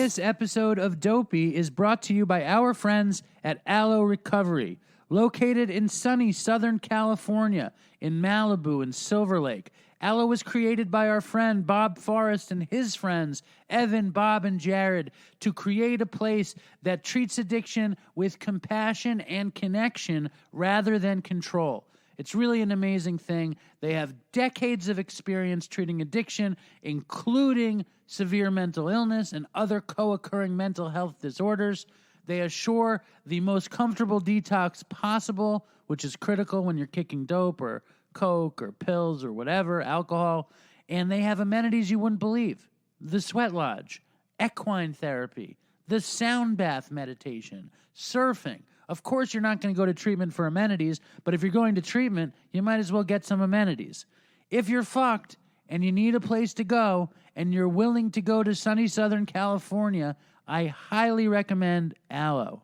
This episode of Dopey is brought to you by our friends at Aloe Recovery, located in sunny Southern California, in Malibu and Silver Lake. Aloe was created by our friend Bob Forrest and his friends, Evan, Bob, and Jared, to create a place that treats addiction with compassion and connection rather than control. It's really an amazing thing. They have decades of experience treating addiction, including severe mental illness and other co-occurring mental health disorders. They assure the most comfortable detox possible, which is critical when you're kicking dope or coke or pills or whatever, alcohol. And they have amenities you wouldn't believe. The sweat lodge, equine therapy, the sound bath meditation, surfing. Of course, you're not going to go to treatment for amenities, but if you're going to treatment, you might as well get some amenities. If you're fucked and you need a place to go and you're willing to go to sunny Southern California, I highly recommend Aloe.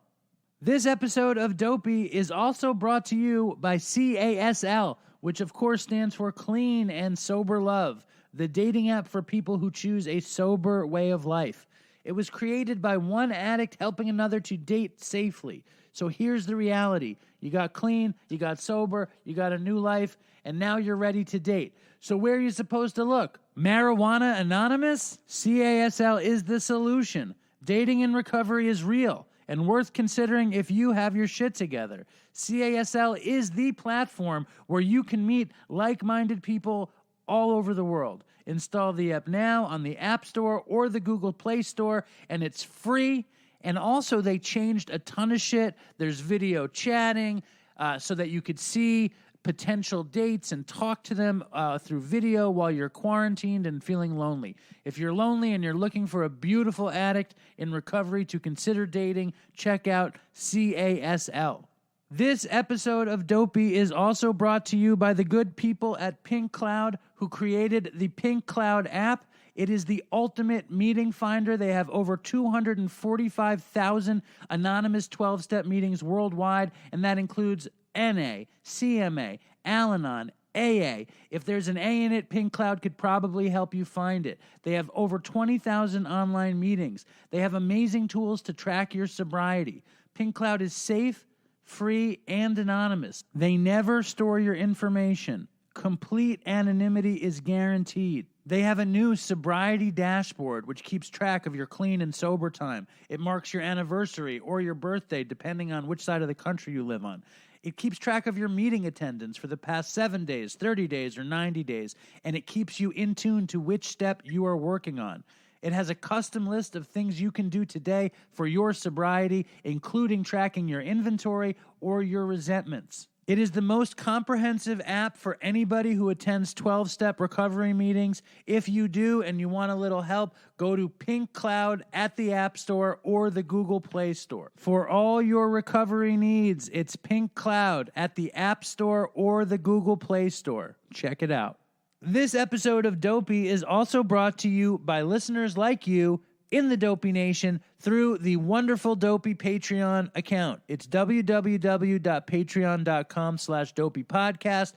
This episode of Dopey is also brought to you by CASL, which of course stands for Clean and Sober Love, the dating app for people who choose a sober way of life. It was created by one addict helping another to date safely. So here's the reality. You got clean, you got sober, you got a new life, and now you're ready to date. So where are you supposed to look? Marijuana Anonymous? CASL is the solution. Dating in recovery is real and worth considering if you have your shit together. CASL is the platform where you can meet like-minded people all over the world. Install the app now on the App Store or the Google Play Store, and it's free. And also, they changed a ton of shit. There's video chatting so that you could see potential dates and talk to them through video while you're quarantined and feeling lonely. If you're lonely and you're looking for a beautiful addict in recovery to consider dating, check out CASL. This episode of Dopey is also brought to you by the good people at Pink Cloud, who created the Pink Cloud app. It is the ultimate meeting finder. They have over 245,000 anonymous 12-step meetings worldwide, and that includes NA, CMA, Al-Anon, AA. If there's an A in it, Pink Cloud could probably help you find it. They have over 20,000 online meetings. They have amazing tools to track your sobriety. Pink Cloud is safe, free, and anonymous. They never store your information. Complete anonymity is guaranteed. They have a new sobriety dashboard which keeps track of your clean and sober time. It marks your anniversary or your birthday depending on which side of the country you live on. It keeps track of your meeting attendance for the past 7 days, 30 days, or 90 days, and it keeps you in tune to which step you are working on. It has a custom list of things you can do today for your sobriety, including tracking your inventory or your resentments. It is the most comprehensive app for anybody who attends 12-step recovery meetings. If you do and you want a little help, go to Pink Cloud at the App Store or the Google Play Store. For all your recovery needs, it's Pink Cloud at the App Store or the Google Play Store. Check it out. This episode of Dopey is also brought to you by listeners like you in the Dopey Nation through the wonderful Dopey Patreon account. It's www.patreon.com/dopeypodcast.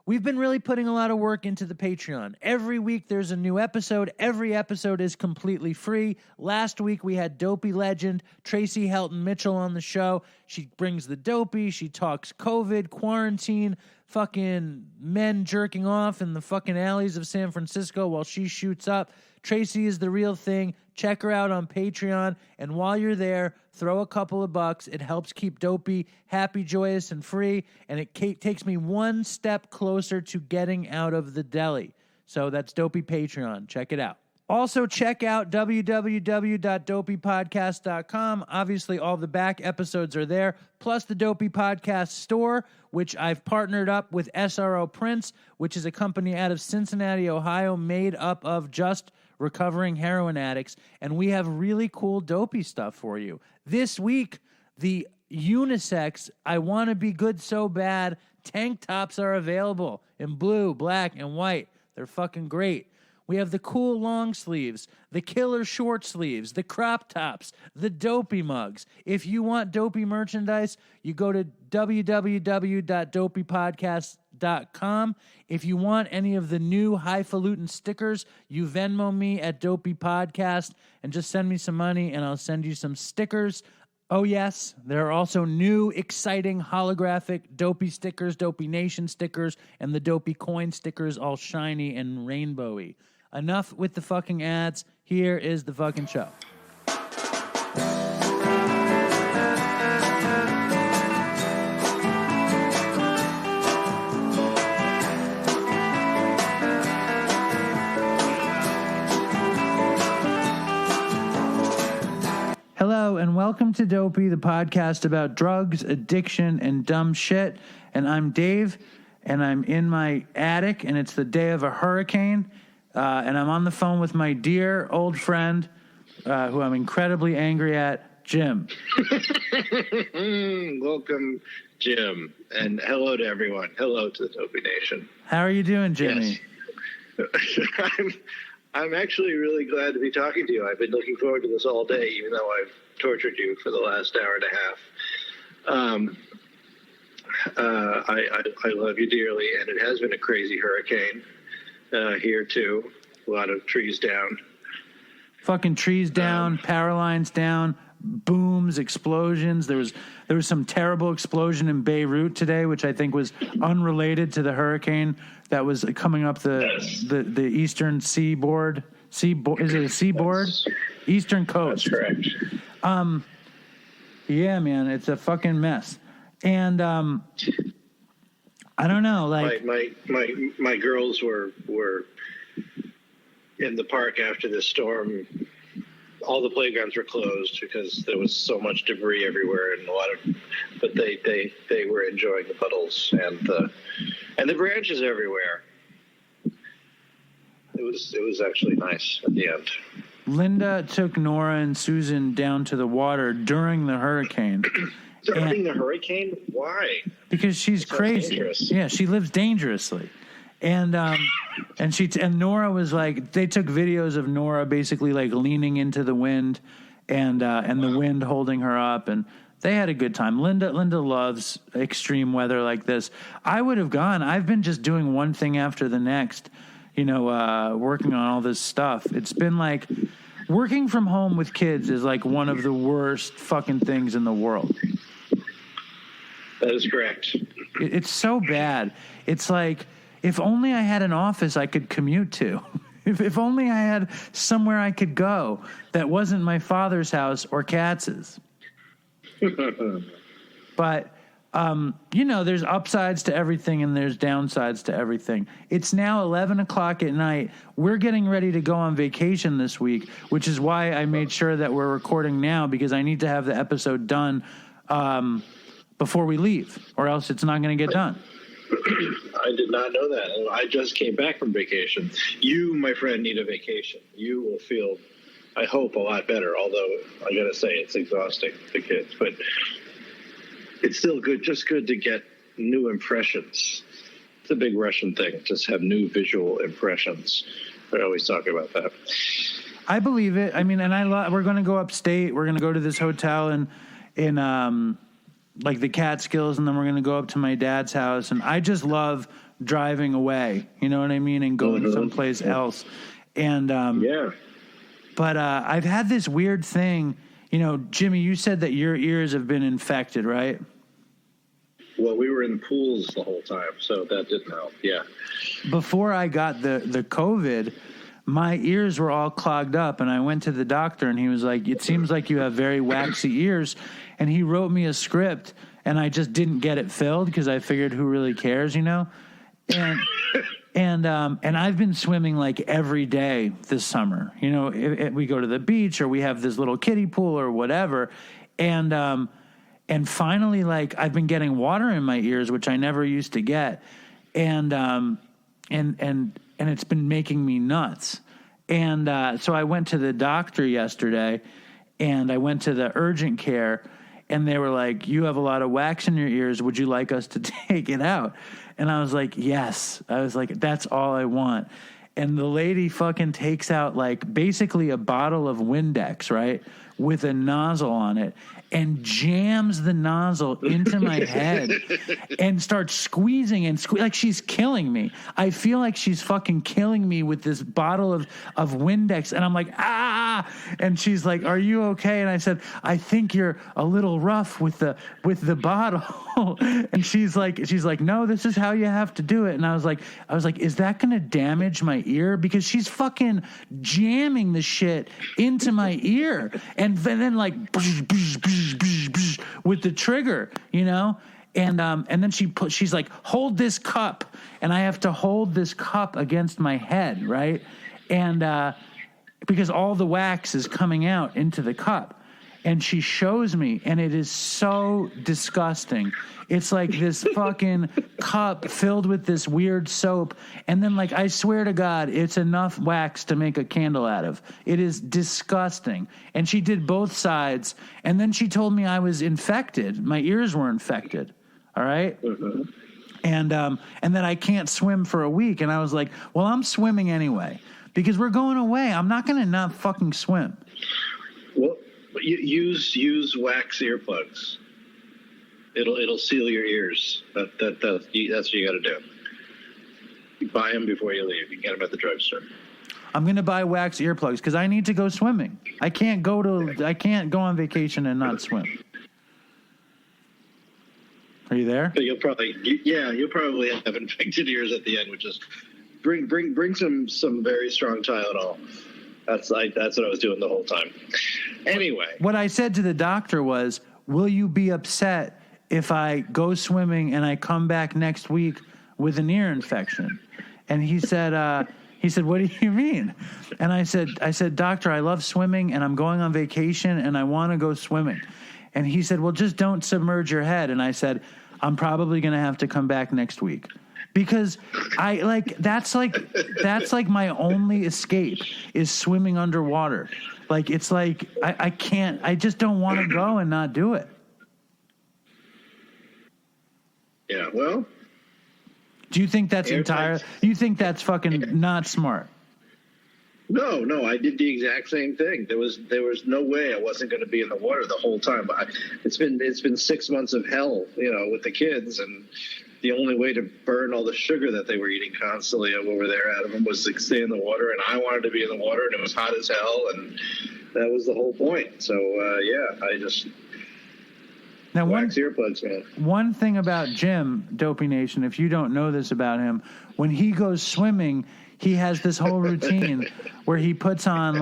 We've been really putting a lot of work into the Patreon. Every week there's a new episode. Every episode is completely free. Last week we had Dopey legend Tracy Helton Mitchell on the show. She brings the Dopey. She talks COVID, quarantine, fucking men jerking off in the fucking alleys of San Francisco while she shoots up. Tracy is the real thing. Check her out on Patreon. And while you're there, throw a couple of bucks. It helps keep Dopey happy, joyous, and free. And it takes me one step closer to getting out of the deli. So that's Dopey Patreon. Check it out. Also, check out www.dopeypodcast.com. Obviously, all the back episodes are there, plus the Dopey Podcast store, which I've partnered up with SRO Prince, which is a company out of Cincinnati, Ohio, made up of just recovering heroin addicts. And we have really cool Dopey stuff for you. This week, the unisex I Want to Be Good So Bad tank tops are available in blue, black, and white. They're fucking great. We have the cool long sleeves, the killer short sleeves, the crop tops, the Dopey mugs. If you want Dopey merchandise, you go to www.dopeypodcast.com dopeypodcast.com. If you want any of the new highfalutin stickers, you Venmo me at Dopey Podcast and just send me some money and I'll send you some stickers. Oh, yes, there are also new, exciting, holographic Dopey stickers, Dopey Nation stickers, and the Dopey coin stickers, all shiny and rainbowy. Enough with the fucking ads. Here is the fucking show. Hello, and welcome to Dopey, the podcast about drugs, addiction, and dumb shit. And I'm Dave, and I'm in my attic, and it's the day of a hurricane. And I'm on the phone with my dear old friend, who I'm incredibly angry at, Jim. Welcome, Jim. And hello to everyone. Hello to the Dopey Nation. How are you doing, Jimmy? Yes. I'm actually really glad to be talking to you. I've been looking forward to this all day, even though I've tortured you for the last hour and a half. I love you dearly, and it has been a crazy hurricane here, too. A lot of trees down. Fucking trees down, power lines down, booms, explosions. There was some terrible explosion in Beirut today, which I think was unrelated to the hurricane that was coming up the eastern seaboard. Is it a seaboard? Eastern coast. That's correct. Yeah, man, it's a fucking mess. And I don't know, like my girls were in the park after this storm. All the playgrounds were closed because there was so much debris everywhere, and but they were enjoying the puddles and the branches everywhere. It was actually nice at the end. Linda took Nora and Susan down to the water during the hurricane. During the hurricane? Why? Because she's crazy. Dangerous. Yeah, she lives dangerously. And Nora was like, they took videos of Nora basically like leaning into the wind and the wind holding her up, and they had a good time. Linda loves extreme weather like this. I would have gone. I've been just doing one thing after the next, working on all this stuff. It's been like working from home with kids is like one of the worst fucking things in the world. That is correct. It's so bad. It's like, if only I had an office I could commute to. If only I had somewhere I could go that wasn't my father's house or Katz's. But, there's upsides to everything and there's downsides to everything. It's now 11 o'clock at night. We're getting ready to go on vacation this week, which is why I made sure that we're recording now, because I need to have the episode done before we leave, or else it's not going to get done. I did not know that. I just came back from vacation. You, my friend, need a vacation. You will feel, I hope, a lot better, although I got to say it's exhausting, the kids. But it's still good, just good to get new impressions. It's a big Russian thing, just have new visual impressions. I always talk about that. I believe it. I mean, and we're going to go upstate. We're going to go to this hotel in like the Catskills, and then we're going to go up to my dad's house. And I just love driving away, you know what I mean, and going someplace else. And but I've had this weird thing, Jimmy, you said that your ears have been infected, right? Well, we were in pools the whole time, so that didn't help. Yeah. Before I got the COVID, my ears were all clogged up, and I went to the doctor, and he was like, it seems like you have very waxy ears. And he wrote me a script, and I just didn't get it filled because I figured, who really cares, And I've been swimming like every day this summer. If we go to the beach or we have this little kiddie pool or whatever, and finally, like, I've been getting water in my ears, which I never used to get, and it's been making me nuts. And so I went to the doctor yesterday, and I went to the urgent care. And they were like, you have a lot of wax in your ears. Would you like us to take it out? And I was like, yes. I was like, that's all I want. And the lady fucking takes out like basically a bottle of Windex, right? with a nozzle on it and jams the nozzle into my head and starts squeezing and like she's killing me. I feel like she's fucking killing me with this bottle of Windex, and I'm like, ah! And she's like, "Are you okay?" And I said, "I think you're a little rough with the bottle." And she's like, "No, this is how you have to do it." And I was like, "Is that going to damage my ear?" Because she's fucking jamming the shit into my ear, and then like with the trigger, you know. And then she's like, "Hold this cup," and I have to hold this cup against my head, right? And because all the wax is coming out into the cup. And she shows me, and it is so disgusting. It's like this fucking cup filled with this weird soap. And then, like, I swear to God, it's enough wax to make a candle out of. It is disgusting. And she did both sides. And then she told me I was infected. My ears were infected. All right? Mm-hmm. And then I can't swim for a week. And I was like, well, I'm swimming anyway. Because we're going away. I'm not going to not fucking swim. Well, use wax earplugs. It'll seal your ears. That's what you got to do. You buy them before you leave. You can get them at the drugstore. I'm going to buy wax earplugs because I need to go swimming. I can't go on vacation and not swim. Are you there? But you'll probably have infected ears at the end, which is bring some very strong Tylenol. That's what I was doing the whole time. Anyway, what I said to the doctor was, "Will you be upset if I go swimming and I come back next week with an ear infection?" And he said, "What do you mean?" And I said, "Doctor, I love swimming and I'm going on vacation and I want to go swimming." And he said, "Well, just don't submerge your head." And I said, "I'm probably going to have to come back next week." Because that's like my only escape is swimming underwater. Like, it's like I just don't want to go and not do it. Yeah, well. Do you think that's you think that's fucking not smart? No, I did the exact same thing. There was no way I wasn't going to be in the water the whole time. It's been 6 months of hell, with the kids, and the only way to burn all the sugar that they were eating constantly over there out of them was to stay in the water, and I wanted to be in the water, and it was hot as hell, and that was the whole point. So, I just wax earplugs, man. One thing about Jim, Dopey Nation, if you don't know this about him, when he goes swimming, he has this whole routine where he puts on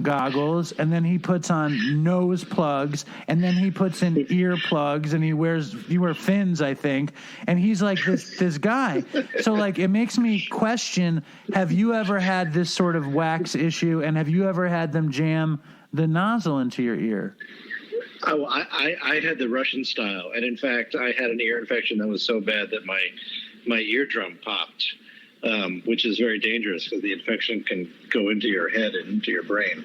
goggles, and then he puts on nose plugs, and then he puts in ear plugs, and he wears fins, I think. And he's like this guy. So like, it makes me question, have you ever had this sort of wax issue, and have you ever had them jam the nozzle into your ear? Oh, I had the Russian style, and in fact, I had an ear infection that was so bad that my eardrum popped. Which is very dangerous because the infection can go into your head and into your brain,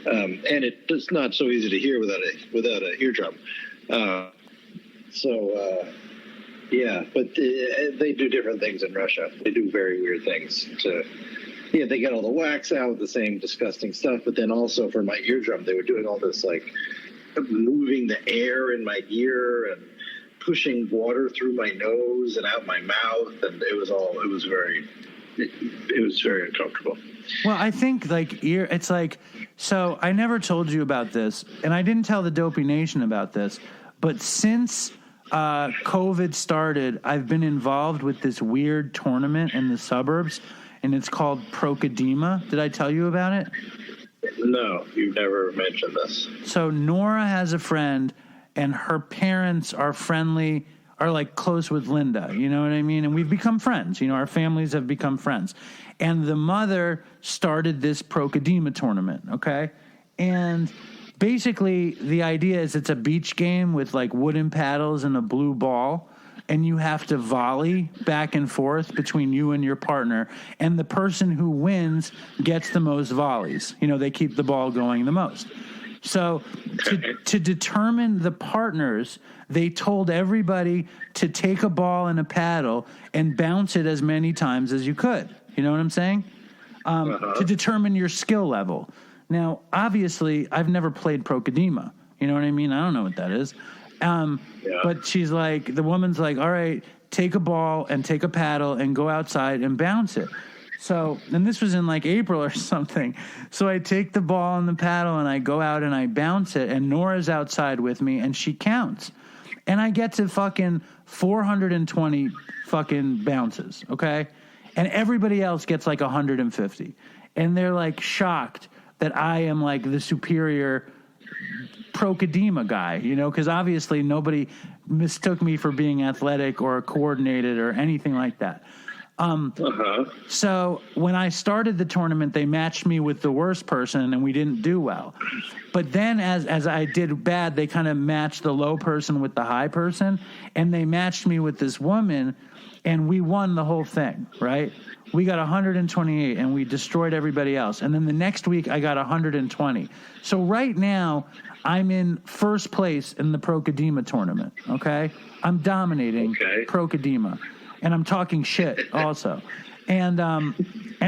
and it's not so easy to hear without a eardrum. But they do different things in Russia. They do very weird things. They get all the wax out with the same disgusting stuff, but then also for my eardrum, they were doing all this like moving the air in my ear and pushing water through my nose and out my mouth, and it was very uncomfortable. Well, I think it's like, so I never told you about this, and I didn't tell the Dopey Nation about this, but since COVID started, I've been involved with this weird tournament in the suburbs, and it's called Procodema. Did I tell you about it? No, you've never mentioned this. So Nora has a friend, and her parents are friendly, are like close with Linda, you know what I mean? And we've become friends, our families have become friends. And the mother started this Procodema tournament, okay? And basically the idea is it's a beach game with like wooden paddles and a blue ball, and you have to volley back and forth between you and your partner, and the person who wins gets the most volleys. They keep the ball going the most. So to determine the partners, they told everybody to take a ball and a paddle and bounce it as many times as you could. You know what I'm saying? To determine your skill level. Now, obviously, I've never played Procadema. You know what I mean? I don't know what that is. But she's like, the woman's like, all right, take a ball and take a paddle and go outside and bounce it. So, and this was in like April or something. So I take the ball and the paddle and I go out and I bounce it, and Nora's outside with me and she counts. And I get to fucking 420 fucking bounces, okay? And everybody else gets like 150. And they're like shocked that I am like the superior Procadema guy, you know, because obviously nobody mistook me for being athletic or coordinated or anything like that. So when I started the tournament, they matched me with the worst person and we didn't do well. But then as I did bad, they kind of matched the low person with the high person, and they matched me with this woman, and we won the whole thing, right? We got 128 and we destroyed everybody else. And then the next week I got 120. So right now I'm in first place in the Procadema tournament, okay? I'm dominating Procadema. And I'm talking shit also. And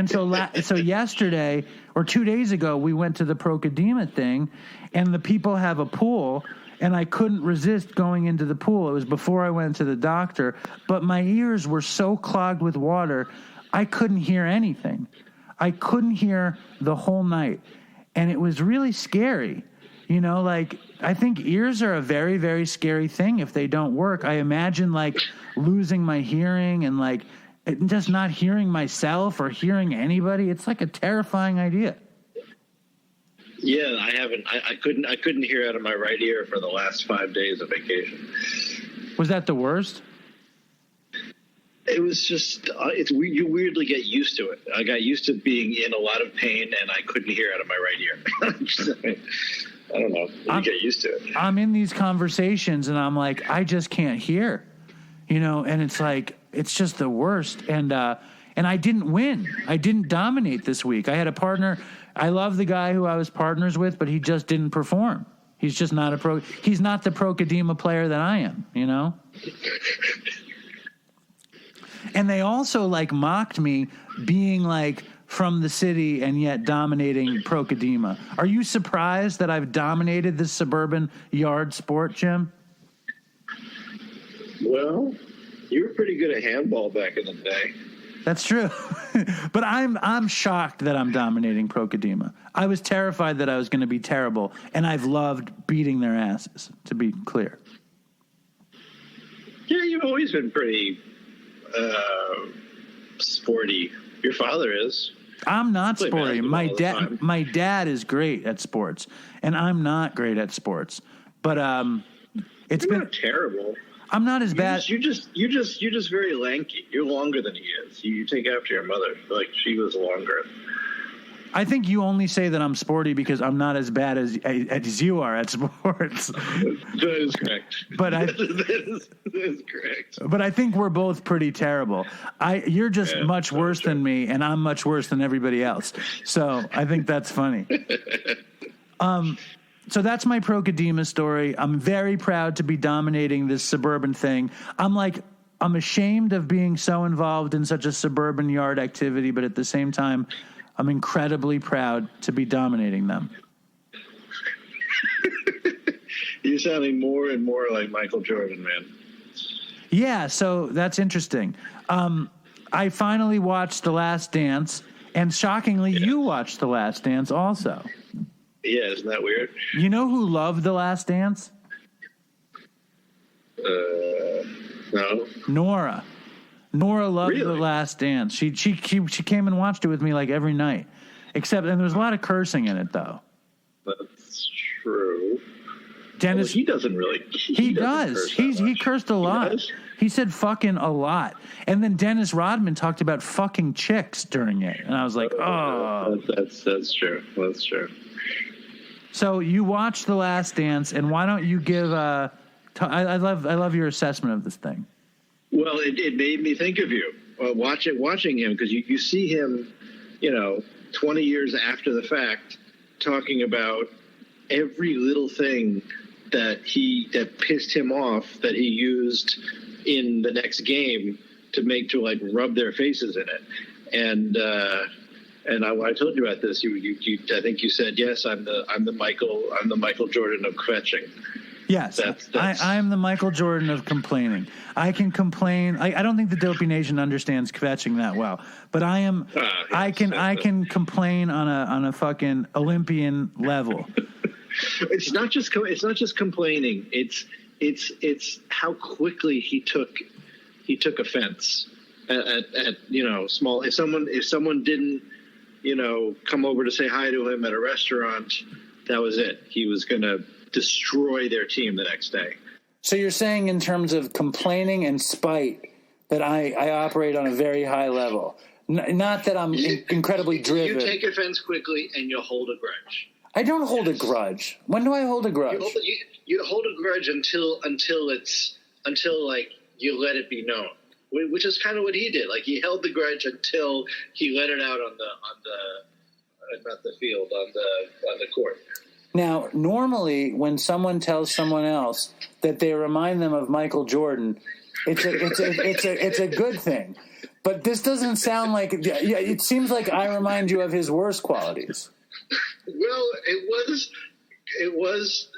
so yesterday or 2 days ago, we went to the Procadema thing, and the people have a pool, and I couldn't resist going into the pool. It was before I went to the doctor, but my ears were so clogged with water, I couldn't hear anything. I couldn't hear the whole night. And it was really scary. You know, like, I think ears are a very, very scary thing if they don't work. I imagine, like, losing my hearing and, like, just not hearing myself or hearing anybody. It's, like, a terrifying idea. Yeah, I couldn't hear out of my right ear for the last 5 days of vacation. Was that the worst? It was just, you weirdly get used to it. I got used to being in a lot of pain, and I couldn't hear out of my right ear. I don't know. You get used to it. I'm in these conversations, and I'm like, I just can't hear, you know, and it's like, it's just the worst. And I didn't win. I didn't dominate this week. I had a partner. I love the guy who I was partners with, but he just didn't perform. He's just not he's not the Procadema player that I am, you know? And they also, like, mocked me being, like, from the city and yet dominating Procadema. Are you surprised that I've dominated this suburban yard sport, Jim? Well, you were pretty good at handball back in the day. That's true. But I'm shocked that I'm dominating Procadema. I was terrified that I was going to be terrible, and I've loved beating their asses, to be clear. Yeah, you've always been pretty sporty. Your father is. I'm not sporty. My dad is great at sports, and I'm not great at sports. But it's You're not terrible. I'm not as bad. You're just very lanky. You're longer than he is. You take after your mother. Like, she was longer. I think you only say that I'm sporty because I'm not as bad as you are at sports. That is correct. But that is correct. But I think we're both pretty terrible. You're just much worse than me, and I'm much worse than everybody else. So I think that's funny. So that's my Procadema story. I'm very proud to be dominating this suburban thing. I'm ashamed of being so involved in such a suburban yard activity, but at the same time, I'm incredibly proud to be dominating them. You're sounding more and more like Michael Jordan, man. Yeah, so that's interesting. I finally watched The Last Dance, and shockingly, you watched The Last Dance also. Yeah, isn't that weird? You know who loved The Last Dance? No. Nora loved The Last Dance. She came and watched it with me like every night. And there was a lot of cursing in it, though. That's true. Dennis, he doesn't really. He does. He cursed a lot. He said fucking a lot. And then Dennis Rodman talked about fucking chicks during it, and I was like, oh. That's true. That's true. So you watched The Last Dance, and why don't you give I love your assessment of this thing. Well, it made me think of you watching him, because you see him, 20 years after the fact, talking about every little thing that pissed him off that he used in the next game to rub their faces in it. And And I told you about this. You I think you said, yes, I'm the Michael Jordan of kvetching. Yes, I'm the Michael Jordan of complaining. I can complain. I don't think the Dopey Nation understands kvetching that well, but I am. Yes, I can complain on a fucking Olympian level. It's not just complaining. It's how quickly he took offense at small. If someone didn't come over to say hi to him at a restaurant, that was it. He was going to destroy their team the next day. So you're saying in terms of complaining and spite that I operate on a very high level. Not that I'm incredibly driven. You take offense quickly and you hold a grudge. I don't hold a grudge. When do I hold a grudge? You hold a grudge until you let it be known, which is kind of what he did. Like, he held the grudge until he let it out on the court. Now, normally, when someone tells someone else that they remind them of Michael Jordan, it's a good thing. But this doesn't sound like. It seems like I remind you of his worst qualities. Well, it was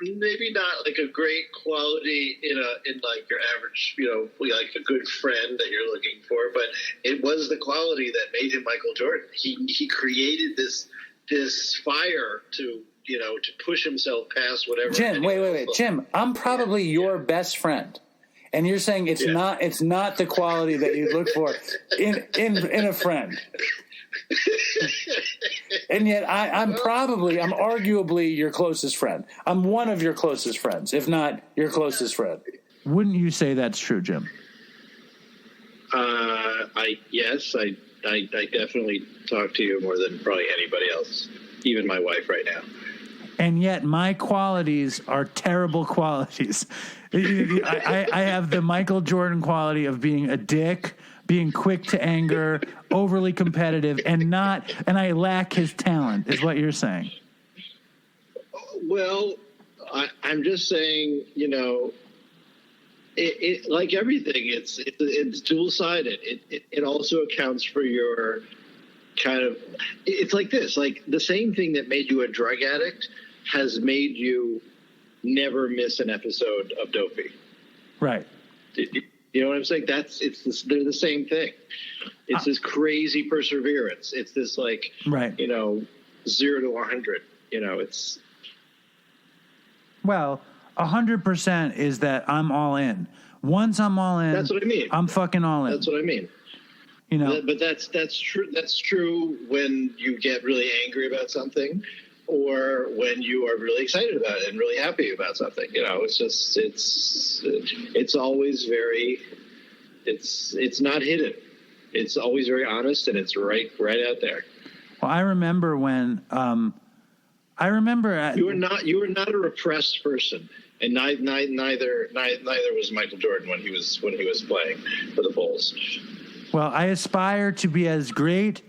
maybe not like a great quality in like your average, like a good friend that you're looking for, but it was the quality that made him Michael Jordan. He created this fire to push himself past whatever. Jim, wait. Jim, I'm probably your best friend. And you're saying it's not the quality that you look for in a friend. And yet I'm arguably your closest friend. I'm one of your closest friends, if not your closest friend. Wouldn't you say that's true, Jim? I definitely talk to you more than probably anybody else, even my wife right now. And yet my qualities are terrible qualities. I have the Michael Jordan quality of being a dick, being quick to anger, overly competitive, and I lack his talent, is what you're saying. Well, I'm just saying, it like everything, it's dual-sided. It also accounts for your kind of, it's like this, like the same thing that made you a drug addict has made you never miss an episode of Dopey. Right. You know what I'm saying? They're the same thing. It's this crazy perseverance. It's this like, right. 0 to 100. It's. Well, 100% is that I'm all in. Once I'm all in, that's what I mean. I'm fucking all in. That's what I mean. But that's true. That's true when you get really angry about something, or when you are really excited about it and really happy about something. It's just it's always very. It's not hidden. It's always very honest, and it's right out there. Well, I remember when. You were not a repressed person, and neither was Michael Jordan when he was playing for the Bulls. Well, I aspire to be as great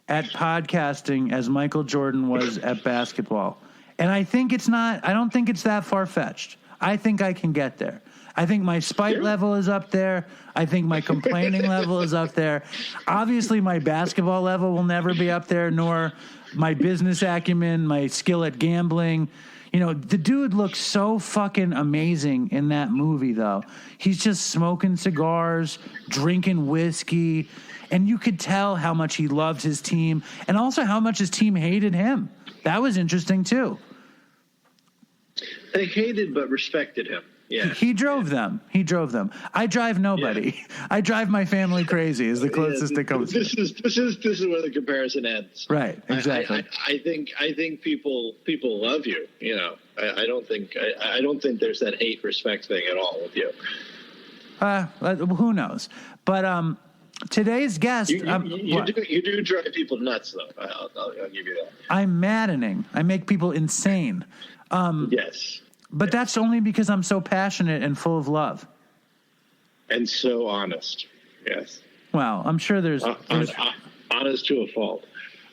at podcasting as Michael Jordan was at basketball. And I don't think it's that far-fetched. I think I can get there. I think my spite level is up there. I think my complaining level is up there. Obviously, my basketball level will never be up there, nor my business acumen, my skill at gambling. The dude looks so fucking amazing in that movie, though. He's just smoking cigars, drinking whiskey, and you could tell how much he loved his team and also how much his team hated him. That was interesting, too. They hated but respected him. Yeah. He drove them. I drive nobody. Yeah. I drive my family crazy is the closest it comes. This is where the comparison ends. Right. Exactly. I think people love you. I don't think there's that hate respect thing at all with you. Who knows? But today's guest, you do drive people nuts, though. I'll give you that. I'm maddening. I make people insane. Yes. But that's only because I'm so passionate and full of love. And so honest. Yes. Well, I'm sure there's honest to a fault.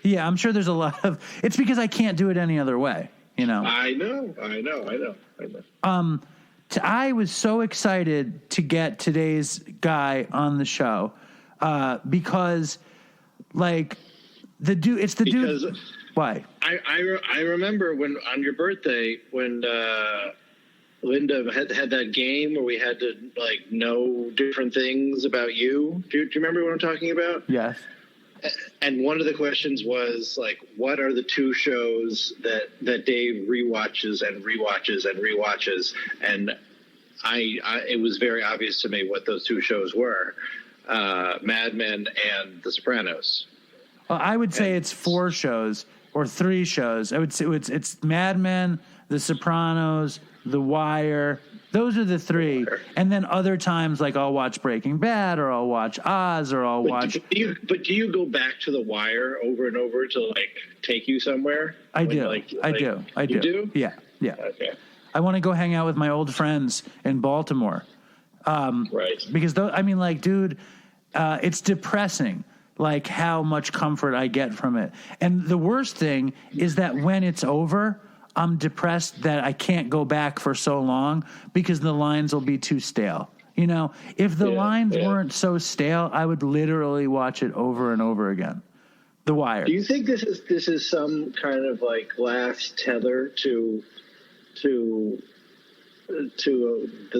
Yeah, I'm sure there's a lot of. It's because I can't do it any other way. I know. I was so excited to get today's guy on the show because, like, It's the because dude. Why? I remember when on your birthday when Linda had that game where we had to like know different things about you. Do you remember what I'm talking about? Yes. And one of the questions was like, what are the two shows that Dave rewatches and rewatches and rewatches? And it was very obvious to me what those two shows were, Mad Men and The Sopranos. Well, I would say it's 4 shows or 3 shows. I would say it's Mad Men, The Sopranos, The Wire. Those are the 3. And then other times, like I'll watch Breaking Bad or I'll watch Oz or I'll watch. But do you go back to The Wire over and over to like take you somewhere? I do. I do. You do? Yeah. Okay. I want to go hang out with my old friends in Baltimore. Right. Because dude, it's depressing. Like how much comfort I get from it. And the worst thing is that when it's over, I'm depressed that I can't go back for so long because the lines will be too stale. You know, if the lines weren't so stale, I would literally watch it over and over again. The Wire. Do you think this is some kind of like last tether to the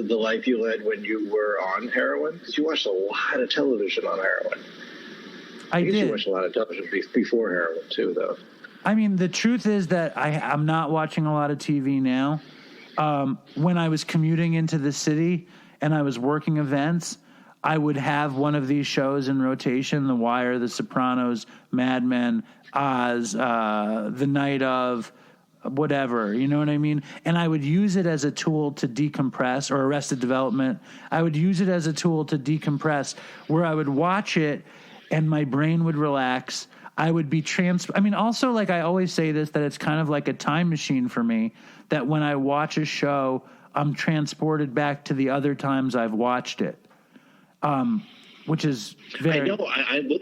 life you led when you were on heroin? Because you watched a lot of television on heroin. I did. You watched a lot of television before heroin too, though. I mean, the truth is that I'm not watching a lot of TV now. When I was commuting into the city and I was working events, I would have one of these shows in rotation: The Wire, The Sopranos, Mad Men, Oz, The Night of, whatever, you know what I mean? And I would use it as a tool to decompress, or Arrested Development. I would use it as a tool to decompress, where I would watch it and my brain would relax. I would be also, like I always say this, that it's kind of like a time machine for me, that when I watch a show, I'm transported back to the other times I've watched it, which is very... I know.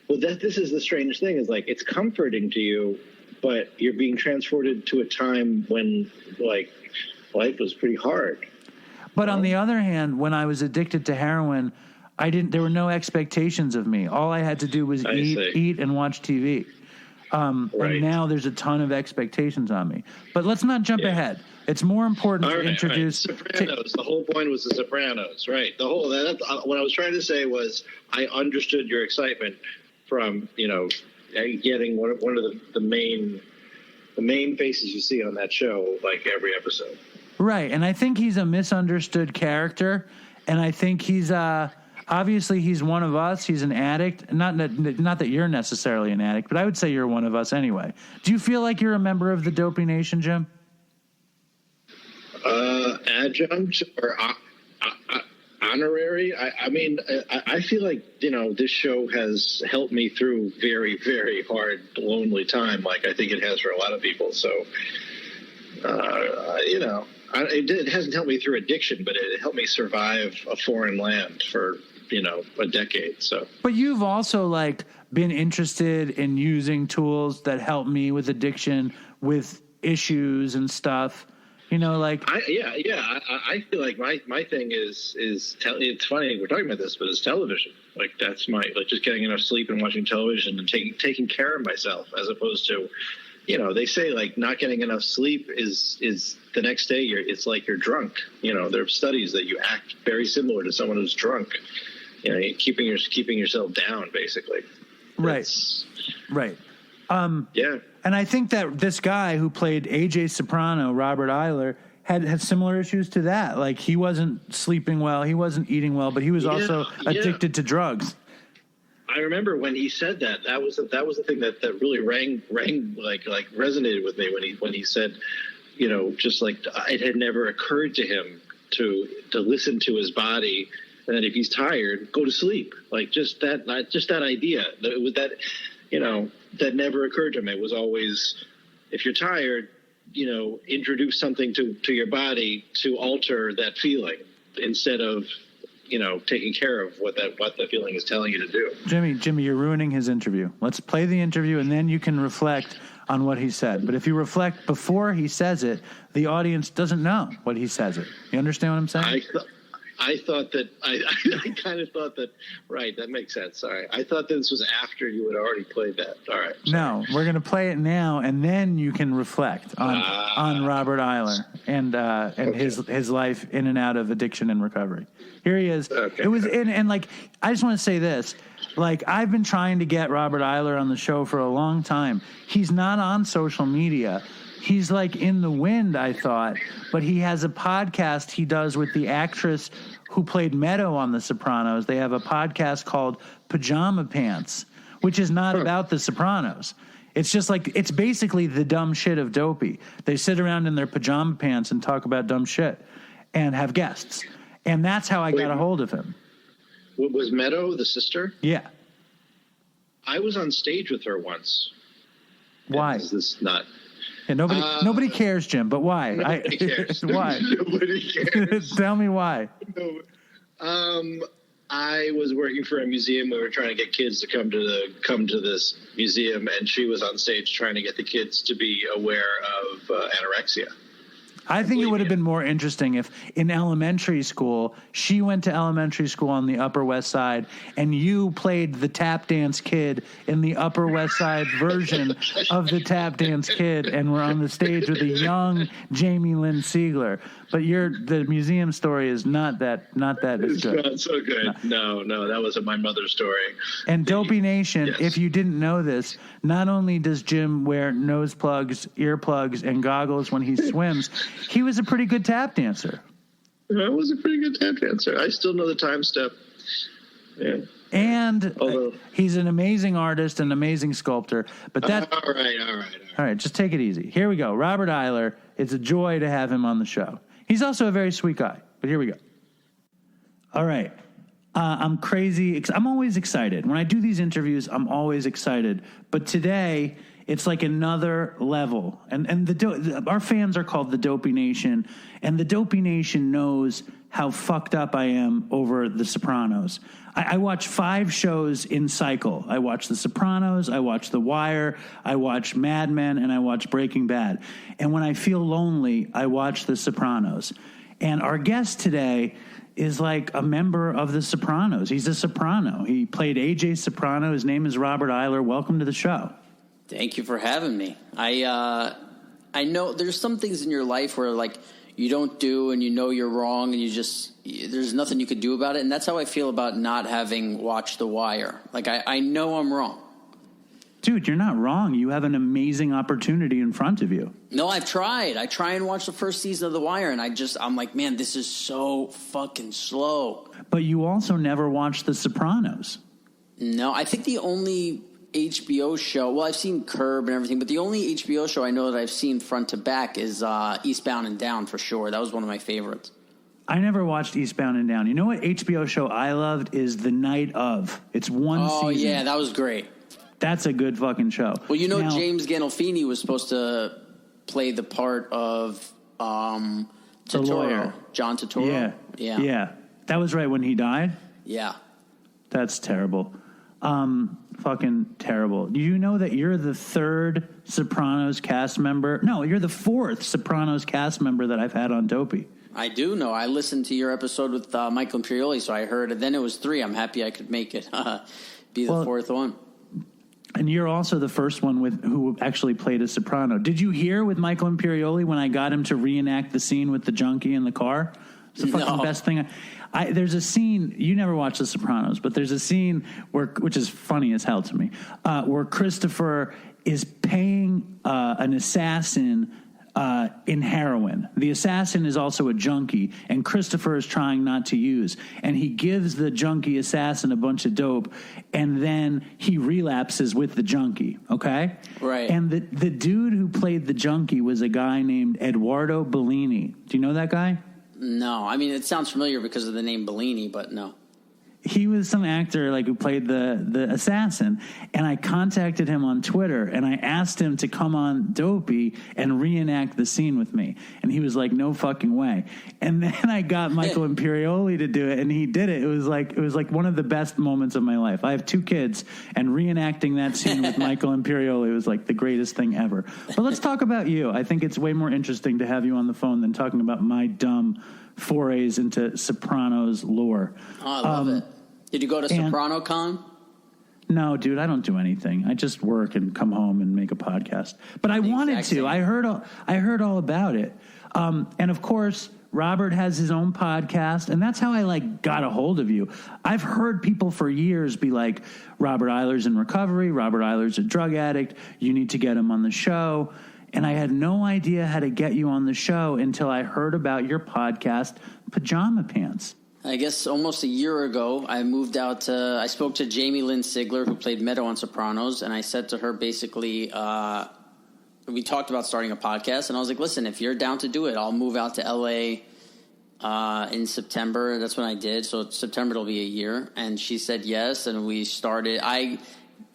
This is the strange thing, is like it's comforting to you, but you're being transported to a time when like life was pretty hard. But on the other hand, when I was addicted to heroin, there were no expectations of me. All I had to do was eat and watch TV. And now there's a ton of expectations on me. But let's not jump ahead. It's more important to introduce... Sopranos. The whole point was The Sopranos, right? What I was trying to say was I understood your excitement from, getting one of the main faces you see on that show, like every episode. Right, and I think he's a misunderstood character, and I think he's... obviously, he's one of us. He's an addict. Not that you're necessarily an addict, but I would say you're one of us anyway. Do you feel like you're a member of the Dopey Nation, Jim? Adjunct or honorary? I feel like, this show has helped me through very, very hard, lonely time, like I think it has for a lot of people. So, it hasn't helped me through addiction, but it helped me survive a foreign land for a decade. So, but you've also been interested in using tools that help me with addiction, with issues and stuff. I feel like my thing is it's funny we're talking about this, but it's television. Like that's just getting enough sleep and watching television and taking care of myself, as opposed to, they say not getting enough sleep is the next day it's like you're drunk. There are studies that you act very similar to someone who's drunk. Keeping yourself down, basically. Right. And I think that this guy who played AJ Soprano, Robert Iler, had similar issues to that. Like he wasn't sleeping well, he wasn't eating well, but he was also addicted to drugs. I remember when he said that. That was the thing that really rang like resonated with me when he said, just like it had never occurred to him to listen to his body, and that if he's tired, go to sleep. Like just that idea that never occurred to me. It was always, if you're tired, introduce something to your body to alter that feeling instead of taking care of what the feeling is telling you to do. Jimmy, you're ruining his interview. Let's play the interview and then you can reflect on what he said. But if you reflect before he says it, the audience doesn't know what he says it. You understand what I'm saying? I thought that I kind of thought that. Right, that makes sense. Sorry, I thought that this was after you had already played that. All right. Sorry. No, we're gonna play it now, and then you can reflect on Robert Iler and his life in and out of addiction and recovery. Here he is. Okay. It was and like I just want to say this. Like, I've been trying to get Robert Iler on the show for a long time. He's not on social media. He's like in the wind, I thought. But he has a podcast he does with the actress who played Meadow on The Sopranos. They have a podcast called Pajama Pants, which is not about The Sopranos. It's just like, it's basically the dumb shit of Dopey. They sit around in their pajama pants and talk about dumb shit and have guests. And that's how I got a hold of him. Was Meadow the sister? Yeah. I was on stage with her once. Why? Is this not? Yeah, nobody cares, Jim. But why? Nobody cares. Why? Nobody cares. Tell me why. No. I was working for a museum. We were trying to get kids to come to this museum, and she was on stage trying to get the kids to be aware of anorexia. I think it would have been more interesting if in elementary school, she went to elementary school on the Upper West Side and you played the tap dance kid in the Upper West Side version of the tap dance kid and were on the stage with a young Jamie Lynn Sigler. But the museum story is not that is good. It's not so good. No, that wasn't my mother's story. And Dopey Nation, Yes. If you didn't know this, not only does Jim wear nose plugs, earplugs, and goggles when he swims, he was a pretty good tap dancer. I was a pretty good tap dancer. I still know the time step. Yeah. And he's an amazing artist, an amazing sculptor. But that All right. Just take it easy. Here we go. Robert Iler. It's a joy to have him on the show. He's also a very sweet guy. But here we go. All right. I'm crazy. I'm always excited. When I do these interviews, I'm always excited. But today, it's like another level. And our fans are called the Dopey Nation. And the Dopey Nation knows how fucked up I am over The Sopranos. I watch 5 shows in cycle. I watch The Sopranos, I watch The Wire, I watch Mad Men, and I watch Breaking Bad. And when I feel lonely, I watch The Sopranos. And our guest today is like a member of The Sopranos. He's a soprano. He played A.J. Soprano. His name is Robert Iler. Welcome to the show. Thank you for having me. I know there's some things in your life where like you don't do and you know you're wrong and there's nothing you could do about it. And that's how I feel about not having watched The Wire. Like I know I'm wrong. Dude, you're not wrong. You have an amazing opportunity in front of you. No, I've tried. I try and watch the first season of The Wire and I'm like, man, this is so fucking slow. But you also never watched The Sopranos. No, I think the only HBO show, well, I've seen Curb and everything, but the only HBO show I know that I've seen front to back is Eastbound and Down for sure. That was one of my favorites. I never watched Eastbound and Down. You know what HBO show I loved is The Night Of. It's one season. Oh, yeah, that was great. That's a good fucking show. Well, now, James Gandolfini was supposed to play the part of Turturro. John Turturro. Yeah. That was right when he died? Yeah. That's terrible. Fucking terrible. Do you know that you're the 3rd Sopranos cast member? No, you're the 4th Sopranos cast member that I've had on Dopey. I do know. I listened to your episode with Michael Imperioli, so I heard it. Then it was 3. I'm happy I could make it be the 4th one. And you're also the first one who actually played a soprano. Did you hear with Michael Imperioli when I got him to reenact the scene with the junkie in the car? It's the fucking best thing. There's a scene, you never watched The Sopranos, but there's a scene which is funny as hell to me, where Christopher is paying an assassin in heroin. The assassin is also a junkie, and Christopher is trying not to use. And he gives the junkie assassin a bunch of dope, and then he relapses with the junkie, okay? Right. And the dude who played the junkie was a guy named Eduardo Bellini. Do you know that guy? No. I mean, it sounds familiar because of the name Bellini, but no. He was some actor who played the assassin, and I contacted him on Twitter, and I asked him to come on Dopey and reenact the scene with me, and he was like, no fucking way. And then I got Michael Imperioli to do it, and he did it. It was like one of the best moments of my life. I have 2 kids, and reenacting that scene with Michael Imperioli was like the greatest thing ever. But let's talk about you. I think it's way more interesting to have you on the phone than talking about my dumb forays into Sopranos lore. Oh, I love it. Did you go to Soprano Con? No, dude, I don't do anything. I just work and come home and make a podcast. But I wanted to. I heard all about it. And of course, Robert has his own podcast, and that's how I got a hold of you. I've heard people for years be like, Robert Iler's in recovery. Robert Iler's a drug addict. You need to get him on the show. And I had no idea how to get you on the show until I heard about your podcast, Pajama Pants. I guess almost a year ago, I spoke to Jamie Lynn Sigler, who played Meadow on Sopranos, and I said to her basically, we talked about starting a podcast, and I was like, listen, if you're down to do it, I'll move out to L.A. In September. That's when I did. So September it'll be a year. And she said yes, and we started. I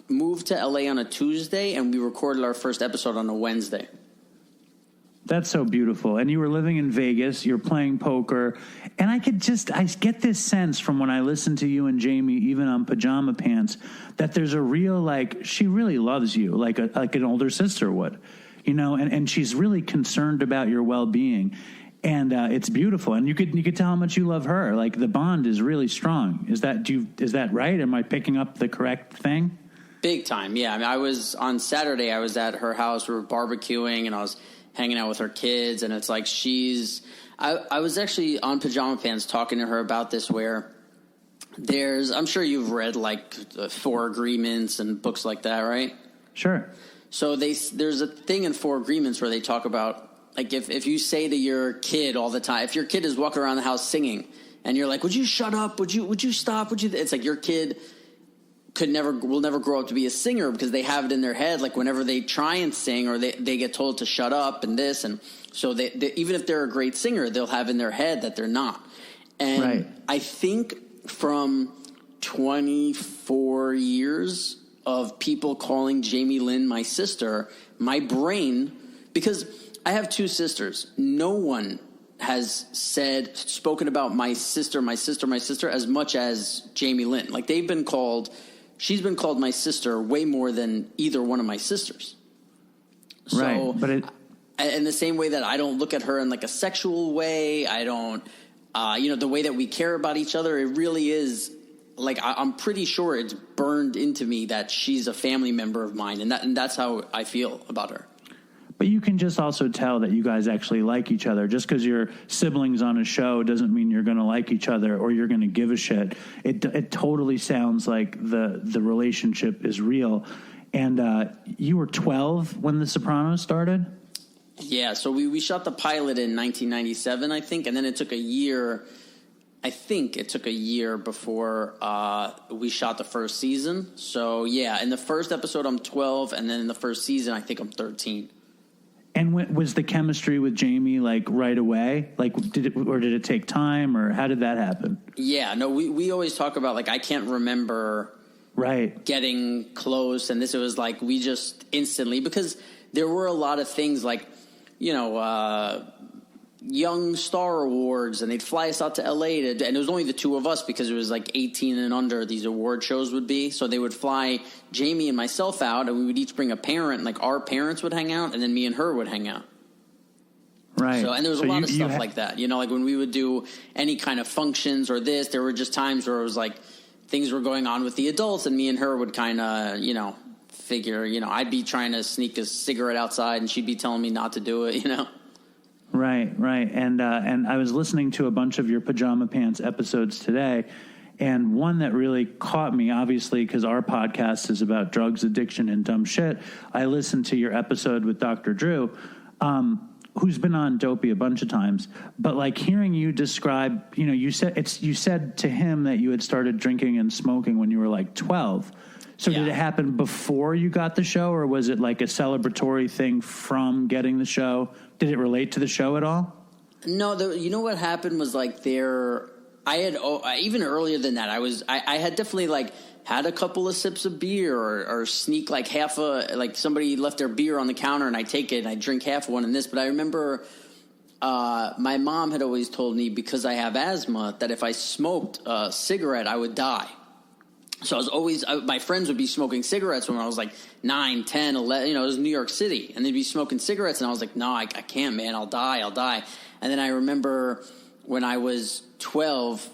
moved to L.A. on a Tuesday, and we recorded our first episode on a Wednesday. That's so beautiful. And you were living in Vegas, you're playing poker, and I get this sense from when I listen to you and Jamie, even on Pajama Pants, that there's a real, she really loves you, like an older sister would, and she's really concerned about your well-being. And it's beautiful. And you could tell how much you love her. The bond is really strong. Is that right? Am I picking up the correct thing? Big time, yeah. I mean, on Saturday, I was at her house, we were barbecuing, and I was hanging out with her kids, and it's like I was actually on Pajama Pants talking to her about this, where I'm sure you've read 4 Agreements and books like that, right? Sure. So there's a thing in 4 Agreements where they talk about, if you say to your kid all the time, if your kid is walking around the house singing, and you're like, would you shut up? Would you stop? It's like your kid will never grow up to be a singer, because they have it in their head, whenever they try and sing, or they get told to shut up and this, and so they even if they're a great singer, they'll have in their head that they're not. And right. I think from 24 years of people calling Jamie Lynn my sister, my brain, because I have 2 sisters, no one has spoken about my sister as much as Jamie Lynn. She's been called my sister way more than either one of my sisters. So, right, but in the same way that I don't look at her in a sexual way, I don't, the way that we care about each other, it really is I'm pretty sure it's burned into me that she's a family member of mine, and that's how I feel about her. But you can just also tell that you guys actually like each other. Just because you're siblings on a show doesn't mean you're going to like each other or you're going to give a shit. It totally sounds like the relationship is real. And you were 12 when The Sopranos started? Yeah, so we shot the pilot in 1997, I think, and then it took a year. I think it took a year before we shot the first season. So, yeah, in the first episode, I'm 12, and then in the first season, I think I'm 13. And was the chemistry with Jamie right away? Did it take time, or how did that happen? Yeah, no, we always talk about I can't remember getting close, and this it was we just instantly, because there were a lot of things Young Star Awards, and they'd fly us out to LA and it was only the 2 of us, because it was 18 and under these award shows would be. So they would fly Jamie and myself out, and we would each bring a parent, our parents would hang out, and then me and her would hang out. Right. So, and there was a lot of stuff like that, when we would do any kind of functions or this, there were just times where it was things were going on with the adults, and me and her would kind of, figure, I'd be trying to sneak a cigarette outside and she'd be telling me not to do it, Right. And I was listening to a bunch of your Pajama Pants episodes today, and one that really caught me, obviously, because our podcast is about drugs, addiction, and dumb shit. I listened to your episode with Dr. Drew, who's been on Dopey a bunch of times. But hearing you describe, you said to him that you had started drinking and smoking when you were 12. So Did it happen before you got the show, or was it a celebratory thing from getting the show? Did it relate to the show at all? No, you know what happened was I had even earlier than that. I had definitely had a couple of sips of beer or sneak half somebody left their beer on the counter and I take it and I drink half one and this. But I remember my mom had always told me, because I have asthma, that if I smoked a cigarette, I would die. So I was always, my friends would be smoking cigarettes when I was 9, 10, 11, it was New York City, and they'd be smoking cigarettes, and I was no, I can't, man, I'll die. And then I remember when I was 12,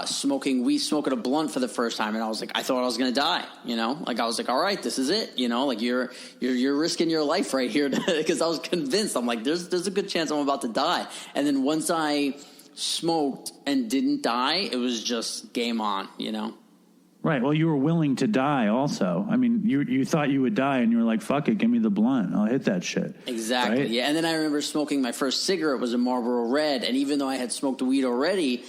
smoking a blunt for the first time, and I was like, I thought I was gonna die, you know, like I was like, all right, this is it, you know, like you're risking your life right here, because I was convinced, I'm like, there's a good chance I'm about to die. And then once I smoked and didn't die, it was just game on, you know. Right. Well, you were willing to die also. I mean, you thought you would die, and you were like, fuck it, give me the blunt. I'll hit that shit. Exactly. Right? Yeah. And then I remember smoking my first cigarette was a Marlboro Red, and even though I had smoked weed already,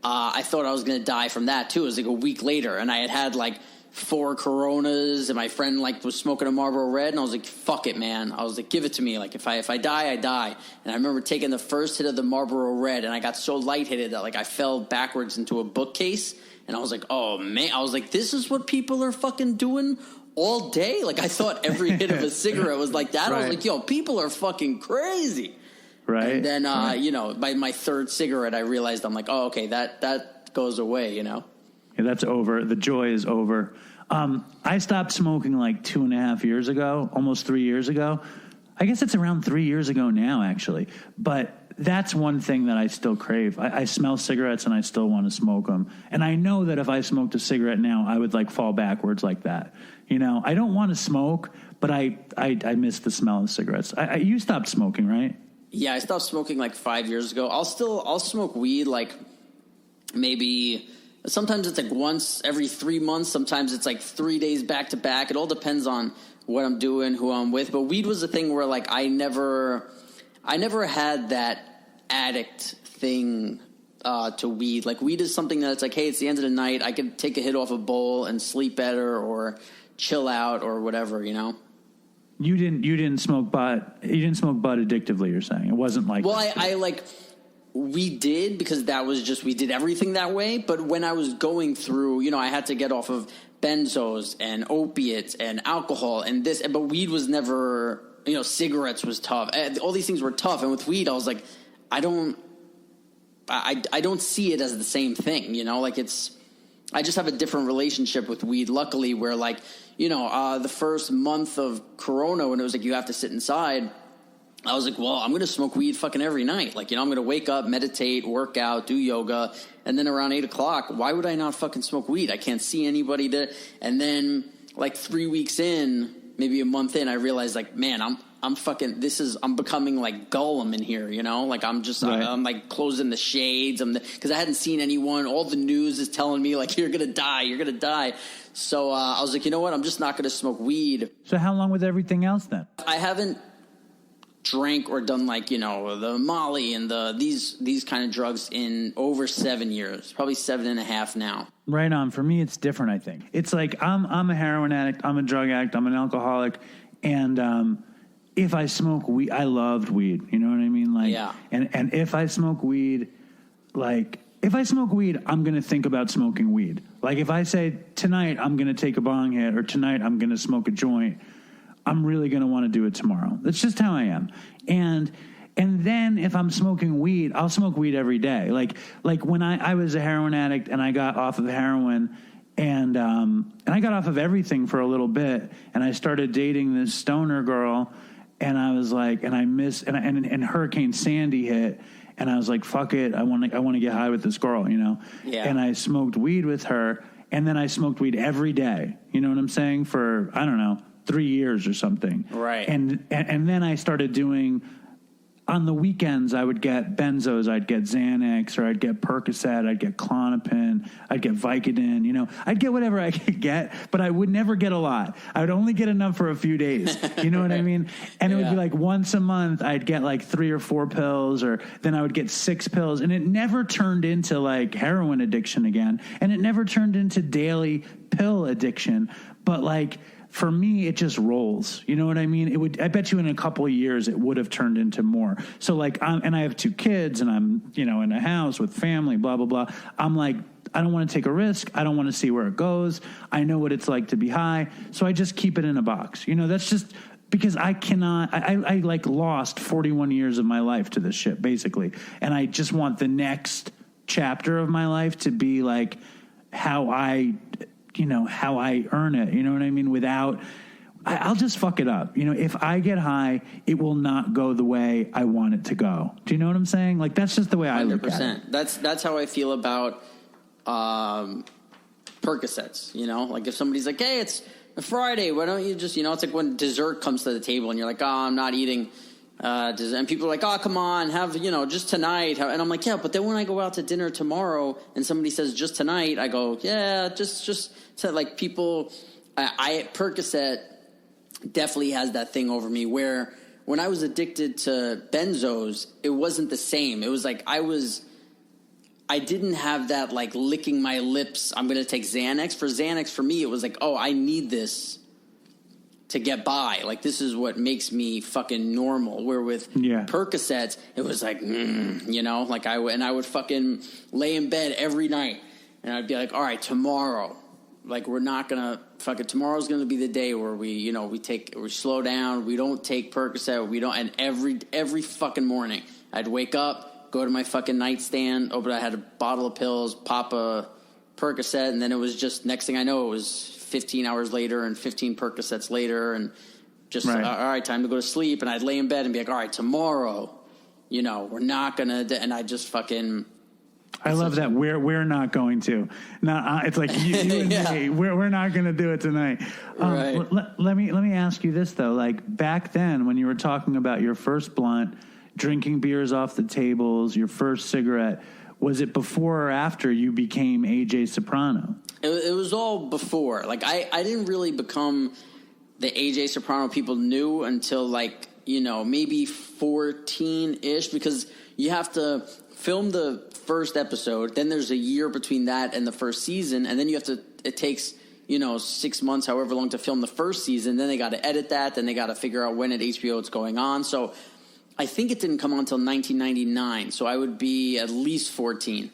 I thought I was going to die from that too. It was like a week later, and I had like 4 Coronas, and my friend like was smoking a Marlboro Red, and I was like, fuck it, man. I was like, give it to me. Like if I die, I die. And I remember taking the first hit of the Marlboro Red, and I got so lightheaded that like I fell backwards into a bookcase. And I was like, oh, man. I was like, this is what people are fucking doing all day? Like, I thought every hit of a cigarette was like that. Right. I was like, yo, people are fucking crazy. Right. And then, you know, by my third cigarette, I realized I'm like, oh, okay, that goes away, you know? Yeah, that's over. The joy is over. I stopped smoking like 2.5 years ago, almost 3 years ago. I guess it's around 3 years ago now, actually. But that's one thing that I still crave. I smell cigarettes and I still want to smoke them. And I know that if I smoked a cigarette now, I would like fall backwards like that. You know, I don't want to smoke, but I miss the smell of cigarettes. You stopped smoking, right? Yeah, I stopped smoking like 5 years ago. I'll smoke weed like maybe sometimes it's like once every 3 months. Sometimes it's like 3 days back to back. It all depends on what I'm doing, who I'm with. But weed was a thing where like I never had that addict thing to weed. Like weed is something that's like, hey, it's the end of the night. I could take a hit off a bowl and sleep better or chill out or whatever, you know? You didn't smoke bud addictively, you're saying. It wasn't like... Well, I like... We did because that was just... We did everything that way. But when I was going through... You know, I had to get off of benzos and opiates and alcohol and this... But weed was never... You know, cigarettes was tough. All these things were tough. And with weed, I was like... I don't see it as the same thing, you know, like I just have a different relationship with weed, luckily, where like, you know, the first month of Corona when it was like, you have to sit inside, I was like, well, I'm going to smoke weed fucking every night. Like, you know, I'm going to wake up, meditate, work out, do yoga. And then around 8:00, why would I not fucking smoke weed? I can't see anybody there. And then like 3 weeks in, maybe a month in, I realized like, man, I'm becoming like Gollum in here, you know, like I'm like closing the shades. Cause I hadn't seen anyone. All the news is telling me like, you're going to die. So, I was like, you know what? I'm just not going to smoke weed. So how long with everything else then? I haven't drank or done like, you know, the Molly and these kind of drugs in over 7 years, probably 7.5 now. Right on. For me, it's different. I think it's like, I'm a heroin addict. I'm a drug addict. I'm an alcoholic. And, if I smoke weed, I loved weed. You know what I mean? Like, yeah. And if I smoke weed, I'm going to think about smoking weed. Like if I say tonight I'm going to take a bong hit or tonight I'm going to smoke a joint, I'm really going to want to do it tomorrow. That's just how I am. And then if I'm smoking weed, I'll smoke weed every day. Like when I was a heroin addict and I got off of heroin and I got off of everything for a little bit and I started dating this stoner girl. And I was like, and Hurricane Sandy hit, and I was like, fuck it, I want to get high with this girl, you know? Yeah. And I smoked weed with her, and then I smoked weed every day, you know what I'm saying, for, I don't know, 3 years or something. Right. And then I started doing... On the weekends, I would get benzos, I'd get Xanax, or I'd get Percocet, I'd get Klonopin, I'd get Vicodin, you know. I'd get whatever I could get, but I would never get a lot. I would only get enough for a few days, you know what I mean? And it would be like once a month, I'd get like 3 or 4 pills, or then I would get 6 pills, and it never turned into like heroin addiction again, and it never turned into daily pill addiction, but like... For me, it just rolls. You know what I mean? I bet you in a couple of years, it would have turned into more. So like, and I have 2 kids and I'm, you know, in a house with family, blah, blah, blah. I'm like, I don't want to take a risk. I don't want to see where it goes. I know what it's like to be high. So I just keep it in a box. You know, that's just because I cannot, I like lost 41 years of my life to this shit, basically. And I just want the next chapter of my life to be like how I earn it, you know what I mean? Without I'll just fuck it up. If I get high, it will not go the way I want it to go. Do you know what I'm saying? Like, that's just the way I look at it. That's how I feel about Percocets. Like if somebody's like, hey, it's a Friday, why don't you just, it's like when dessert comes to the table and you're like, oh, I'm not eating dessert. And people are like, oh, come on, have, just tonight. And I'm like, yeah, but then when I go out to dinner tomorrow and somebody says just tonight, I go, yeah, just so like people, Percocet definitely has that thing over me where when I was addicted to benzos, it wasn't the same. It was like I didn't have that like licking my lips, I'm going to take Xanax. For Xanax, for me, it was like, oh, I need this to get by. Like, this is what makes me fucking normal. Where with Percocets, it was like, like I would fucking lay in bed every night and I'd be like, all right, tomorrow. Like, we're not going to fucking, tomorrow's going to be the day where we slow down. We don't take Percocet. And every fucking morning I'd wake up, go to my fucking nightstand, open, I had a bottle of pills, pop a Percocet. And then it was just, next thing I know, it was 15 hours later and 15 Percocets later. And just, all right, time to go to sleep. And I'd lay in bed and be like, all right, tomorrow, we're not going to, and I just fucking, I love that. We're not going to. No, it's like you and me. We're not going to do it tonight. Right. Let me ask you this though. Like back then, when you were talking about your first blunt, drinking beers off the tables, your first cigarette, was it before or after you became AJ Soprano? It was all before. Like I didn't really become the AJ Soprano people knew until like maybe 14-ish, because you have to film the first episode, then there's a year between that and the first season, and then it takes 6 months, however long, to film the first season. Then they got to edit that, then they got to figure out when at HBO it's going on. So I think it didn't come on until 1999, so I would be at least 14.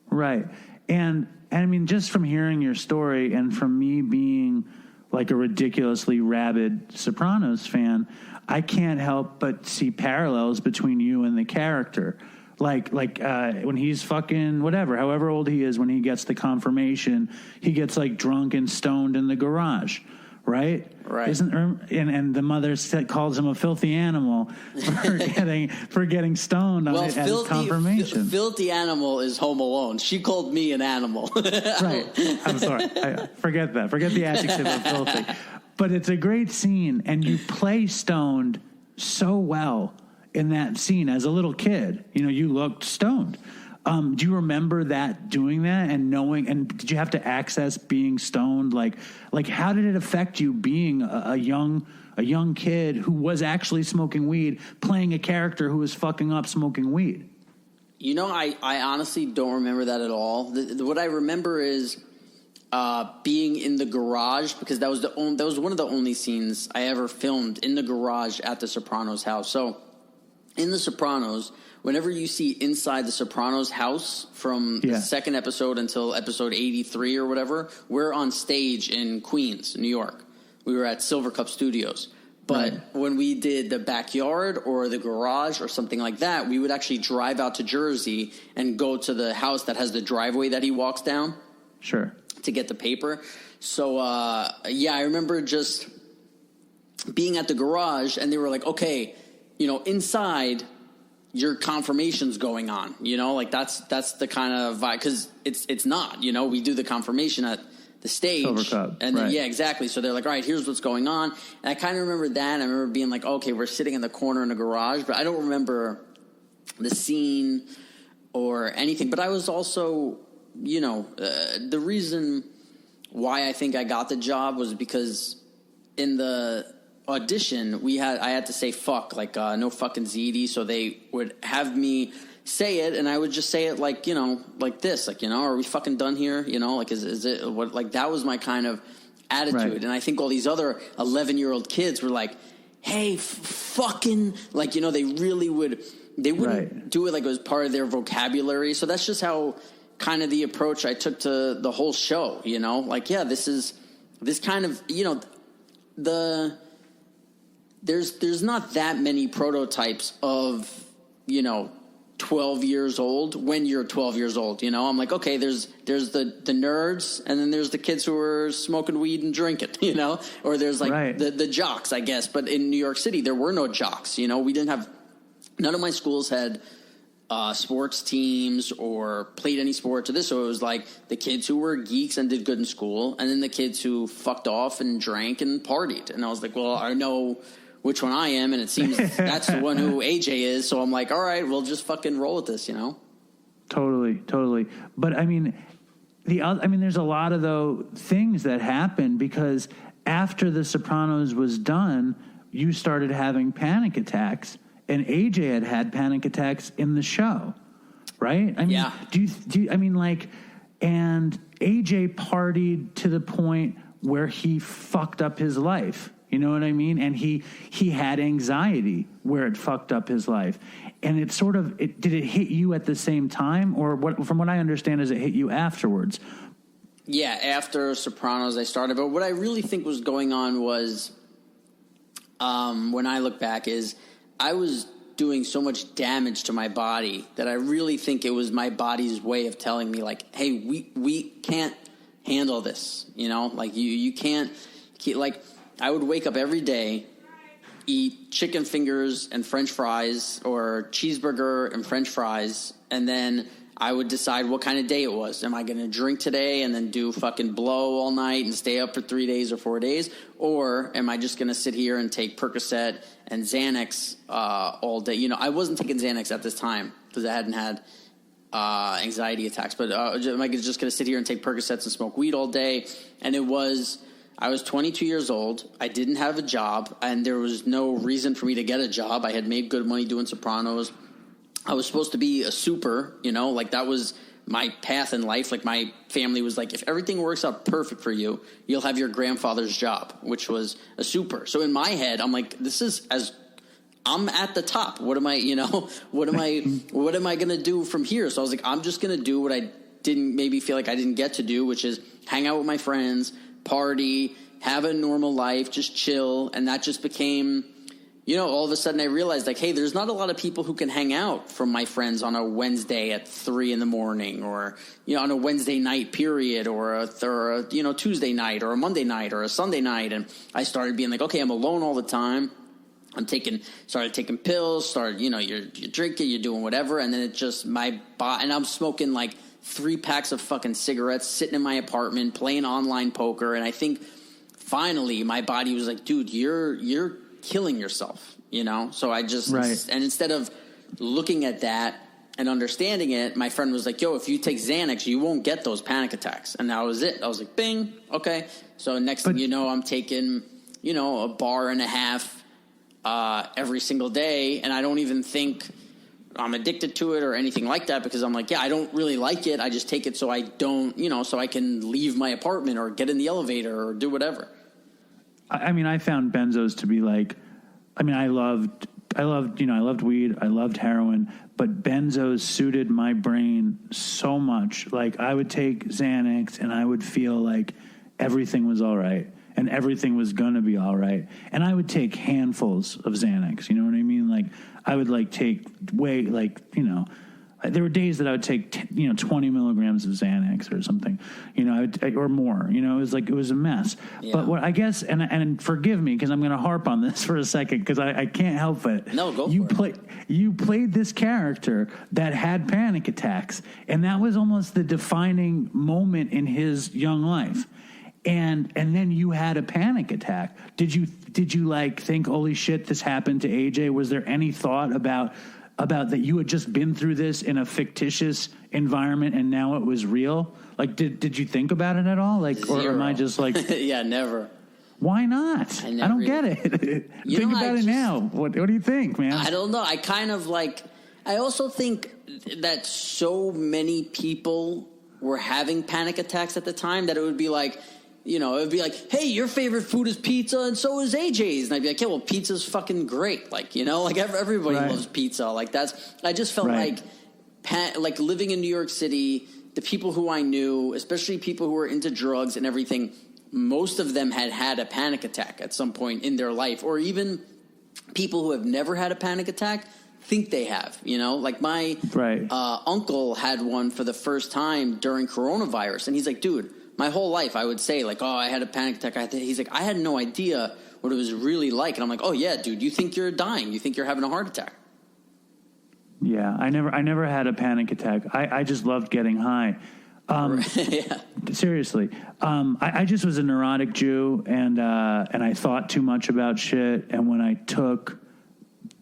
Right. And I mean, just from hearing your story and from me being like a ridiculously rabid Sopranos fan, I can't help but see parallels between you and the character. Like when he's fucking whatever, however old he is, when he gets the confirmation, he gets like drunk and stoned in the garage, right? Right. And the mother calls him a filthy animal for getting stoned on it as confirmation. Filthy animal is Home Alone. She called me an animal. Right. I'm sorry. Forget that. Forget the adjective of filthy. But it's a great scene, and you play stoned so well in that scene as a little kid. You looked stoned. Do you remember doing that and knowing, and did you have to access being stoned? Like how did it affect you being a young kid who was actually smoking weed, playing a character who was fucking up smoking weed? I honestly don't remember that at all. What I remember is being in the garage, because that was one of the only scenes I ever filmed in the garage at the Sopranos house. So in The Sopranos, whenever you see inside the Sopranos house from the second episode until episode 83 or whatever, we're on stage in Queens, New York. We were at Silver Cup Studios. But when we did the backyard or the garage or something like that, we would actually drive out to Jersey and go to the house that has the driveway that he walks down. Sure. To get the paper. So, I remember just being at the garage and they were like, okay, inside your confirmation's going on, like that's the kind of vibe, because it's not, we do the confirmation at the stage. Silver Cup, and then, exactly. So they're like, all right, here's what's going on. And I kind of remember that. I remember being like, okay, we're sitting in the corner in the garage, but I don't remember the scene or anything. But I was also, the reason why I think I got the job was because in the audition I had to say fuck, like no fucking ZD, so they would have me say it and I would just say it like like this, like are we fucking done here, like is it what, like that was my kind of attitude. Right. And I think all these other 11-year-old kids were like, hey, fucking, like they really wouldn't do it like it was part of their vocabulary. So that's just how kind of the approach I took to the whole show, like this kind of there's not that many prototypes of 12 years old when you're 12 years old. I'm like, okay, there's the nerds, and then there's the kids who are smoking weed and drinking, or there's like the jocks, I guess. But in New York City, there were no jocks. We didn't have, none of my schools had sports teams or played any sports or this. So it was like the kids who were geeks and did good in school, and then the kids who fucked off and drank and partied. And I was like, well, I know which one I am, and it seems that's the one who AJ is. So I'm like, all right, we'll just fucking roll with this, Totally. But I mean, there's a lot of things that happened because after The Sopranos was done, you started having panic attacks, and AJ had panic attacks in the show, right? I mean, yeah. And AJ partied to the point where he fucked up his life. You know what I mean? And he had anxiety where it fucked up his life. And did it hit you at the same time? Or from what I understand is it hit you afterwards? Yeah, after Sopranos I started. But what I really think was going on was, when I look back, is I was doing so much damage to my body that I really think it was my body's way of telling me, like, hey, we can't handle this. Like you can't keep, like, I would wake up every day, eat chicken fingers and French fries, or cheeseburger and French fries, and then I would decide what kind of day it was. Am I going to drink today and then do fucking blow all night and stay up for 3 days or 4 days? Or am I just going to sit here and take Percocet and Xanax all day? I wasn't taking Xanax at this time because I hadn't had anxiety attacks. But am I just going to sit here and take Percocets and smoke weed all day? And I was 22 years old. I didn't have a job, and there was no reason for me to get a job. I had made good money doing Sopranos. I was supposed to be a super, like that was my path in life. Like my family was like, if everything works out perfect for you, you'll have your grandfather's job, which was a super. So in my head, I'm like, I'm at the top. What am I going to do from here? So I was like, I'm just going to do what I didn't maybe feel like I didn't get to do, which is hang out with my friends, party, have a normal life, just chill. And that just became, all of a sudden I realized, like, hey, there's not a lot of people who can hang out from my friends on a Wednesday at 3 a.m, or, on a Wednesday night period, or a Tuesday night, or a Monday night, or a Sunday night. And I started being like, okay, I'm alone all the time. Started taking pills, you're drinking, you're doing whatever. And then it just, and I'm smoking like 3 packs of fucking cigarettes, sitting in my apartment, playing online poker. And I think finally my body was like, dude, you're killing yourself, So I just, and instead of looking at that and understanding it, my friend was like, yo, if you take Xanax, you won't get those panic attacks. And that was it. I was like, bing. Okay. So next thing you know, I'm taking, a bar and a half every single day. And I don't even think I'm addicted to it or anything like that, because I'm like, yeah, I don't really like it. I just take it so I don't, so I can leave my apartment or get in the elevator or do whatever. I found benzos to be like, I loved weed, I loved heroin, but benzos suited my brain so much. Like I would take Xanax and I would feel like everything was all right and everything was going to be all right. And I would take handfuls of Xanax, you know what I mean? Like I would take there were days that I would take 20 milligrams of Xanax or something, or more. It was a mess. Yeah. But what I guess, and forgive me because I'm going to harp on this for a second because I can't help it. No, go for it. You played this character that had panic attacks, and that was almost the defining moment in his young life. And then you had a panic attack. Did you think, holy shit, this happened to AJ? Was there any thought about that you had just been through this in a fictitious environment and now it was real? Like, did you think about it at all? Like, Zero. Or am I just like... Yeah, never. Why not? I don't get it. Think about it now. What do you think, man? I don't know. I kind of I also think that so many people were having panic attacks at the time that it would be like, it would be like, hey, your favorite food is pizza and so is AJ's. And I'd be like, yeah, well, pizza's fucking great. Everybody loves pizza. I just felt like living in New York City, the people who I knew, especially people who were into drugs and everything, most of them had a panic attack at some point in their life. Or even people who have never had a panic attack, think they have, you know? Like my uncle had one for the first time during coronavirus. And he's like, dude, my whole life I would say like, oh, I had a panic attack. He's like, I had no idea what it was really like. And I'm like, oh yeah, dude, you think you're dying. You think you're having a heart attack. Yeah, I never had a panic attack. I just loved getting high. Yeah. Seriously. I just was a neurotic Jew, and I thought too much about shit. And when I took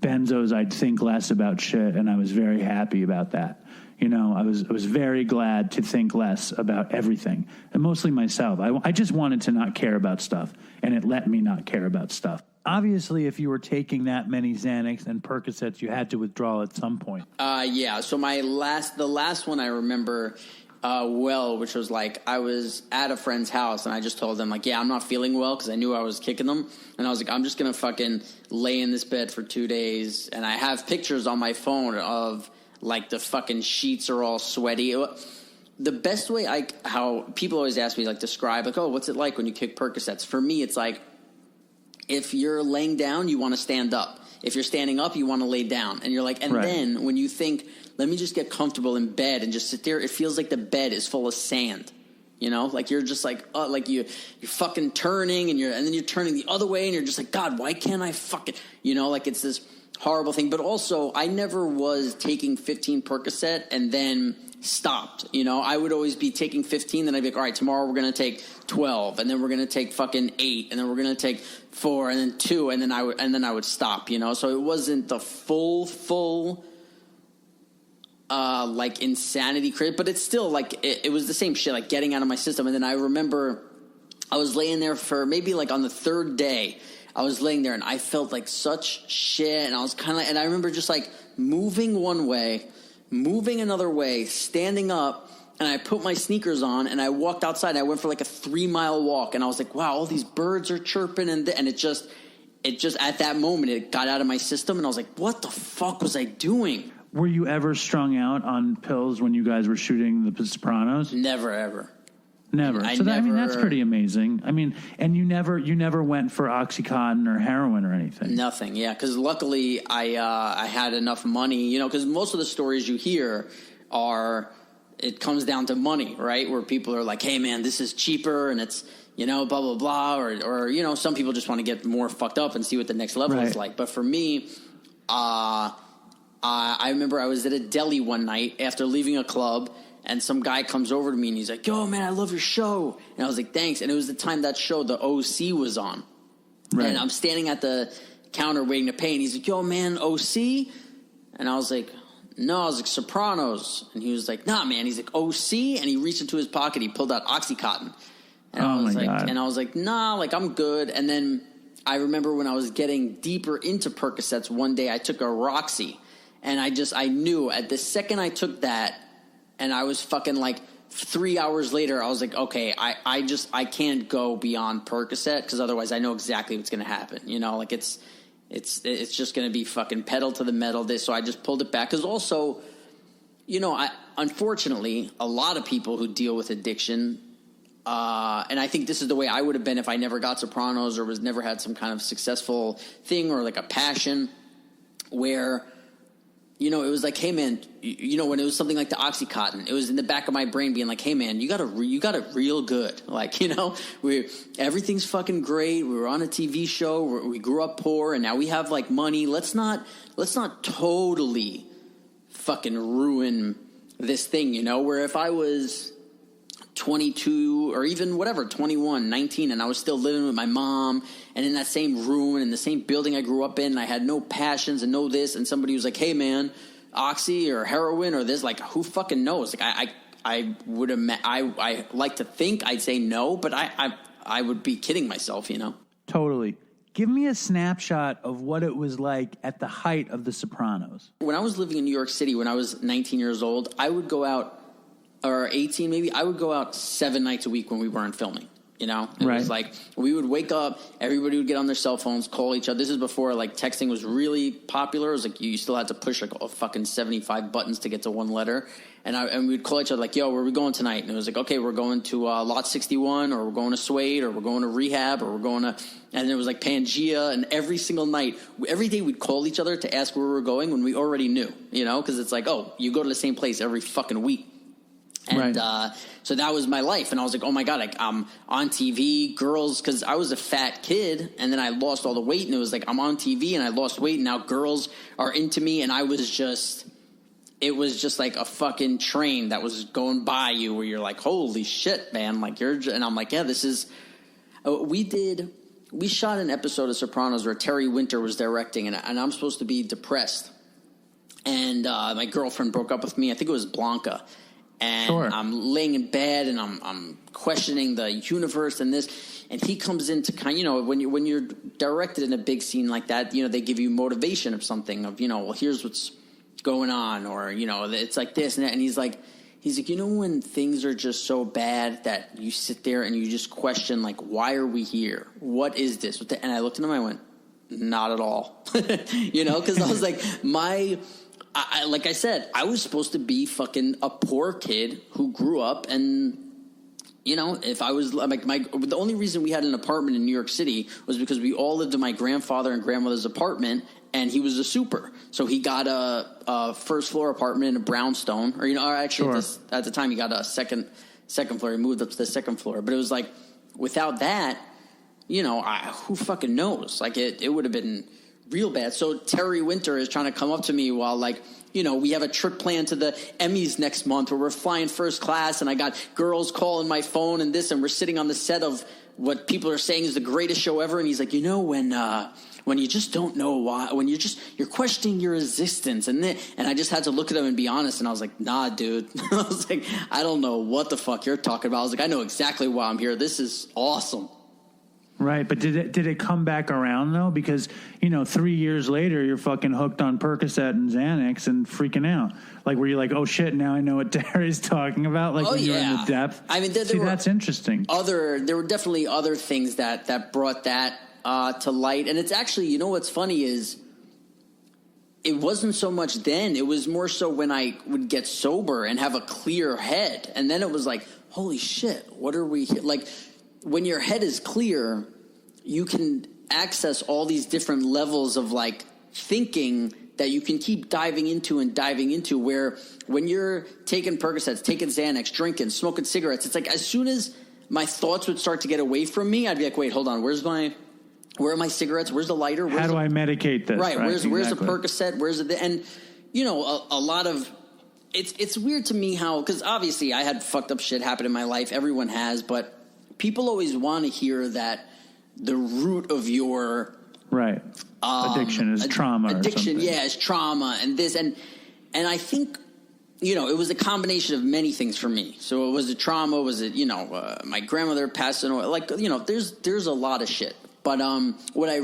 benzos, I'd think less about shit, and I was very happy about that. You know, I was very glad to think less about everything, and mostly myself. I just wanted to not care about stuff, and it let me not care about stuff. Obviously, if you were taking that many Xanax and Percocets, you had to withdraw at some point. Yeah. So the last one I remember which was like I was at a friend's house and I just told them like, yeah, I'm not feeling well because I knew I was kicking them. And I was like, I'm just going to fucking lay in this bed for 2 days. And I have pictures on my phone of like the fucking sheets are all sweaty. The best way how people always ask me, like, describe, like, oh, what's it like when you kick Percocets? For me, it's like, if you're laying down, you want to stand up. If you're standing up, you want to lay down. And you're like, and then when you think, let me just get comfortable in bed and just sit there, it feels like the bed is full of sand. You know, like you're just like, like you're fucking turning and then you're turning the other way and you're just like, God, why can't I fucking, you know, like it's this horrible thing. But also, I never was taking 15 Percocet and then stopped. You know, I would always be taking 15, then I'd be like, all right, tomorrow we're going to take 12, and then we're going to take fucking 8, and then we're going to take 4, and then 2, and then I would stop, you know? So it wasn't the full like insanity craze, but it's still like, it was the same shit, like getting out of my system. And then I remember I was laying there for maybe like on the third day, I was laying there and I felt like such shit. And I was kind of, and I remember just like moving one way, moving another way, standing up, and I put my sneakers on and I walked outside. I went for like a 3-mile walk and I was like, wow, all these birds are chirping. And it just at that moment, it got out of my system and I was like, what the fuck was I doing? Were you ever strung out on pills when you guys were shooting The Sopranos? Never, ever. Never. I mean, that's pretty amazing. I mean, and you never went for Oxycontin or heroin or anything. Nothing. Yeah, because luckily I had enough money. You know, because most of the stories you hear it comes down to money, right? Where people are like, hey man, this is cheaper and it's, you know, blah blah blah, or you know, some people just want to get more fucked up and see what the next level is like. But for me, I remember I was at a deli one night after leaving a club. And some guy comes over to me and he's like, yo, man, I love your show. And I was like, thanks. And it was the time that show, the OC, was on. Right. And I'm standing at the counter waiting to pay. And he's like, yo, man, OC? And I was like, no. I was like, Sopranos. And he was like, nah, man. He's like, OC? And he reached into his pocket. He pulled out Oxycontin. And I was like, nah, like, I'm good. And then I remember when I was getting deeper into Percocets, one day I took a Roxy. And I knew at the second I took that, and I was fucking like 3 hours later, I was like, okay, I can't go beyond Percocet because otherwise I know exactly what's going to happen. You know, like it's just going to be fucking pedal to the metal. So I just pulled it back because also, you know, unfortunately, a lot of people who deal with addiction, and I think this is the way I would have been if I never got Sopranos or never had some kind of successful thing or like a passion where, you know, it was like, hey, man, you know, when it was something like the Oxycontin, it was in the back of my brain being like, hey, man, you got it real good. Like, you know, everything's fucking great. We were on a TV show. We grew up poor, and now we have, like, money. Let's not totally fucking ruin this thing, you know, where if I was 22 or even whatever, 21, 19, and I was still living with my mom and in that same room and in the same building I grew up in, and I had no passions and no this, and somebody was like, hey man, Oxy or heroin or this, like, who fucking knows? Like, I would I like to think I'd say no, but I would be kidding myself, you know? Totally. Give me a snapshot of what it was like at the height of The Sopranos. When I was living in New York City, when I was 19 years old, I would go out, or 18 maybe, I would go out 7 nights a week when we weren't filming. You know, it was like we would wake up, everybody would get on their cell phones, call each other. This is before like texting was really popular. It was like you still had to push like a fucking 75 buttons to get to one letter. And we'd call each other like, yo, where are we going tonight? And it was like, okay, we're going to Lot 61, or we're going to Suede, or we're going to Rehab, or we're going to, and it was like Pangea. And every single night, every day we'd call each other to ask where we were going when we already knew, you know, because it's like, oh, you go to the same place every fucking week. And so that was my life. And I was like, oh, my God, I'm on TV, girls, because I was a fat kid. And then I lost all the weight. And it was like, I'm on TV and I lost weight. And now girls are into me. And I was just, it was just like a fucking train that was going by you where you're like, holy shit, man. Like and I'm like, yeah, this is, we shot an episode of Sopranos where Terry Winter was directing. And I'm supposed to be depressed. And my girlfriend broke up with me. I think it was Blanca. And I'm laying in bed and I'm questioning the universe and this. And he comes in to kind of, you know, when you're directed in a big scene like that, you know, they give you motivation of something of, you know, well, here's what's going on, or, you know, it's like this and that. And he's like, you know, when things are just so bad that you sit there and you just question, like, why are we here? What is this? And I looked at him and I went, not at all. You know, because I was like, like I said, I was supposed to be fucking a poor kid who grew up, and, you know, if I was like the only reason we had an apartment in New York City was because we all lived in my grandfather and grandmother's apartment, and he was a super. So he got a first floor apartment in a brownstone, or, you know, or actually at the time he got a second floor. He moved up to the second floor, but it was like, without that, you know, who fucking knows? Like it would have been real bad. So Terry Winter is trying to come up to me while, like, you know, we have a trip planned to the Emmys next month where we're flying first class, and I got girls calling my phone and this, and we're sitting on the set of what people are saying is the greatest show ever. And he's like, you know, when you just don't know why, when you're questioning your existence, and I just had to look at him and be honest, and I was like, nah, dude. I was like, I don't know what the fuck you're talking about. I was like, I know exactly why I'm here. This is awesome. Right, but did it come back around, though? Because, you know, 3 years later, you're fucking hooked on Percocet and Xanax and freaking out. Like, were you like, oh, shit, now I know what Terry's talking about? Like, when you're in the depth? I mean, that's interesting. There were definitely other things that brought that to light. And it's actually, you know what's funny is, it wasn't so much then. It was more so when I would get sober and have a clear head. And then it was like, holy shit, what are we here? Like, when your head is clear, you can access all these different levels of, like, thinking that you can keep diving into, where when you're taking Percocets, taking Xanax, drinking, smoking cigarettes, it's like as soon as my thoughts would start to get away from me, I'd be like, wait, hold on, where are my cigarettes? Where's the lighter? How do I medicate this? Right, where's the Percocet? Where's the, and, you know, a lot of, it's weird to me how, because obviously I had fucked up shit happen in my life. Everyone has, but people always want to hear that the root of your addiction is trauma. Addiction, is trauma and this and I think, you know, it was a combination of many things for me. So it was a trauma. Was it, you know, my grandmother passing away? Like, you know, there's a lot of shit. But what I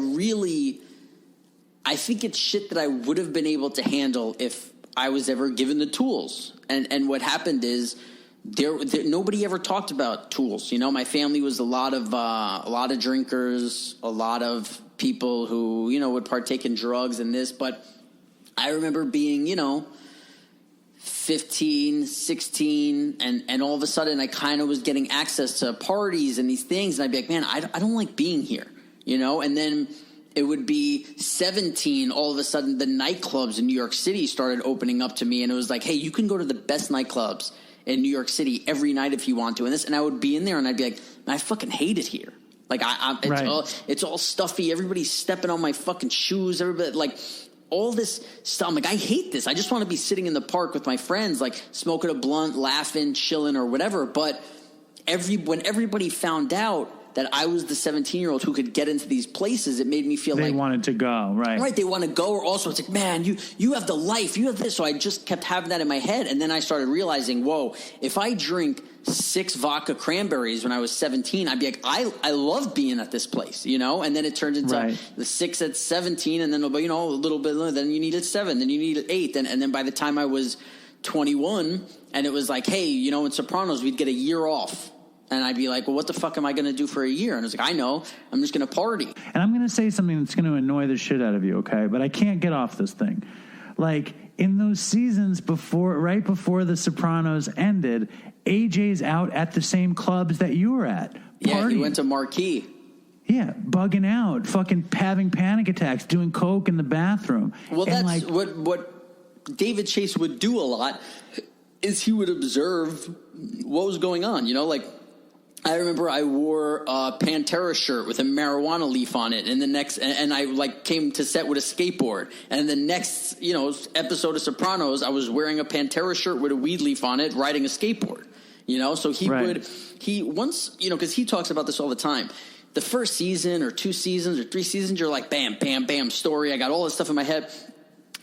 think it's shit that I would have been able to handle if I was ever given the tools. And what happened is, nobody ever talked about tools. You know, my family was a lot of drinkers, a lot of people who, you know, would partake in drugs and this. But I remember being, you know, 15, 16, and all of a sudden I kind of was getting access to parties and these things. And I'd be like, man, I don't like being here, you know? And then it would be 17. All of a sudden the nightclubs in New York City started opening up to me. And it was like, hey, you can go to the best nightclubs in New York City every night if you want to. And I would be in there and I'd be like, I fucking hate it here. Like it's all stuffy. Everybody's stepping on my fucking shoes. Everybody, like, all this stuff. I'm like, I hate this. I just want to be sitting in the park with my friends, like smoking a blunt, laughing, chilling or whatever. But when everybody found out that I was the 17-year-old who could get into these places, it made me feel they wanted to go, right? Right, they want to go. Or also, it's like, man, you have the life, you have this. So I just kept having that in my head, and then I started realizing, whoa, if I drink 6 vodka cranberries when I was 17, I'd be like, I love being at this place, you know. And then it turned into the 6 at 17, and then, you know, a little bit. Then you needed 7, then you needed 8, and then by the time I was 21, and it was like, hey, you know, in Sopranos we'd get a year off. And I'd be like, well, what the fuck am I going to do for a year? And I was like, I know, I'm just going to party. And I'm going to say something that's going to annoy the shit out of you, okay? But I can't get off this thing. Like, in those seasons right before The Sopranos ended, AJ's out at the same clubs that you were at. Yeah, partying. he went to Marquee. Yeah, bugging out, fucking having panic attacks, doing coke in the bathroom. Well, and that's what David Chase would do a lot, is he would observe what was going on, like... I remember I wore a Pantera shirt with a marijuana leaf on it, and I came to set with a skateboard. And the next, episode of Sopranos, I was wearing a Pantera shirt with a weed leaf on it, riding a skateboard. So because he talks about this all the time. The first season or 2 seasons or 3 seasons, you're like, bam, bam, bam, story. I got all this stuff in my head.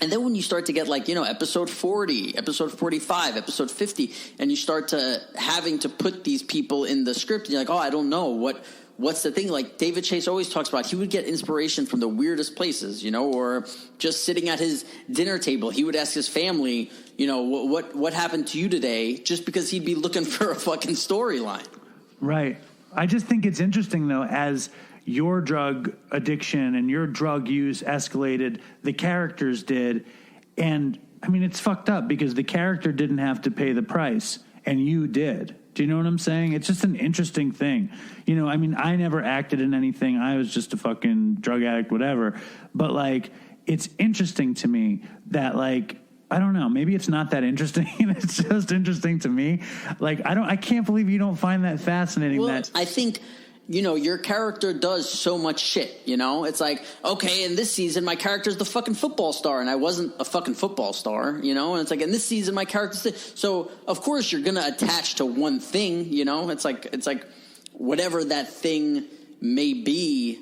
And then when you start to get episode 40, episode 45, episode 50, and you start to having to put these people in the script, and you're like, oh, I don't know what's the thing. Like David Chase always talks about, he would get inspiration from the weirdest places, or just sitting at his dinner table. He would ask his family, what happened to you today, just because he'd be looking for a fucking storyline. Right. I just think it's interesting, though, as your drug addiction and your drug use escalated, the characters did. And I mean, it's fucked up because the character didn't have to pay the price and you did. Do you know what I'm saying? It's just an interesting thing. I never acted in anything. I was just a fucking drug addict, whatever. But it's interesting to me that I don't know, maybe it's not that interesting. It's just interesting to me. I can't believe you don't find that fascinating. Well, I think, your character does so much shit, It's like, okay, in this season, my character's the fucking football star, and I wasn't a fucking football star, And it's like, in this season, my character's this. So, of course, you're going to attach to one thing, It's like whatever that thing may be,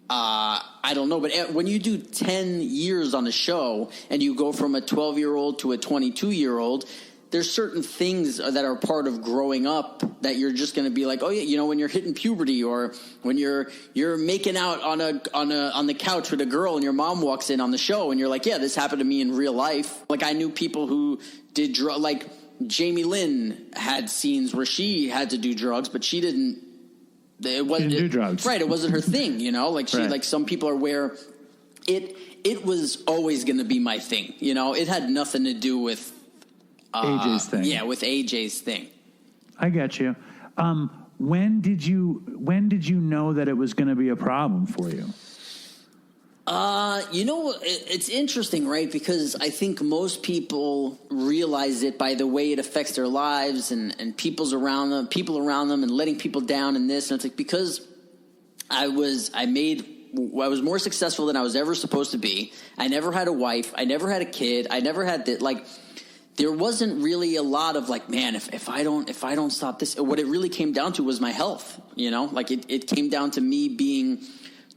I don't know. But when you do 10 years on a show, and you go from a 12-year-old to a 22-year-old, there's certain things that are part of growing up that you're just going to be like, oh yeah, when you're hitting puberty, or when you're making out on the couch with a girl and your mom walks in on the show and you're like, yeah, this happened to me in real life. I knew people who did Jamie Lynn had scenes where she had to do drugs, but she didn't. It wasn't do drugs, right? It wasn't her thing, Right. Some people are where it was always going to be my thing. It had nothing to do with. AJ's thing. Yeah, with AJ's thing. I get you. When did you know that it was going to be a problem for you? It's interesting, right? Because I think most people realize it by the way it affects their lives and people around them and letting people down and this. And it's because I was more successful than I was ever supposed to be. I never had a wife. I never had a kid. I never had there wasn't really a lot of man, if I don't stop this. What it really came down to was my health. It came down to me being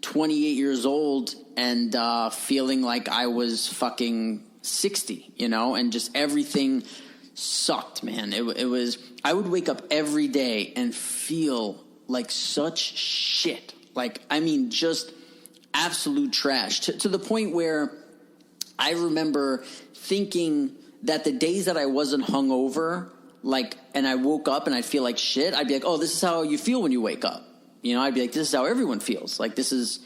28 years old and feeling like I was fucking 60. And just everything sucked, man. It was. I would wake up every day and feel like such shit. Just absolute trash to the point where I remember thinking that the days that I wasn't hungover, and I woke up and I'd feel like shit, I'd be like, oh, this is how you feel when you wake up. I'd be like, this is how everyone feels. This is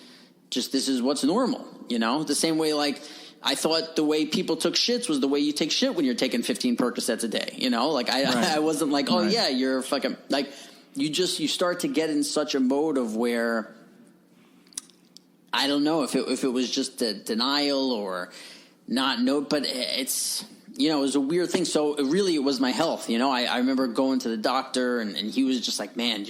what's normal. The same way, I thought the way people took shits was the way you take shit when you're taking 15 Percocets a day. Right. I wasn't like, oh, right. Yeah, you're fucking, you start to get in such a mode of where, I don't know if it was just a denial or not, but it's, it was a weird thing. So it was my health. I remember going to the doctor and he was just like, man,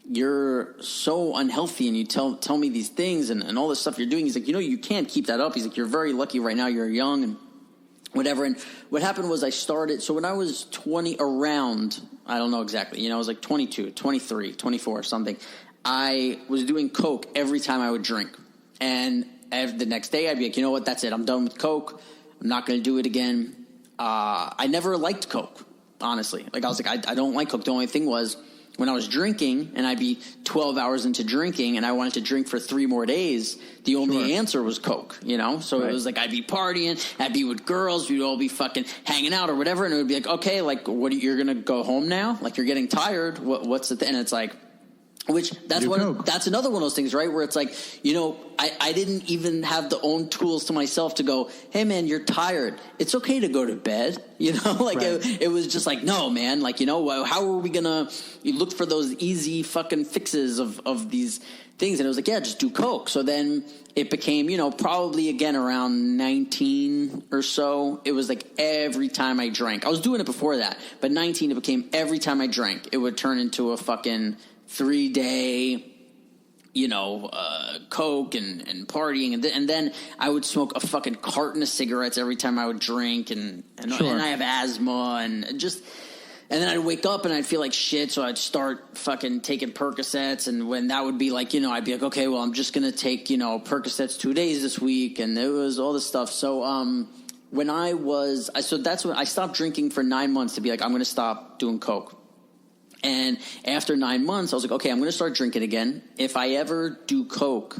you're so unhealthy and you tell me these things and all this stuff you're doing. He's like, you can't keep that up. He's like, you're very lucky right now. You're young and whatever. And what happened was I started. So when I was 20 around, I don't know exactly, I was 22, 23, 24 or something. I was doing coke every time I would drink. And the next day I'd be like, you know what? That's it. I'm done with coke. I'm not going to do it again. I never liked coke, honestly. I was like, I don't like coke. The only thing was when I was drinking and I'd be 12 hours into drinking and I wanted to drink for 3 more days, the only answer was Coke, you know? So it was like I'd be partying, I'd be with girls, we'd all be fucking hanging out or whatever, and it would be like, okay, like, you're going to go home now? Like, you're getting tired? What's the thing? And it's like, which that's another one of those things, right? Where it's like, you know, I didn't even have the own tools to myself to go, hey man, you're tired. It's okay to go to bed. You know, like it was just like, no, man, like, you know, how are we gonna look for those easy fucking fixes of these things? And it was like, yeah, just do Coke. So then it became, you know, probably again around 19 or so. It was like every time I drank, I was doing it before that, but 19, it became every time I drank, it would turn into a fucking 3-day, you know, Coke and partying. And then I would smoke a fucking carton of cigarettes every time I would drink. And I have asthma and then I'd wake up and I'd feel like shit. So I'd start fucking taking Percocets. And when that would be like, you know, I'd be like, okay, well, I'm just going to take, you know, Percocets 2 days this week. And it was all this stuff. So, that's when I stopped drinking for 9 months to be like, I'm going to stop doing Coke. And after 9 months, I was like, okay, I'm going to start drinking again. If I ever do Coke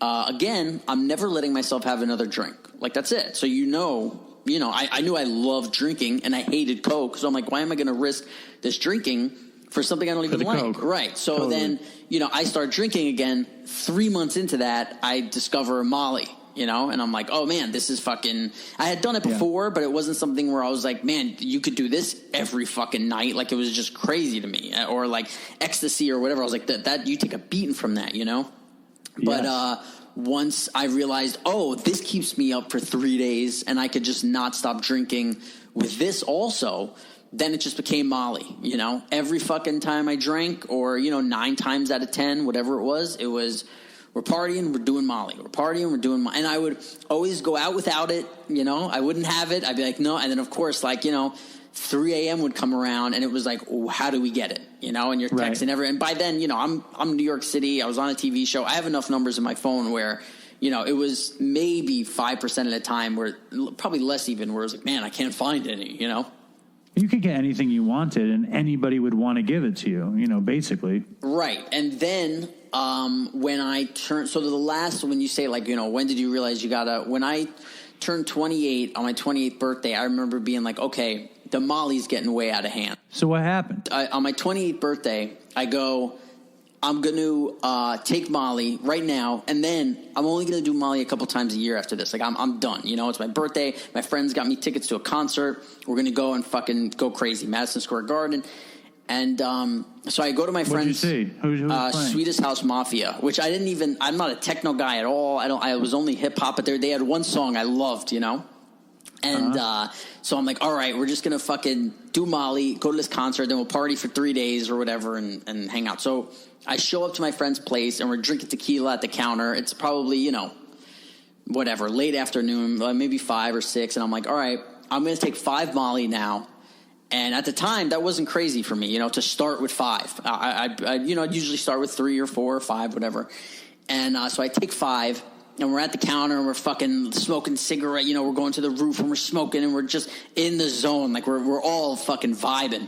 again, I'm never letting myself have another drink. Like, that's it. So, I knew I loved drinking and I hated Coke. So I'm like, why am I going to risk this drinking for something I don't even like? Coke. Right. So then, I start drinking again. 3 months into that, I discover Molly. You know, and I'm like, oh man, this is fucking, I had done it before, but it wasn't something where I was like, man, you could do this every fucking night. Like, it was just crazy to me. Or like Ecstasy or whatever. I was like, that you take a beating from that, you know? But once I realized, oh, this keeps me up for 3 days and I could just not stop drinking with this also, then it just became Molly, you know? Every fucking time I drank, or, 9 times out of 10, whatever it was, we're partying, we're doing Molly. We're partying, we're doing Molly. And I would always go out without it, you know. I wouldn't have it. I'd be like, no. And then, of course, like, 3 a.m. would come around, and it was like, oh, how do we get it? You know, and you're texting and by then, I'm New York City. I was on a TV show. I have enough numbers in my phone where, it was maybe 5% of the time, where probably less even, where it was like, man, I can't find any, you know. You could get anything you wanted, and anybody would want to give it to you, basically. Right. And then when I turned, so the last, when you say, like, when did you realize when I turned 28, on my 28th birthday, I remember being like, okay, the Molly's getting way out of hand. So what happened? On my 28th birthday, I go, I'm going to take Molly right now, and then I'm only going to do Molly a couple times a year after this. Like, I'm done. It's my birthday. My friends got me tickets to a concert. We're going to go and fucking go crazy. Madison Square Garden. And so I go to my friends. What'd you see? Who's playing? Swedish House Mafia, which I'm not a techno guy at all. I was only hip hop, but they had one song I loved, And so I'm like, all right, we're just going to fucking do Molly, go to this concert, then we'll party for 3 days or whatever and hang out. So I show up to my friend's place, and we're drinking tequila at the counter. It's probably, whatever, late afternoon, maybe 5 or 6. And I'm like, all right, I'm going to take 5 Molly now. And at the time, that wasn't crazy for me, to start with 5. I'd usually start with 3 or 4 or 5, whatever. And so I take 5. And we're at the counter and we're fucking smoking cigarette. We're going to the roof and we're smoking and we're just in the zone. Like we're all fucking vibing.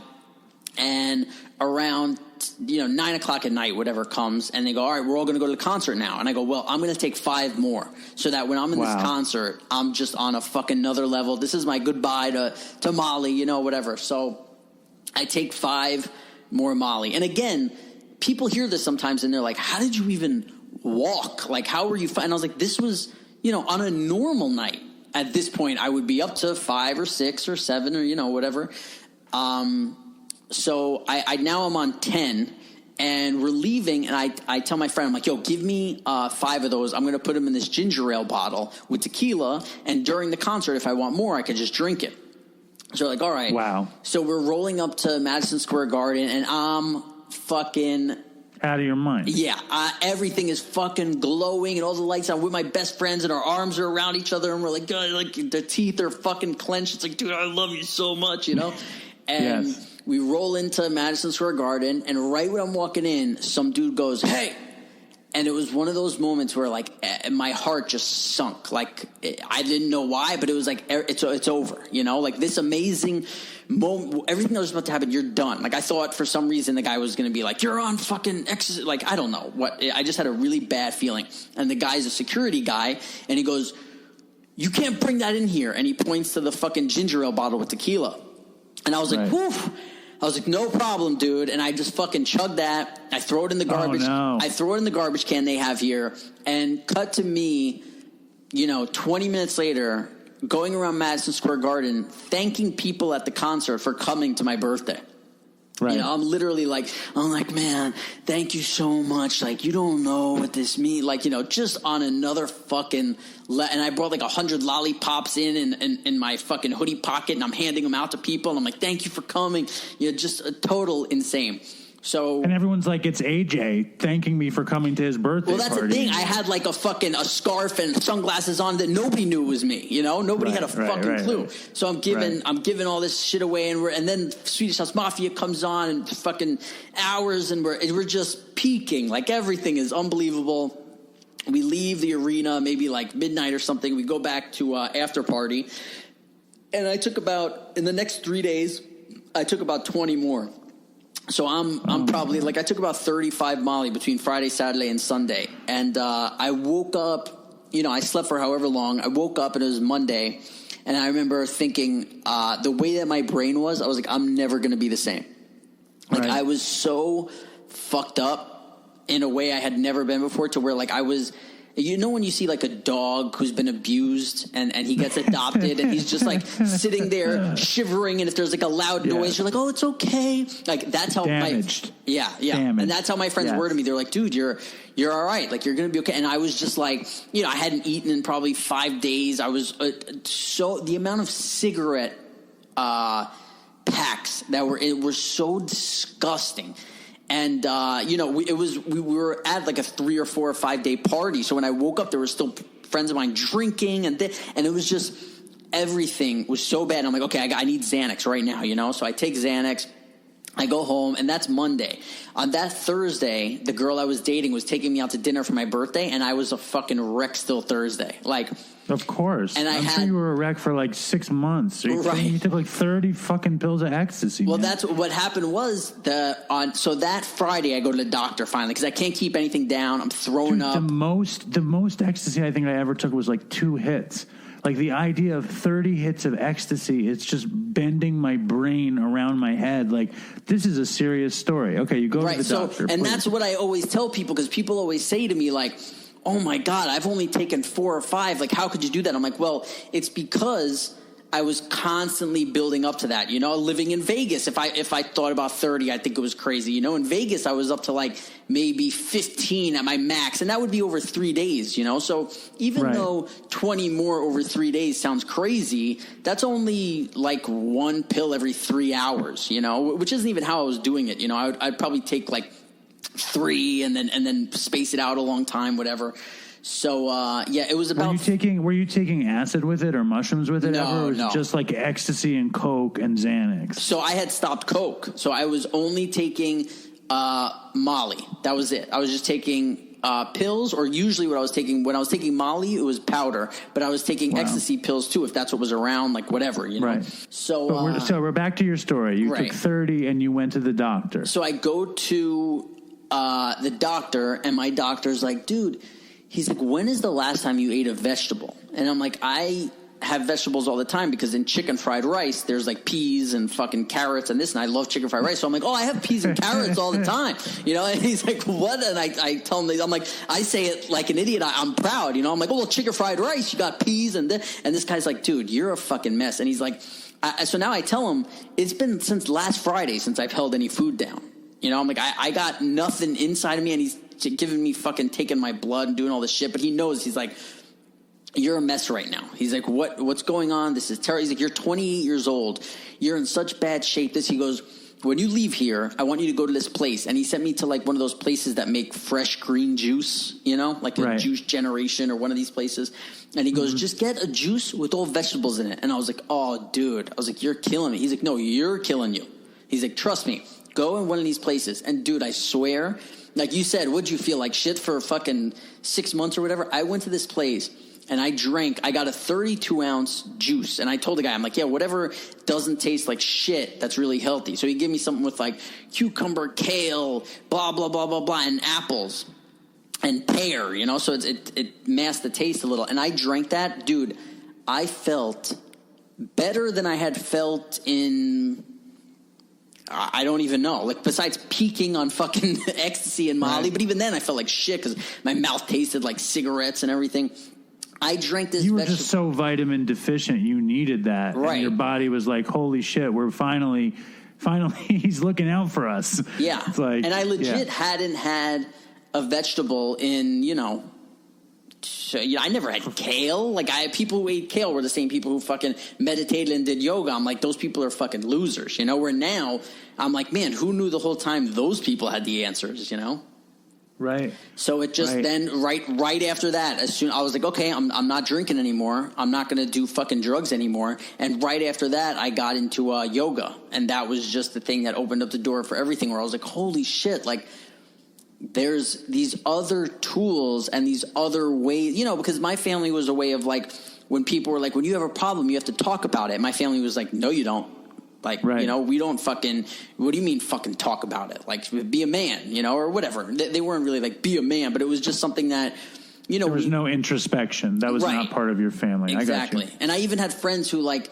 And around, 9 o'clock at night, whatever comes, and they go, all right, we're all going to go to the concert now. And I go, well, I'm going to take 5 more so that when I'm in this concert, I'm just on a fucking another level. This is my goodbye to Molly, whatever. So I take 5 more Molly. And again, people hear this sometimes and they're like, how did you even walk? Like, how were you? And I was like, this was, on a normal night at this point, I would be up to 5 or 6 or 7 or, whatever. So I now I'm on 10 and we're leaving. And I tell my friend, I'm like, yo, give me 5 of those. I'm going to put them in this ginger ale bottle with tequila. And during the concert, if I want more, I could just drink it. So like, all right. Wow. So we're rolling up to Madison Square Garden and I'm fucking out of your mind. Yeah, everything is fucking glowing and all the lights on. With my best friends and our arms are around each other and we're like, God, like the teeth are fucking clenched. It's like, dude, I love you so much, And we roll into Madison Square Garden, and right when I'm walking in, some dude goes, hey, And it was one of those moments where, like, my heart just sunk. Like, I didn't know why, but it was like, it's over, you know? Like, this amazing moment, everything that was about to happen, you're done. Like, I thought for some reason the guy was going to be like, you're on fucking Ecstasy. Like, I don't know what. I just had a really bad feeling. And the guy's a security guy, and he goes, you can't bring that in here. And he points to the fucking ginger ale bottle with tequila. And I was like, woof. I was like, no problem, dude. And I just fucking chugged that. I throw it in the garbage. Oh, no. I throw it in the garbage can they have here. And cut to me, 20 minutes later, going around Madison Square Garden, thanking people at the concert for coming to my birthday. Right. I'm literally like, man, thank you so much. Like, you don't know what this means. Like, just on another fucking, and I brought like 100 lollipops in my fucking hoodie pocket, and I'm handing them out to people. And I'm like, thank you for coming. Just a total insane. So, and everyone's like, it's AJ thanking me for coming to his birthday party. Well, that's party. the thing. I had like a scarf and sunglasses on that nobody knew it was me. Nobody had a fucking clue. Right. So I'm giving all this shit away, and then Swedish House Mafia comes on and fucking hours, and we're just peaking. Like, everything is unbelievable. We leave the arena maybe like midnight or something. We go back to after party, and in the next 3 days, I took about 20 more. So I'm probably like, I took about 35 Molly between Friday, Saturday, and Sunday. And I woke up, I slept for however long. I woke up and it was Monday. And I remember thinking the way that my brain was, I was like, I'm never going to be the same. Like, right. I was so fucked up in a way I had never been before, to where like I was, when you see like a dog who's been abused and he gets adopted and he's just like sitting there shivering, and if there's like a loud noise, you're like, oh, it's okay. Like, that's how Damaged. Damaged. And that's how my friends were to me. They're like, dude, you're all right. Like, you're going to be okay. And I was just like, I hadn't eaten in probably 5 days. I was the amount of cigarette packs that were so disgusting. And, we were at like a 3 or 4 or 5 day party. So when I woke up, there were still friends of mine drinking, and it was just, everything was so bad. And I'm like, okay, I need Xanax right now, So I take Xanax, I go home, and that's Monday. On that Thursday, the girl I was dating was taking me out to dinner for my birthday, and I was a fucking wreck still Thursday. Like, of course. And I'm sure you were a wreck for like 6 months. You took like 30 fucking pills of ecstasy. Well, man. that's what happened was so that Friday I go to the doctor finally, because I can't keep anything down. I'm throwing up. The most ecstasy I think I ever took was like 2 hits. Like, the idea of 30 hits of ecstasy, it's just bending my brain around my head. Like, this is a serious story. Okay, you go to the doctor. And that's what I always tell people, because people always say to me, like, oh my God, I've only taken 4 or 5. Like, how could you do that? I'm like, well, it's because I was constantly building up to that, living in Vegas. If I thought about 30, I think it was crazy. In Vegas, I was up to like maybe 15 at my max, and that would be over 3 days, So even though 20 more over 3 days sounds crazy, that's only like 1 pill every 3 hours, which isn't even how I was doing it. I'd probably take like 3 and then space it out a long time, whatever. So, it was about... Were you taking acid with it or mushrooms with it? No, or was it just like ecstasy and Coke and Xanax? So I had stopped Coke. So I was only taking Molly. That was it. I was just taking pills, or usually when I was taking Molly, it was powder. But I was taking ecstasy pills too, if that's what was around, like whatever, Right. So, we're back to your story. You took 30 and you went to the doctor. So I go to the doctor, and my doctor's like, dude... He's like, when is the last time you ate a vegetable? And I'm like, I have vegetables all the time, because in chicken fried rice, there's like peas and fucking carrots and this, and I love chicken fried rice. So I'm like, I have peas and carrots all the time, And he's like, what? And I tell him, I'm like, I say it like an idiot. I'm proud, I'm like, well, chicken fried rice, you got peas and this. And this guy's like, dude, you're a fucking mess. And he's like, so now I tell him, it's been since last Friday since I've held any food down. I'm like, I got nothing inside of me, and he's giving me fucking taking my blood and doing all this shit. But he knows, he's like, you're a mess right now. He's like, what's going on? This is terrible. He's like, you're 28 years old. You're in such bad shape. He goes, when you leave here, I want you to go to this place. And he sent me to like one of those places that make fresh green juice, like a Juice Generation or one of these places. And he goes, just get a juice with all vegetables in it. And I was like, oh, dude. I was like, you're killing me. He's like, no, you're killing you. He's like, trust me. Go in one of these places. And, dude, I swear, like you said, what'd you feel like shit for fucking 6 months or whatever? I went to this place and I got a 32-ounce juice. And I told the guy, I'm like, yeah, whatever doesn't taste like shit, that's really healthy. So he gave me something with like cucumber, kale, blah, blah, blah, blah, blah, and apples and pear, you know? So it masked the taste a little. And I drank that. Dude, I felt better than I had felt in... I don't even know. Like, besides peaking on fucking ecstasy and Molly, but even then I felt like shit because my mouth tasted like cigarettes and everything. I drank this. You were just so vitamin deficient. You needed that. Right. And your body was like, holy shit, we're finally, he's looking out for us. Yeah. It's like, and I legit hadn't had a vegetable in, I never had kale. Like, people who ate kale were the same people who fucking meditated and did yoga. I'm like, those people are fucking losers, where now I'm like, man, who knew the whole time those people had the answers, Right. So it just then right after that, as soon I was like, okay, I'm not drinking anymore. I'm not going to do fucking drugs anymore. And right after that, I got into yoga, and that was just the thing that opened up the door for everything. Where I was like, holy shit, like there's these other tools and these other ways, because my family was a way of like when people were like, when you have a problem, you have to talk about it. My family was like, no, you don't. Like, we don't fucking, what do you mean fucking talk about it? Like, be a man, or whatever. They weren't really like, be a man, but it was just something that, there was no introspection. That was not part of your family. Exactly. I got you. And I even had friends who like,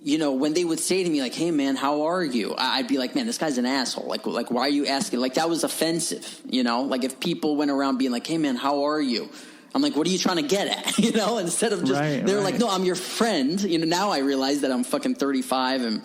when they would say to me like, hey man, how are you? I'd be like, man, this guy's an asshole. Like, why are you asking? Like, that was offensive, like if people went around being like, hey man, how are you? I'm like, what are you trying to get at? Instead of just, they're like, no, I'm your friend. Now I realize that I'm fucking 35 and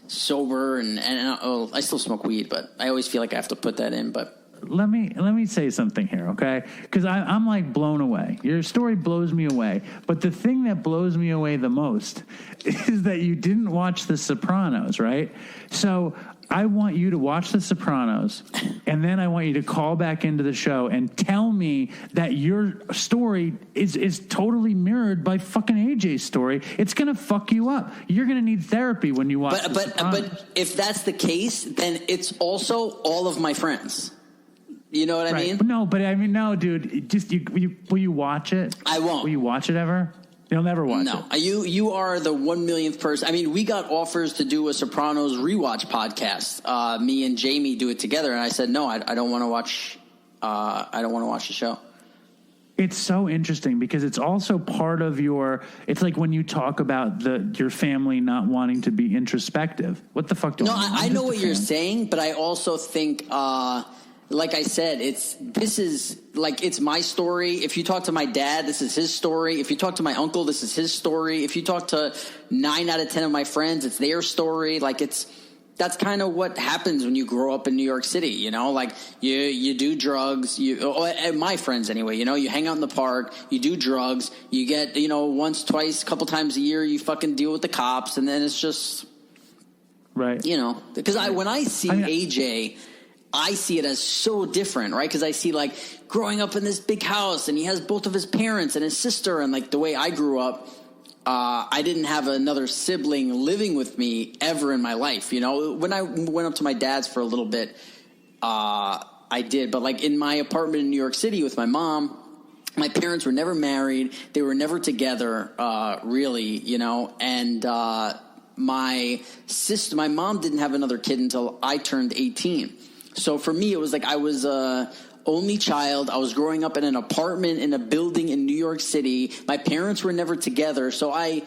sober and I still smoke weed, but I always feel like I have to put that in. But let me say something here, okay? Because I'm like blown away. Your story blows me away. But the thing that blows me away the most is that you didn't watch The Sopranos, right? So I want you to watch The Sopranos, and then I want you to call back into the show and tell me that your story is totally mirrored by fucking AJ's story. It's going to fuck you up. You're going to need therapy when you watch The Sopranos. But if that's the case, then it's also all of my friends. You know what I mean? No, but I mean, no, dude. Just will you watch it? I won't. Will you watch it ever? You'll never watch it. No, you are the 1 millionth person. I mean, we got offers to do a Sopranos rewatch podcast. Me and Jamie do it together, and I said no. I don't want to watch. I don't want to watch the show. It's so interesting because it's also part of your. It's like when you talk about your family not wanting to be introspective. What the fuck? I know what you're saying, but I also think. Like I said, it's my story. If you talk to my dad, this is his story. If you talk to my uncle, this is his story. If you talk to 9 out of 10 of my friends, it's their story. Like that's kind of what happens when you grow up in New York City, like you do drugs, and my friends anyway, you hang out in the park, you do drugs, you get, once, twice, a couple times a year, you fucking deal with the cops. And then it's just, because when I see AJ, I see it as so different, right? Because I see like growing up in this big house and he has both of his parents and his sister. And like the way I grew up, I didn't have another sibling living with me ever in my life. When I went up to my dad's for a little bit, I did. But like in my apartment in New York City with my mom, my parents were never married. They were never together, really, and my mom didn't have another kid until I turned 18. So for me, it was like I was only child. I was growing up in an apartment in a building in New York City. My parents were never together. So I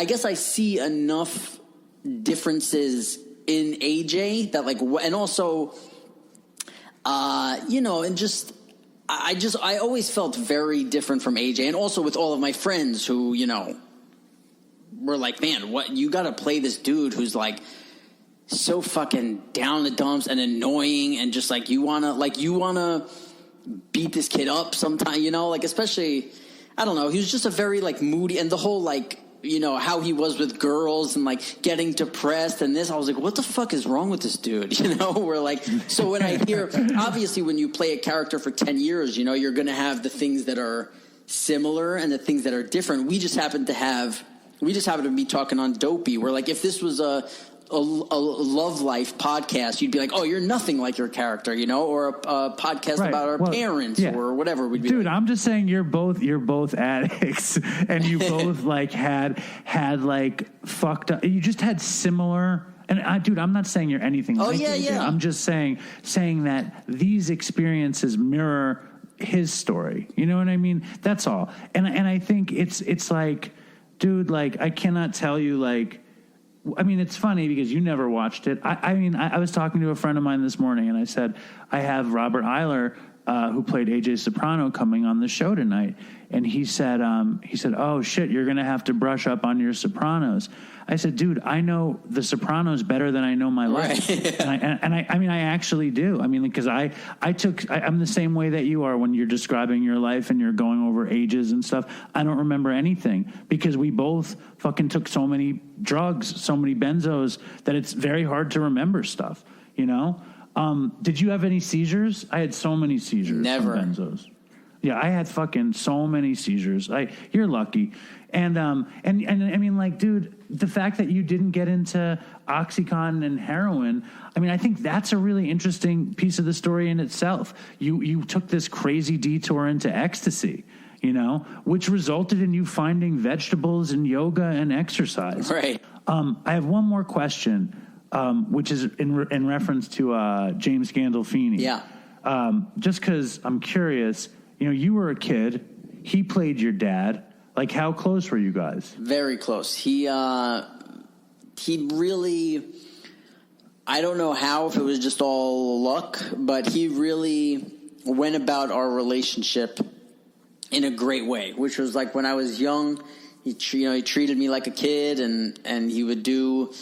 guess I see enough differences in AJ that like, and also, and just, I always felt very different from AJ. And also with all of my friends who, were like, man, what, you got to play this dude who's like, so fucking down the dumps and annoying and just like you wanna beat this kid up sometime, like especially I don't know, he was just a very like moody and the whole like how he was with girls and like getting depressed and this I was like, what the fuck is wrong with this dude? We're like, so when I hear obviously when you play a character for 10 years, you're gonna have the things that are similar and the things that are different. We just happen to be talking on Dopey where like if this was a a Love Life podcast, you'd be like, oh, you're nothing like your character, you know, or a podcast about our parents or whatever. We'd be dude, I'm just saying you're both addicts, and you both like had like fucked up. You just had similar. And dude, I'm not saying you're anything. Oh like yeah, it, yeah. I'm just saying that these experiences mirror his story. You know what I mean? That's all. And I think it's like, dude, like I cannot tell you like. I mean, it's funny because you never watched it. I mean, I was talking to a friend of mine this morning, and I said, I have Robert Iler, who played AJ Soprano, coming on the show tonight. And he said, oh, shit, you're going to have to brush up on your Sopranos. I said, dude, I know the Sopranos better than I know my life. Right. I mean, I actually do. I mean, because I'm the same way that you are when you're describing your life and you're going over ages and stuff. I don't remember anything because we both fucking took so many drugs, so many benzos that it's very hard to remember stuff, you know? Did you have any seizures? I had so many seizures. Never. From benzos. Yeah, I had fucking so many seizures. You're lucky. And I mean, like, dude, the fact that you didn't get into OxyContin and heroin, I mean, I think that's a really interesting piece of the story in itself. You took this crazy detour into ecstasy, you know, which resulted in you finding vegetables and yoga and exercise. Right. I have one more question, which is in reference to James Gandolfini. Yeah. Just because I'm curious, you know, you were a kid. He played your dad. Like, how close were you guys? Very close. He really, I don't know how, if it was just all luck, but he really went about our relationship in a great way, which was like when I was young, he treated me like a kid, and he would do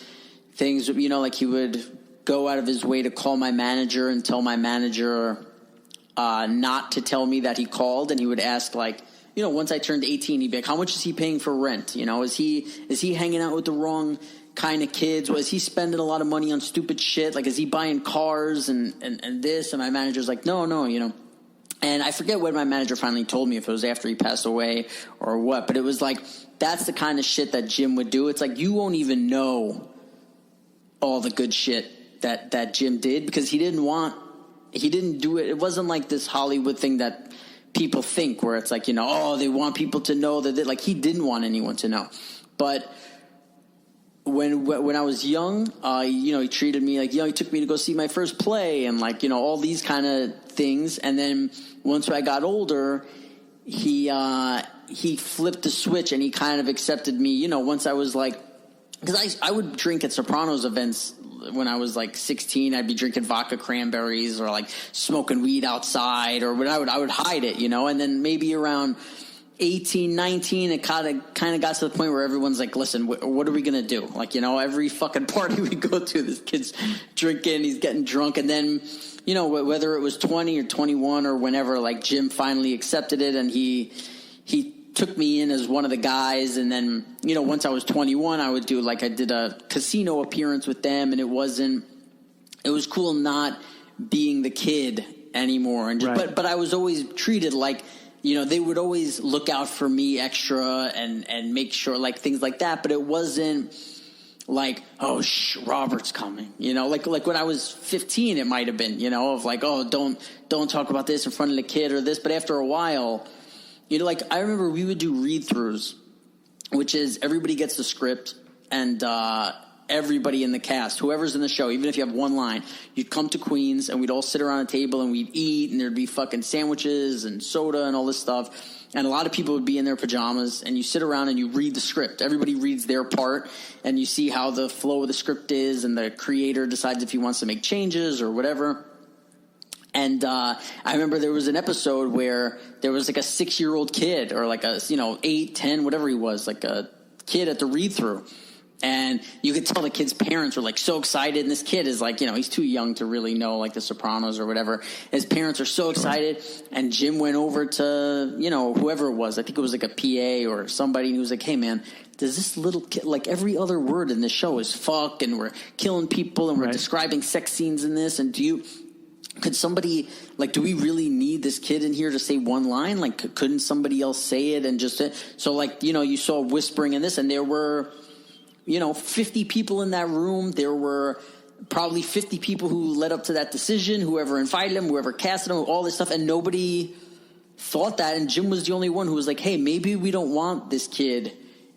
things, you know, like he would go out of his way to call my manager and tell my manager not to tell me that he called, and he would ask, like, you know, once I turned 18, he'd be like, how much is he paying for rent? You know, is he hanging out with the wrong kind of kids? Was he spending a lot of money on stupid shit? Like, is he buying cars and this? And my manager's like, no, you know. And I forget when my manager finally told me, if it was after he passed away or what, but it was like, that's the kind of shit that Jim would do. It's like, you won't even know all the good shit that Jim did, because he didn't do it. It wasn't like this Hollywood thing that people think, where it's like, you know, oh, they want people to know that like, he didn't want anyone to know. But when I was young, you know, he treated me like, you know, he took me to go see my first play and, like, you know, all these kind of things. And then once I got older, he flipped the switch and he kind of accepted me, you know, once I was like, because I would drink at Sopranos events when I was like 16. I'd be drinking vodka cranberries or like smoking weed outside, or when I would hide it, you know. And then maybe around 18, 19, it kind of got to the point where everyone's like, listen, what are we going to do? Like, you know, every fucking party we go to, this kid's drinking, he's getting drunk. And then, you know, whether it was 20 or 21 or whenever, like, Jim finally accepted it, and he took me in as one of the guys. And then, you know, once I was 21, I did a casino appearance with them, and it was cool not being the kid anymore. And just, right. but I was always treated like, you know, they would always look out for me extra and make sure, like, things like that. But it wasn't like, oh, Robert's coming, you know, like when I was 15, it might've been, you know, of like, oh, don't talk about this in front of the kid or this. But after a while, you know, like, I remember we would do read-throughs, which is everybody gets the script, and everybody in the cast, whoever's in the show, even if you have one line, you'd come to Queens, and we'd all sit around a table, and we'd eat, and there'd be fucking sandwiches and soda and all this stuff. And a lot of people would be in their pajamas, and you sit around and you read the script. Everybody reads their part, and you see how the flow of the script is, and the creator decides if he wants to make changes or whatever. And I remember there was an episode where there was like a 6-year-old kid, or like a, you know, 8, 10, whatever he was, like a kid at the read-through. And you could tell the kid's parents were like so excited. And this kid is like, you know, he's too young to really know like the Sopranos or whatever. His parents are so excited. And Jim went over to, you know, whoever it was. I think it was like a PA or somebody. And he was like, hey, man, does this little kid, like, every other word in this show is fuck, and we're killing people, and we're describing sex scenes in this. And could somebody, like, do we really need this kid in here to say one line? Like, couldn't somebody else say it? And just, so, like, you know, you saw whispering in this, and there were 50 people in that room. There were probably 50 people who led up to that decision, whoever invited him, whoever casted him, all this stuff, and nobody thought that. And Jim was the only one who was like, hey, maybe we don't want this kid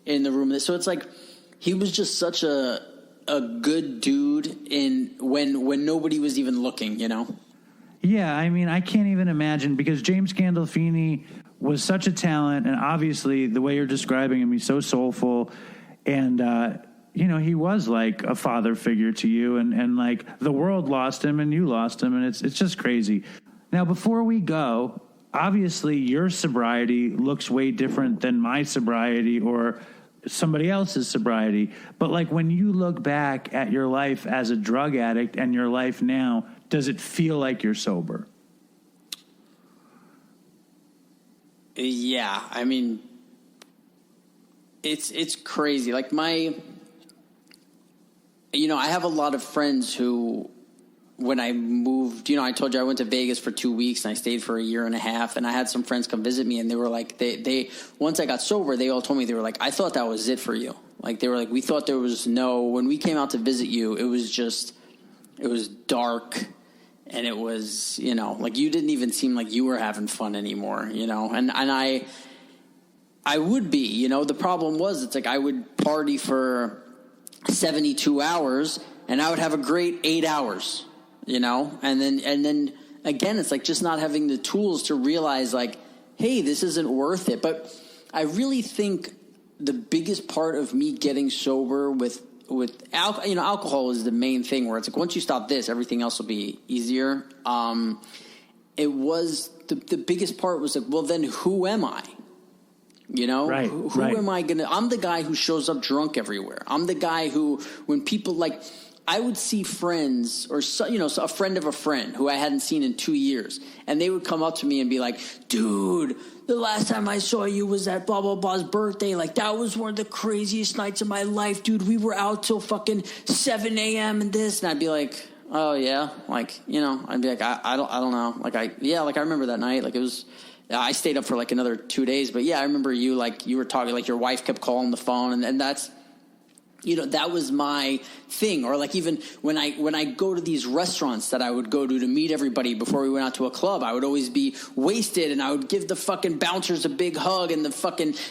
in the room. So it's like he was just such a good dude when nobody was even looking, Yeah, I mean, I can't even imagine, because James Gandolfini was such a talent, and obviously the way you're describing him, he's so soulful, and he was like a father figure to you, and like the world lost him and you lost him, and it's just crazy. Now, before we go, obviously your sobriety looks way different than my sobriety or somebody else's sobriety, but like when you look back at your life as a drug addict and your life now, does it feel like you're sober? Yeah, I mean, it's crazy. Like I have a lot of friends who, when I moved, I told you I went to Vegas for 2 weeks and I stayed for a year and a half, and I had some friends come visit me, and they were like, they once I got sober, they all told me, they were like, I thought that was it for you. Like, they were like, we thought there was when we came out to visit you, it was dark, and it was, like you didn't even seem like you were having fun anymore, and I would be, the problem was, it's like I would party for 72 hours and I would have a great 8 hours, and then again, it's like just not having the tools to realize like, hey, this isn't worth it. But I really think the biggest part of me getting sober with alcohol is the main thing, where it's like, once you stop this, everything else will be easier. It was the biggest part was like, well, then who am I? Right, who am I going to, I'm the guy who shows up drunk everywhere. I'm the guy who, when people like, I would see friends or, a friend of a friend who I hadn't seen in 2 years, and they would come up to me and be like, dude, the last time I saw you was at blah, blah, blah's birthday. Like, that was one of the craziest nights of my life, dude. We were out till fucking 7 a.m. and this. And I'd be like, oh, yeah. Like, I'd be like, I don't know. Like, I remember that night. Like, it was, I stayed up for like another 2 days. But yeah, I remember you, like, you were talking, like, your wife kept calling the phone. And that's, that was my thing. Or like, even when I go to these restaurants that I would go to meet everybody before we went out to a club, I would always be wasted, and I would give the fucking bouncers a big hug, and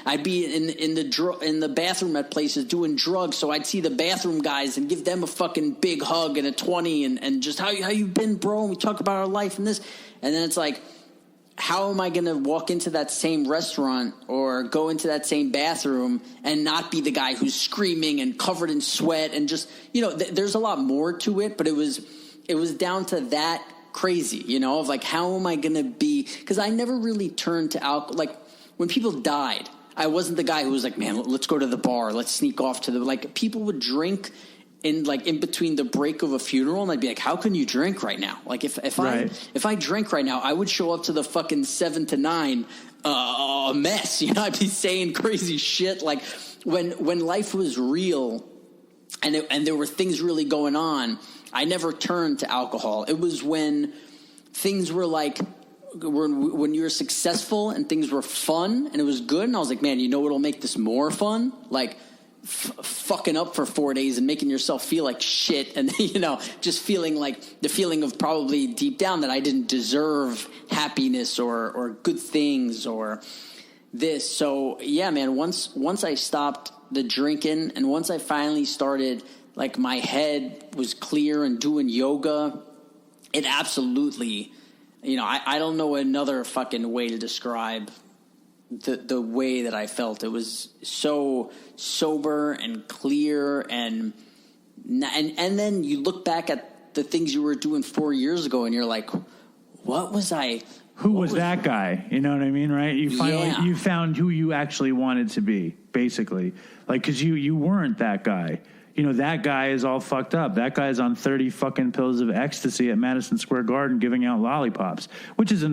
I'd be in the bathroom at places doing drugs, so I'd see the bathroom guys and give them a fucking big hug and a 20 and just how you been, bro? And we talk about our life and this, and then it's like, how am I going to walk into that same restaurant or go into that same bathroom and not be the guy who's screaming and covered in sweat and just, there's a lot more to it, but it was down to that crazy, of like, how am I going to be? Because I never really turned to alcohol. Like, when people died, I wasn't the guy who was like, man, let's go to the bar. Let's sneak off to like, people would drink in between the break of a funeral, and I'd be like, how can you drink right now? Like, if I drank right now, I would show up to the fucking 7 to 9 a mess. I'd be saying crazy shit. Like, when life was real and there were things really going on, I never turned to alcohol. It was when things were like, when you were successful and things were fun and it was good, and I was like, man, what'll make this more fun? Like, fucking up for 4 days and making yourself feel like shit, and just feeling like the feeling of probably deep down that I didn't deserve happiness or good things or this. So yeah, man, once I stopped the drinking, and once I finally started, like, my head was clear and doing yoga, it absolutely, I don't know another fucking way to describe the way that I felt. It was so sober and clear, and then you look back at the things you were doing 4 years ago, and you're like, what was I? Who was that guy? You know what I mean, right? You found who you actually wanted to be, basically. Like, because you weren't that guy. That guy is all fucked up. That guy's on 30 fucking pills of ecstasy at Madison Square Garden giving out lollipops, which is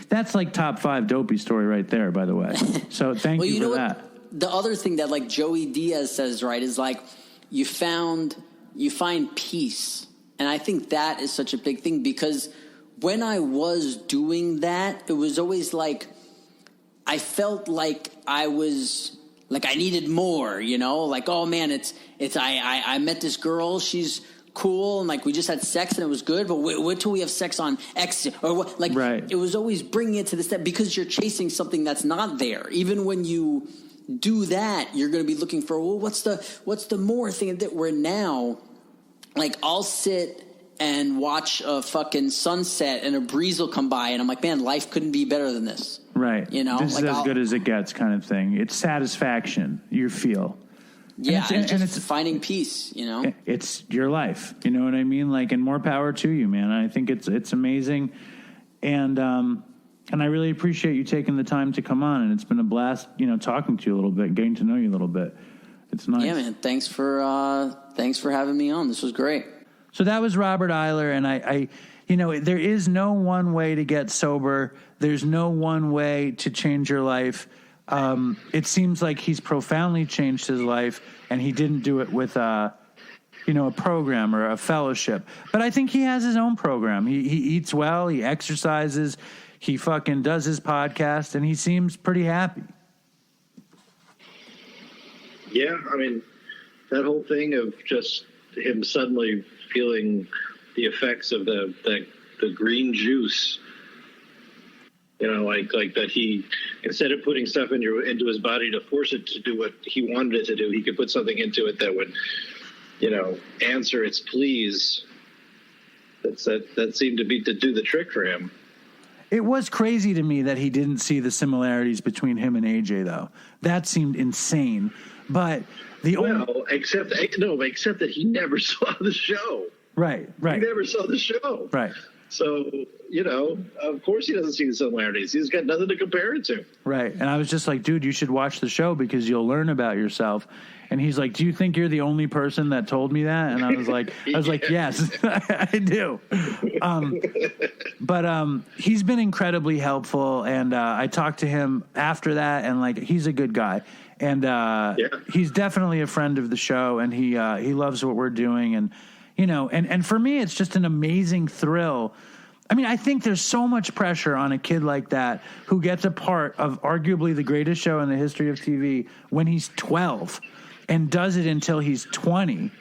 that's like top 5 Dopey story right there, by the way. So thank you for that. The other thing that, like, Joey Diaz says, right, is like, you find peace. And I think that is such a big thing, because when I was doing that, it was always like, I felt like I was Like I needed more, you know, like, oh man, I met this girl. She's cool. And like, we just had sex and it was good, but wait till we have sex on X or what? Like, right. It was always bringing it to the step because you're chasing something that's not there. Even when you do that, you're going to be looking for, well, what's the more thing that we're now, like, I'll sit and watch a fucking sunset and a breeze will come by and I'm like, man, life couldn't be better than this. Right. You know, this like is as good as it gets kind of thing. It's satisfaction you feel. Yeah. And it's finding peace, you know, it's your life. You know what I mean? Like, and more power to you, man. I think it's amazing. And I really appreciate you taking the time to come on, and it's been a blast, you know, talking to you a little bit, getting to know you a little bit. It's nice. Yeah, man. Thanks for having me on. This was great. So that was Robert Iler, and I you know, there is no one way to get sober. There's no one way to change your life. It seems like he's profoundly changed his life, and he didn't do it with a program or a fellowship. But I think he has his own program. He eats well, he exercises, he fucking does his podcast, and he seems pretty happy. Yeah, I mean, that whole thing of just him suddenly feeling the effects of the green juice, you know, like that he, instead of putting stuff into his body to force it to do what he wanted it to do, he could put something into it that would, you know, answer its pleas. That seemed to do the trick for him. It was crazy to me that he didn't see the similarities between him and AJ, though. That seemed insane. But except that he never saw the show. Right. He never saw the show. Right. So, you know, of course he doesn't see the similarities. He's got nothing to compare it to. Right. And I was just like, dude, you should watch the show because you'll learn about yourself. And he's like, do you think you're the only person that told me that? And I was like, yes, I do. But he's been incredibly helpful. And I talked to him after that, and like, he's a good guy. And he's definitely a friend of the show, and he loves what we're doing. And, you know, and for me, it's just an amazing thrill. I mean, I think there's so much pressure on a kid like that who gets a part of arguably the greatest show in the history of TV when he's 12 and does it until he's 20,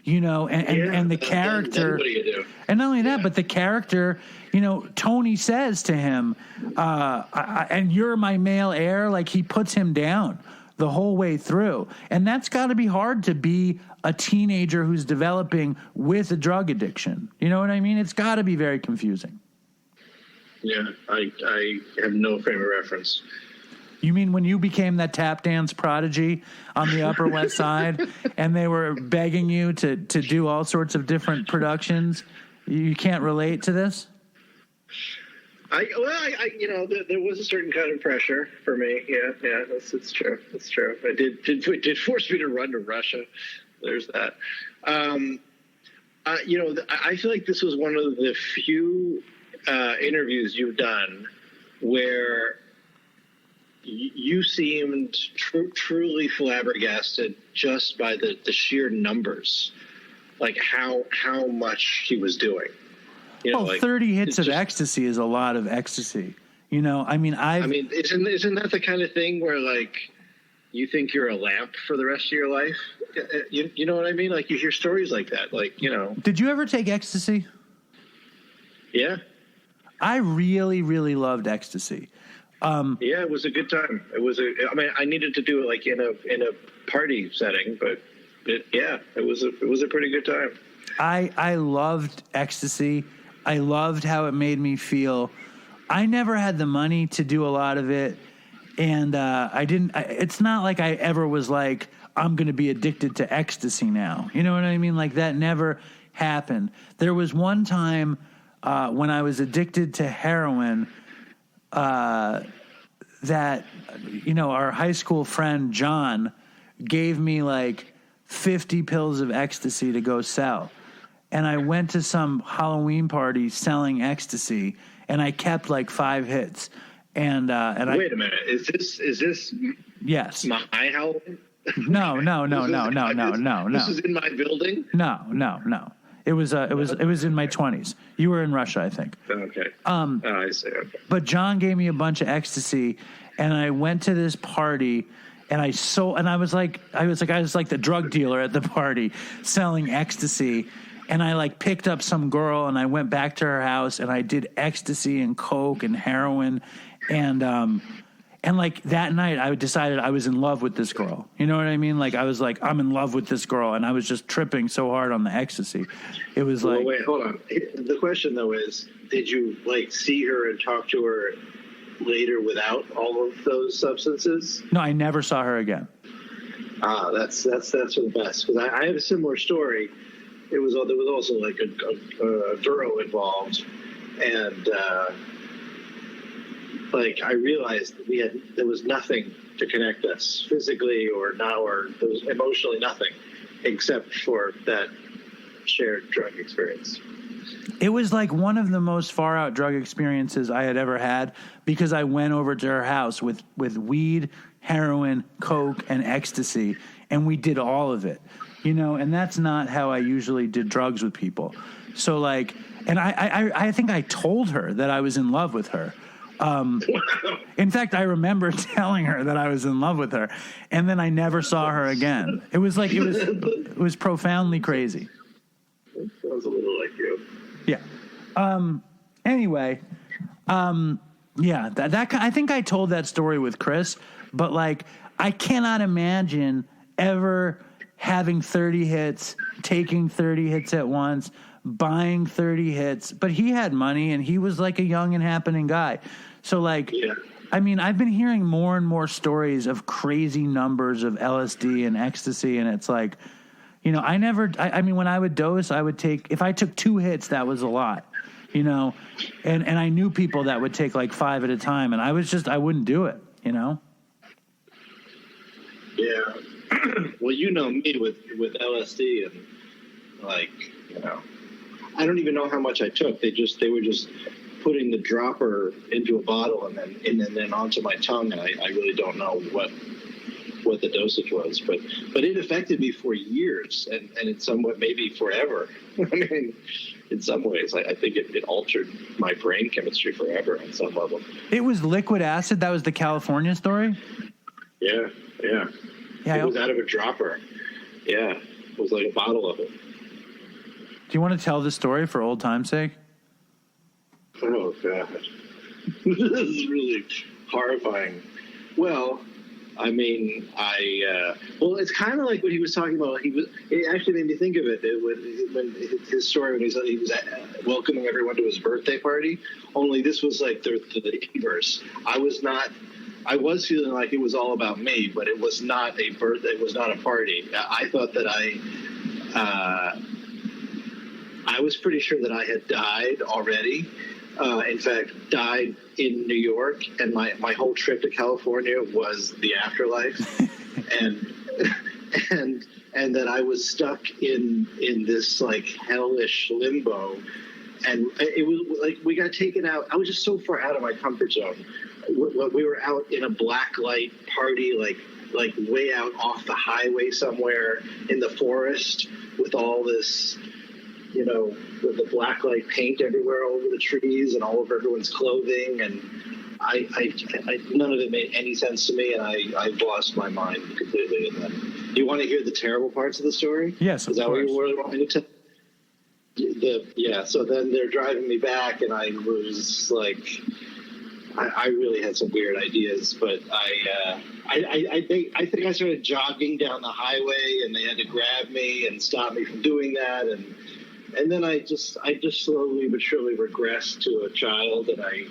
you know, and the character. What do you do? And not only that, but the character, you know, Tony says to him, and you're my male heir. Like, he puts him down the whole way through. And that's got to be hard to be a teenager who's developing with a drug addiction. You know what I mean? It's got to be very confusing. Yeah, I have no frame of reference. You mean when you became that tap dance prodigy on the Upper West Side and they were begging you to do all sorts of different productions? You can't relate to this? I you know, there was a certain kind of pressure for me. Yeah, it's true. It's true. It did force me to run to Russia. There's that. You know, I feel like this was one of the few interviews you've done where you seemed truly flabbergasted just by the sheer numbers, like how much he was doing. You know, like 30 hits of ecstasy is a lot of ecstasy. You know, I mean, isn't that the kind of thing where, like, you think you're a lamp for the rest of your life? You know what I mean? Like, you hear stories like that. Like, you know. Did you ever take ecstasy? Yeah. I really, really loved ecstasy. Yeah, it was a good time. I needed to do it like in a party setting, but it was a pretty good time. I loved ecstasy. I loved how it made me feel. I never had the money to do a lot of it, and it's not like I ever was like, I'm going to be addicted to ecstasy now. You know what I mean? Like, that never happened. There was one time when I was addicted to heroin that, you know, our high school friend John gave me like 50 pills of ecstasy to go sell. And I went to some Halloween party selling ecstasy, and I kept like 5 hits. And wait a minute, is this? Yes. My Halloween? No. This is in my building? No. It was in my 20s. You were in Russia, I think. Okay. I see. Okay. But John gave me a bunch of ecstasy, and I went to this party, And I was like the drug dealer at the party selling ecstasy. And I like picked up some girl and I went back to her house and I did ecstasy and coke and heroin. And like that night I decided I was in love with this girl. You know what I mean? Like I was like, I'm in love with this girl. And I was just tripping so hard on the ecstasy. It was like, well, wait, hold on. The question though is, did you like see her and talk to her later without all of those substances? No, I never saw her again. That's for the best. Cause I have a similar story. There was also like a girl involved, and like I realized there was nothing to connect us physically or there was emotionally nothing except for that shared drug experience. It was like one of the most far out drug experiences I had ever had because I went over to her house with weed, heroin, coke, and ecstasy, and we did all of it, you know, and that's not how I usually did drugs with people. So like, and I think I told her that I was in love with her. In fact, I remember telling her that I was in love with her, and then I never saw her again. It was like, it was profoundly crazy. It sounds a little like you. Yeah. Anyway, yeah, that I think I told that story with Chris, but like, I cannot imagine ever having 30 hits, taking 30 hits at once, buying 30 hits, but he had money and he was like a young and happening guy. So like, yeah. I mean, I've been hearing more and more stories of crazy numbers of LSD and ecstasy. And it's like, you know, I mean, when I would dose, if I took 2 hits, that was a lot, you know, and I knew people that would take like 5 at a time, and I wouldn't do it, you know? Yeah. Well, you know me with LSD and like, you know, I don't even know how much I took. They were just putting the dropper into a bottle and then onto my tongue. And I really don't know what the dosage was, but it affected me for years and in somewhat maybe forever. I mean, in some ways, I think it altered my brain chemistry forever on some level. It was liquid acid. That was the California story. Yeah. It was out of a dropper. Yeah, it was like a bottle of it. Do you want to tell the story for old time's sake? Oh God, this is really horrifying. Well, I mean, well, it's kind of like what he was talking about. It actually made me think of it when his story when he was welcoming everyone to his birthday party. Only this was like the inverse. I was feeling like it was all about me, but it was not a birthday. It was not a party. I thought that I was pretty sure that I had died already. In fact, died in New York, and my whole trip to California was the afterlife, and that I was stuck in this like hellish limbo, and it was like we got taken out. I was just so far out of my comfort zone. We were out in a black light party, like way out off the highway somewhere in the forest with all this, you know, with the black light paint everywhere all over the trees and all over everyone's clothing. And I none of it made any sense to me. And I lost my mind completely. And then, do you want to hear the terrible parts of the story? Yes, of Is that course. what you really want me to tell? So then they're driving me back, and I was like, I really had some weird ideas, but I think I started jogging down the highway, and they had to grab me and stop me from doing that, and then I just slowly but surely regressed to a child, and I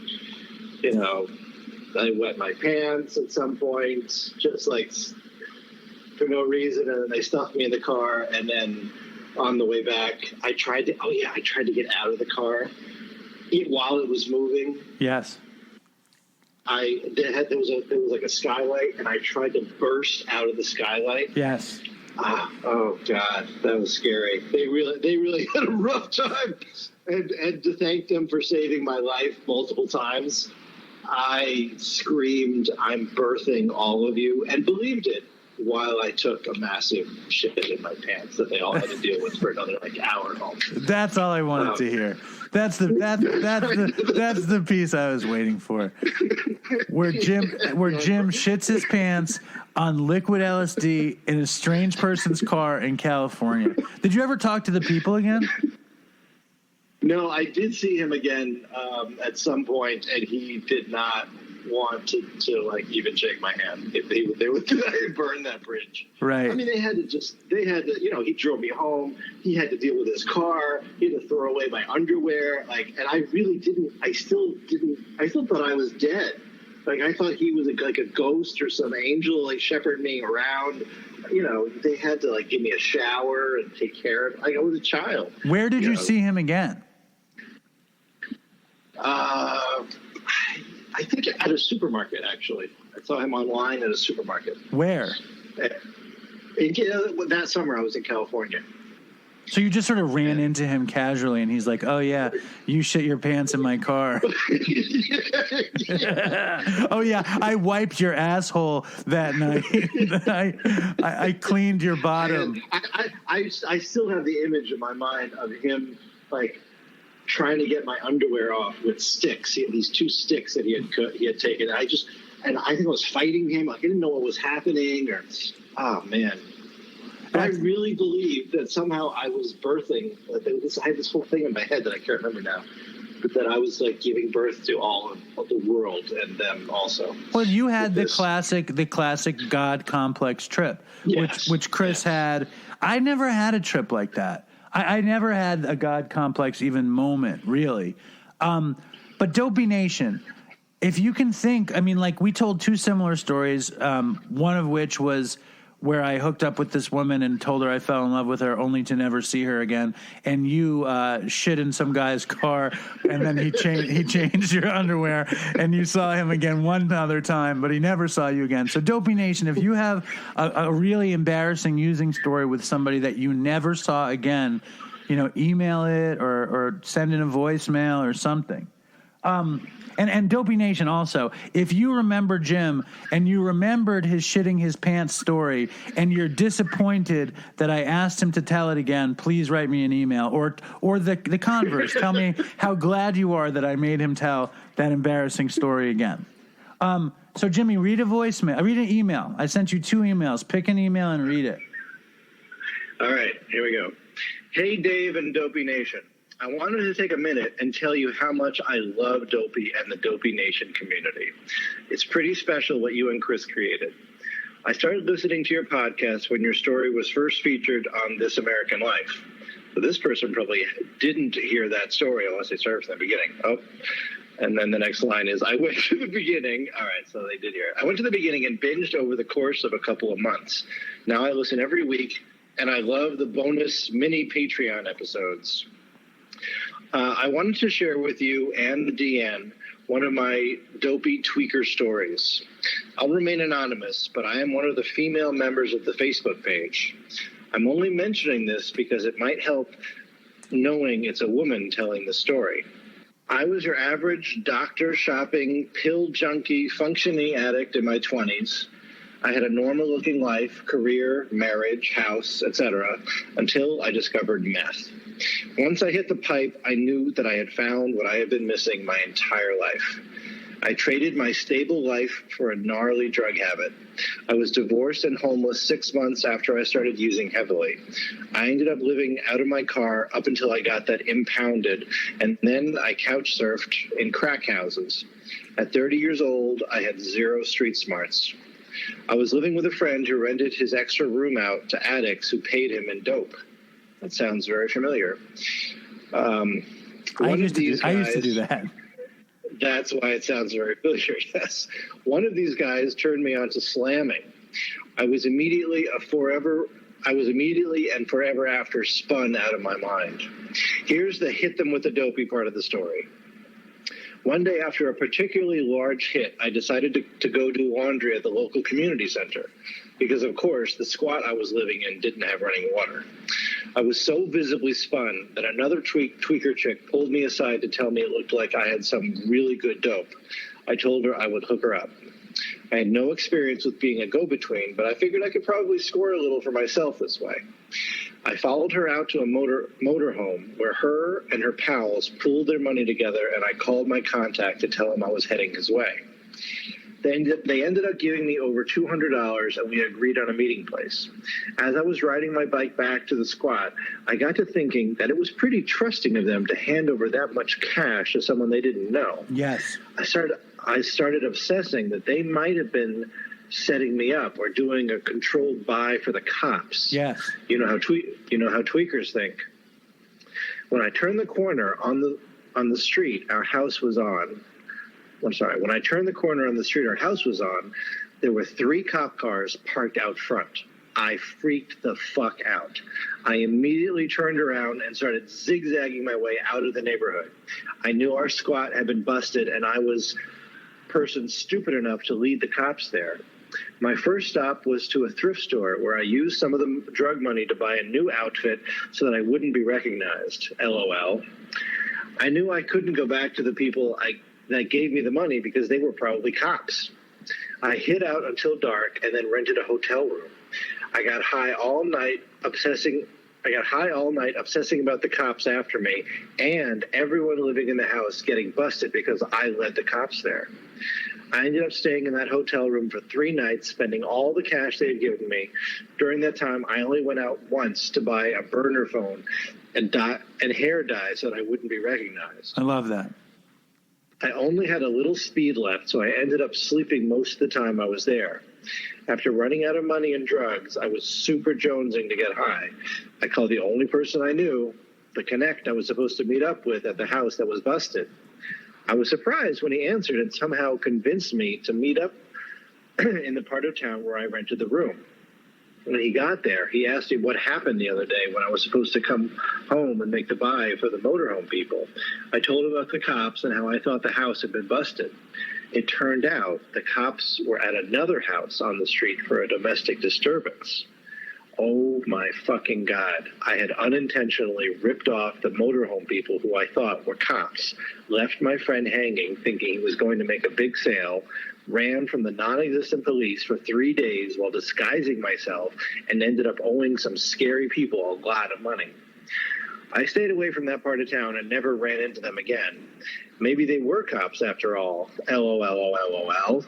wet my pants at some point, just like for no reason, and then they stuffed me in the car, and then on the way back, I tried to get out of the car while it was moving. Yes. There was like a skylight, and I tried to burst out of the skylight. Yes. Oh God, that was scary. They really had a rough time, and to thank them for saving my life multiple times, I screamed, "I'm birthing all of you," and believed it. while I took a massive shit in my pants that they all had to deal with for another hour. That's all I wanted to hear. That's the piece I was waiting for. Where Jim shits his pants on liquid LSD in a strange person's car in California. Did you ever talk to the people again? No, I did see him again at some point, and he did not want to even shake my hand. If they would burn that bridge. Right. I mean, they had to, he drove me home. He had to deal with his car. He had to throw away my underwear. And I really I still thought I was dead. I thought he was like a ghost or some angel, shepherding me around. They had to give me a shower and take care of I was a child. Where did you see him again? I think at a supermarket, actually. I saw him online at a supermarket. Where? That summer I was in California. So you just sort of ran into him casually, and he's like, "Oh yeah, you shit your pants in my car." Oh yeah, I wiped your asshole that night. I cleaned your bottom. I still have the image in my mind of him trying to get my underwear off with sticks. He had these 2 sticks that he had taken. I think I was fighting him. I didn't know what was happening. Oh man. But I really believe that somehow I was birthing. I had this whole thing in my head that I can't remember now, but that I was giving birth to all of the world and them also. Well, you had the classic God complex trip, yes. which Chris had. I never had a trip like that. I never had a God complex even moment, really. But Dopey Nation, if you can think, we told 2 similar stories, one of which was where I hooked up with this woman and told her I fell in love with her only to never see her again. And you shit in some guy's car, and then he changed your underwear, and you saw him again one other time, but he never saw you again. So Dopey Nation, if you have a really embarrassing using story with somebody that you never saw again, email it or send in a voicemail or something. And Dopey Nation also, if you remember Jim and you remembered his shitting his pants story and you're disappointed that I asked him to tell it again, please write me an email or the converse. Tell me how glad you are that I made him tell that embarrassing story again. So Jimmy, read an email. I sent you 2 emails. Pick an email and read it. All right, here we go. Hey, Dave and Dopey Nation. I wanted to take a minute and tell you how much I love Dopey and the Dopey Nation community. It's pretty special what you and Chris created. I started listening to your podcast when your story was first featured on This American Life. So this person probably didn't hear that story unless they started from the beginning. Oh, and then the next line is, I went to the beginning. All right, so they did hear it. I went to the beginning and binged over the course of a couple of months. Now I listen every week, and I love the bonus mini Patreon episodes. I wanted to share with you and the DN one of my dopey tweaker stories. I'll remain anonymous, but I am one of the female members of the Facebook page. I'm only mentioning this because it might help knowing it's a woman telling the story. I was your average doctor shopping, pill junkie, functioning addict in my 20s. I had a normal-looking life, career, marriage, house, etc., until I discovered meth. Once I hit the pipe, I knew that I had found what I had been missing my entire life. I traded my stable life for a gnarly drug habit. I was divorced and homeless 6 months after I started using heavily. I ended up living out of my car up until I got that impounded, and then I couch surfed in crack houses. At 30 years old, I had 0 street smarts. I was living with a friend who rented his extra room out to addicts who paid him in dope. That sounds very familiar. I used to do that. That's why it sounds very familiar, yes. One of these guys turned me on to slamming. I was immediately and forever after spun out of my mind. Here's the hit them with the dopey part of the story. One day after a particularly large hit, I decided to go do laundry at the local community center because, of course, the squat I was living in didn't have running water. I was so visibly spun that another tweaker chick pulled me aside to tell me it looked like I had some really good dope. I told her I would hook her up. I had no experience with being a go-between, but I figured I could probably score a little for myself this way. I followed her out to a motorhome where her and her pals pooled their money together, and I called my contact to tell him I was heading his way. They ended up giving me over $200, and we agreed on a meeting place. As I was riding my bike back to the squat, I got to thinking that it was pretty trusting of them to hand over that much cash to someone they didn't know. Yes. I started obsessing that they might have been setting me up or doing a controlled buy for the cops. Yes. You know how tweakers think. When I turned the corner on the street our house was on, when I turned the corner on the street our house was on, there were 3 cop cars parked out front. I freaked the fuck out. I immediately turned around and started zigzagging my way out of the neighborhood. I knew our squat had been busted, and I was person stupid enough to lead the cops there. My first stop was to a thrift store where I used some of the drug money to buy a new outfit so that I wouldn't be recognized. LOL. I knew I couldn't go back to the people that gave me the money because they were probably cops. I hid out until dark and then rented a hotel room. I got high all night obsessing about the cops after me and everyone living in the house getting busted because I led the cops there. I ended up staying in that hotel room for 3 nights, spending all the cash they had given me. During that time, I only went out once to buy a burner phone and hair dye so that I wouldn't be recognized. I love that. I only had a little speed left, so I ended up sleeping most of the time I was there. After running out of money and drugs, I was super jonesing to get high. I called the only person I knew, the connect I was supposed to meet up with at the house that was busted. I was surprised when he answered and somehow convinced me to meet up in the part of town where I rented the room. When he got there, he asked me what happened the other day when I was supposed to come home and make the buy for the motorhome people. I told him about the cops and how I thought the house had been busted. It turned out the cops were at another house on the street for a domestic disturbance. Oh my fucking God. I had unintentionally ripped off the motorhome people who I thought were cops, left my friend hanging thinking he was going to make a big sale, ran from the non-existent police for 3 days while disguising myself, and ended up owing some scary people a lot of money. I stayed away from that part of town and never ran into them again. Maybe they were cops after all. LOL.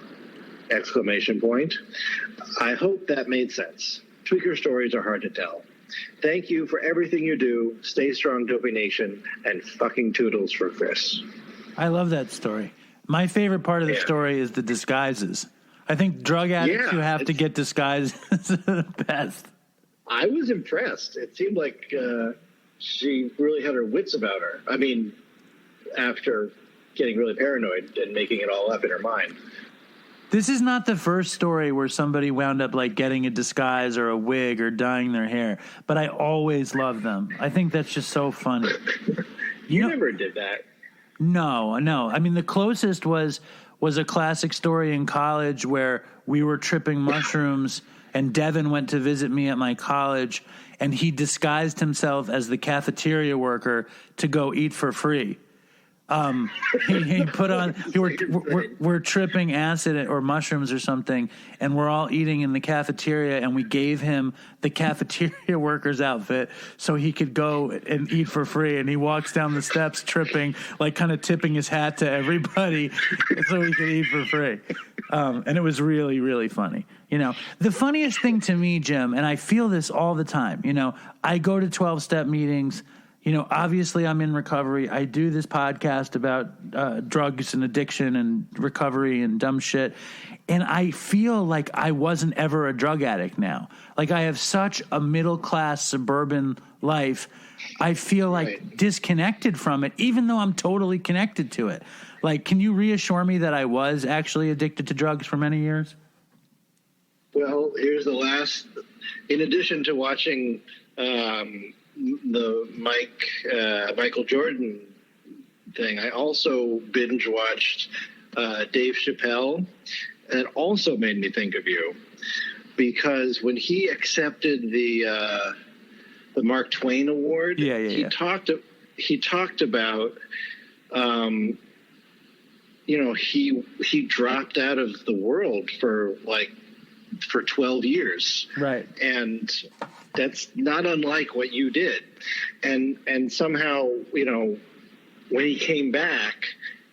Exclamation point. I hope that made sense. Tweaker stories are hard to tell. Thank you for everything you do. Stay strong, Dopey Nation, and fucking toodles for Chris. I love that story. My favorite part of the story is the disguises. I think drug addicts who have to get disguised is the best. I was impressed. It seemed like she really had her wits about her. I mean, after getting really paranoid and making it all up in her mind. This is not the first story where somebody wound up like getting a disguise or a wig or dyeing their hair, but I always love them. I think that's just so funny. You never did that. No. I mean, the closest was a classic story in college where we were tripping mushrooms and Devin went to visit me at my college and he disguised himself as the cafeteria worker to go eat for free. He put on, we're tripping acid or mushrooms or something, and we're all eating in the cafeteria, and we gave him the cafeteria worker's outfit so he could go and eat for free. And he walks down the steps tripping, like kind of tipping his hat to everybody so he could eat for free. And it was really, really funny. You know, the funniest thing to me, Jim, and I feel this all the time, you know, I go to 12-step meetings. You know, obviously I'm in recovery. I do this podcast about drugs and addiction and recovery and dumb shit. And I feel like I wasn't ever a drug addict now. Like I have such a middle-class suburban life. I feel like disconnected from it, even though I'm totally connected to it. Like, can you reassure me that I was actually addicted to drugs for many years? Well, here's the last, in addition to watching the Michael Jordan thing, I also binge watched Dave Chappelle, and it also made me think of you because when he accepted the Mark Twain Award, he talked about he dropped out of the world for 12 years. Right. And that's not unlike what you did. And somehow, when he came back,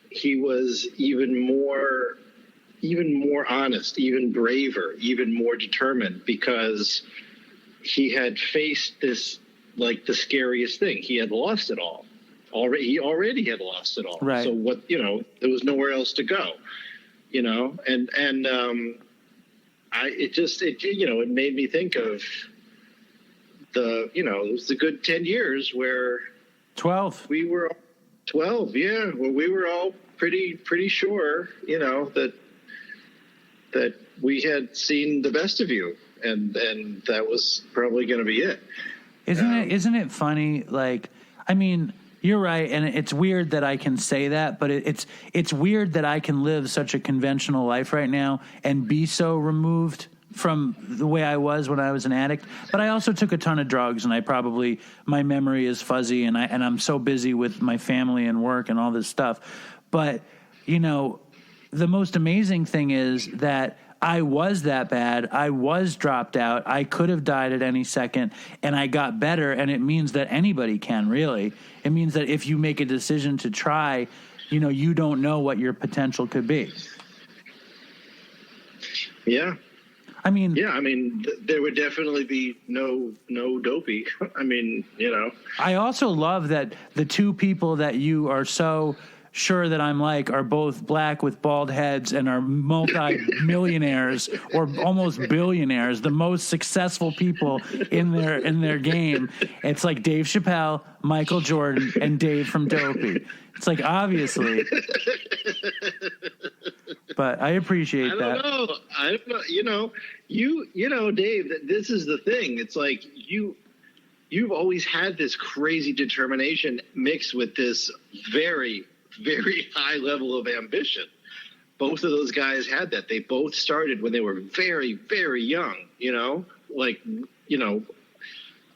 he was even more honest, even braver, even more determined, because he had faced this, the scariest thing. He had lost it all. He already had lost it all. Right. So there was nowhere else to go, and it made me think of it was a good 10 years where 12. We were 12. Yeah. Where we were all pretty sure, that we had seen the best of you, and that was probably going to be it. Isn't it funny? You're right, and it's weird that I can say that, but it's weird that I can live such a conventional life right now and be so removed from the way I was when I was an addict. But I also took a ton of drugs, and my memory is fuzzy, and I'm so busy with my family and work and all this stuff. But the most amazing thing is that I was that bad. I was dropped out. I could have died at any second, and I got better, and it means that anybody can, really. It means that if you make a decision to try, you don't know what your potential could be. Yeah. There would definitely be no Dopey. I also love that the two people that you are so sure that I'm are both black with bald heads and are multi-millionaires or almost billionaires, the most successful people in their game. It's like Dave Chappelle, Michael Jordan, and Dave from Dopey. It's obviously. But I appreciate that. I don't know. Dave, this is the thing. It's you've always had this crazy determination mixed with this very, very high level of ambition. Both of those guys had that. They both started when they were very, very young,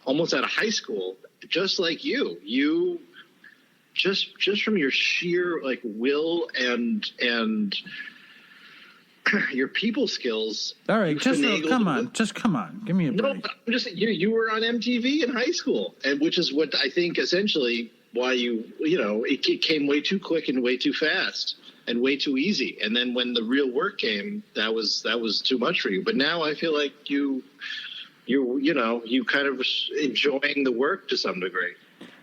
almost out of high school, just like you. You just from your sheer will and your people skills. All right, come on. Give me a break. No, I'm just you were on MTV in high school, and which is what I think essentially why it came way too quick and way too fast and way too easy. And then when the real work came, that was too much for you. But now I feel like you kind of enjoying the work to some degree.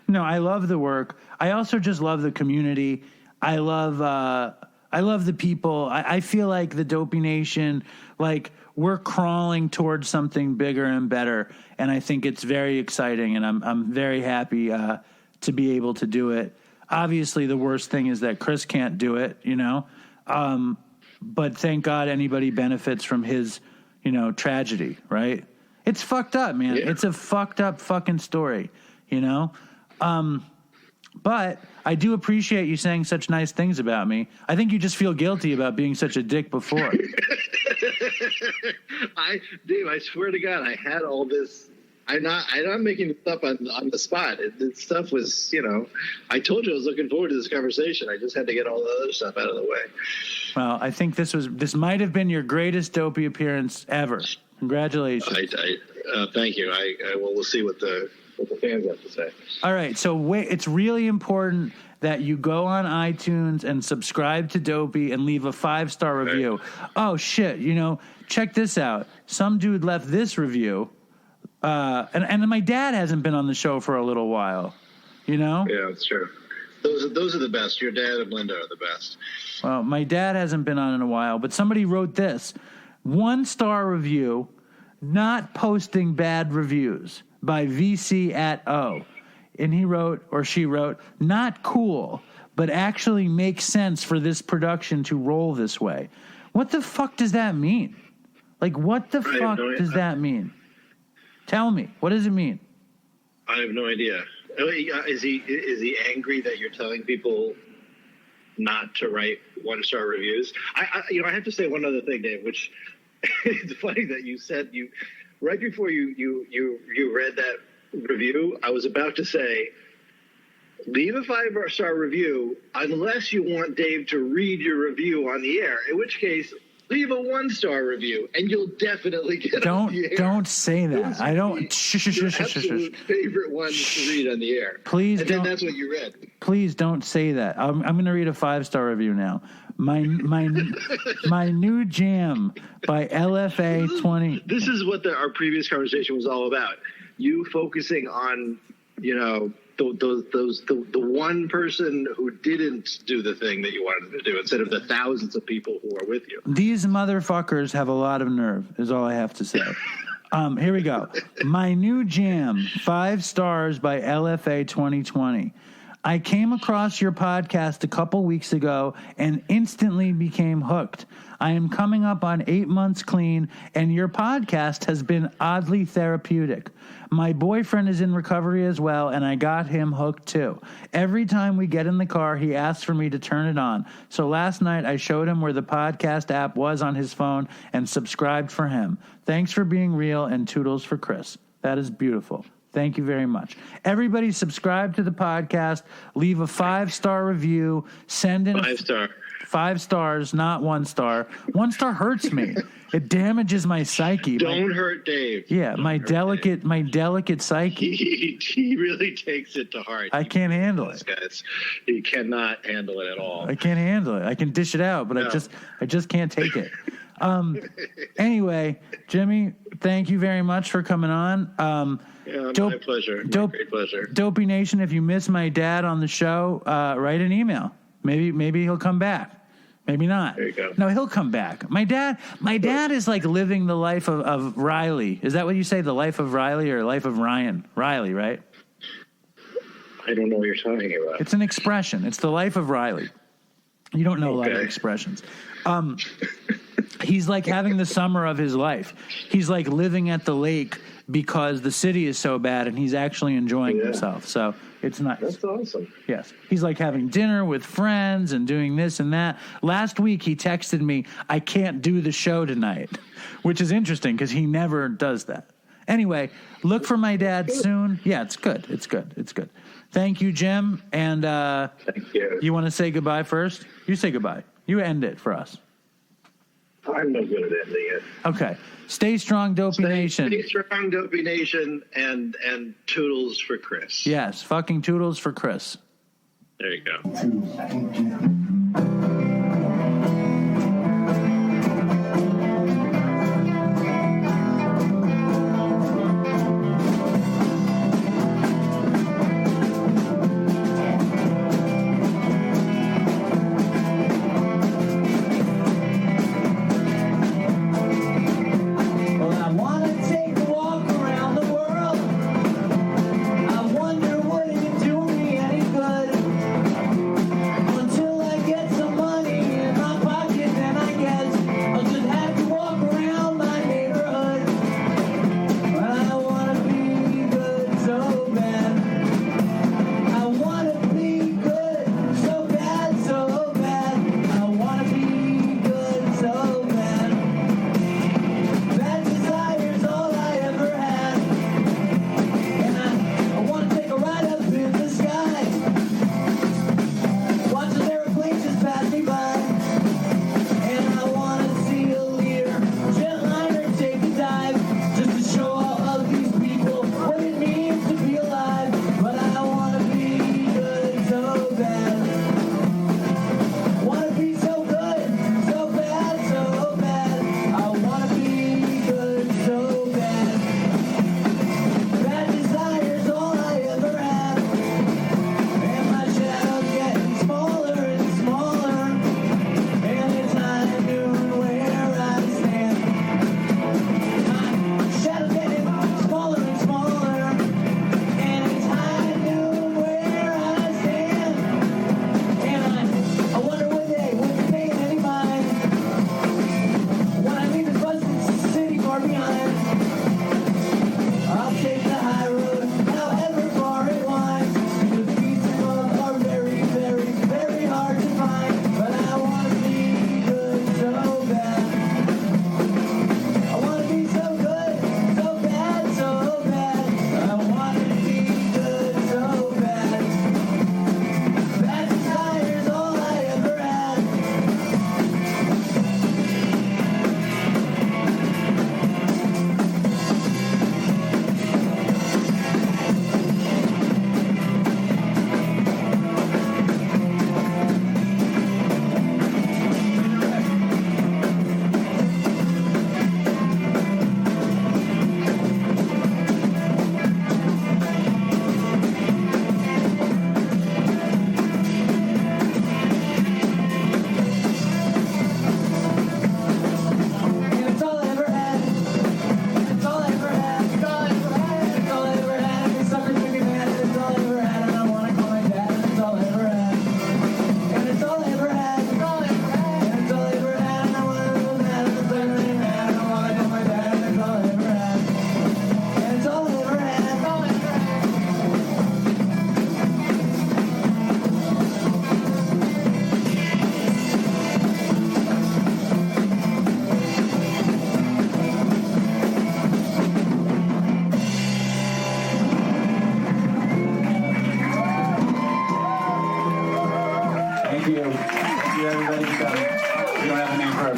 No, I love the work. I also just love the community. I love the people. I feel like the Dopey Nation, we're crawling towards something bigger and better. And I think it's very exciting, and I'm very happy to be able to do it. Obviously, the worst thing is that Chris can't do it, but thank God anybody benefits from his, tragedy, right? It's fucked up, man. Yeah. It's a fucked up fucking story, But I do appreciate you saying such nice things about me. I think you just feel guilty about being such a dick before. Dave, I swear to God, I had all this. I'm not making this up on the spot. This stuff was, I told you I was looking forward to this conversation. I just had to get all the other stuff out of the way. Well, I think this might have been your greatest Dopey appearance ever. Congratulations. Thank you. We'll see what the fans have to say. All right. So it's really important that you go on iTunes and subscribe to Dopey and leave a 5-star review. Right. Oh, shit. Check this out. Some dude left this review. And my dad hasn't been on the show for a little while, Yeah, that's true. Those are the best. Your dad and Linda are the best. Well, my dad hasn't been on in a while, but somebody wrote this 1-star review, not posting bad reviews by VC at O. And he wrote, or she wrote, not cool, but actually makes sense for this production to roll this way. What the fuck does that mean? What the fuck does that mean? Tell me, what does it mean? I have no idea. Is he angry that you're telling people not to write 1-star reviews? I have to say one other thing, Dave, which it's funny that you said right before you read that review, I was about to say, leave a 5-star review unless you want Dave to read your review on the air, in which case leave a 1-star review and you'll definitely get on the air. Don't say that. I don't. Your absolute favorite one to read on the air. Please and don't. Then that's what you read. Please don't say that. I'm going to read a 5-star review now. My new jam by LFA 20. This is what our previous conversation was all about. You focusing on, the one person who didn't do the thing that you wanted to do instead of the thousands of people who are with you. These motherfuckers have a lot of nerve, is all I have to say. Here we go. My new jam, 5 stars by LFA 2020. I came across your podcast a couple weeks ago and instantly became hooked. I am coming up on 8 months clean, and your podcast has been oddly therapeutic. My boyfriend is in recovery as well, and I got him hooked too. Every time we get in the car, he asks for me to turn it on. So last night, I showed him where the podcast app was on his phone and subscribed for him. Thanks for being real, and toodles for Chris. That is beautiful. Thank you very much. Everybody subscribe to the podcast, leave a 5-star review, send in 5-star. 5 stars, not 1 star. 1 star hurts me. It damages my psyche. Don't hurt Dave. Yeah, my delicate psyche. He really takes it to heart. I can't handle it. Guys. He cannot handle it at all. I can't handle it. I can dish it out, but no. I just can't take it. Anyway, Jimmy, thank you very much for coming on. My pleasure. Great pleasure. Dopey Nation, if you miss my dad on the show, write an email. Maybe he'll come back. Maybe not. There you go. No, he'll come back. My dad is like living the life of Riley. Is that what you say? The life of Riley or life of Ryan? Riley, right? I don't know what you're talking about. It's an expression. It's the life of Riley. You don't know a lot of expressions. He's like having the summer of his life. He's like living at the lake because the city is so bad, and he's actually enjoying himself. So it's nice. That's awesome. Yes. He's like having dinner with friends and doing this and that. Last week, he texted me, I can't do the show tonight, which is interesting because he never does that. Anyway, look for my dad soon. Yeah, it's good. It's good. It's good. Thank you, Jim. And thank you. You want to say goodbye first? You say goodbye. You end it for us. I'm no good at ending it. Okay. Stay strong, Dopey Nation. Stay strong, Dopey Nation, and toodles for Chris. Yes, fucking toodles for Chris. There you go. Until I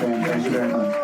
fan. Thank you very much.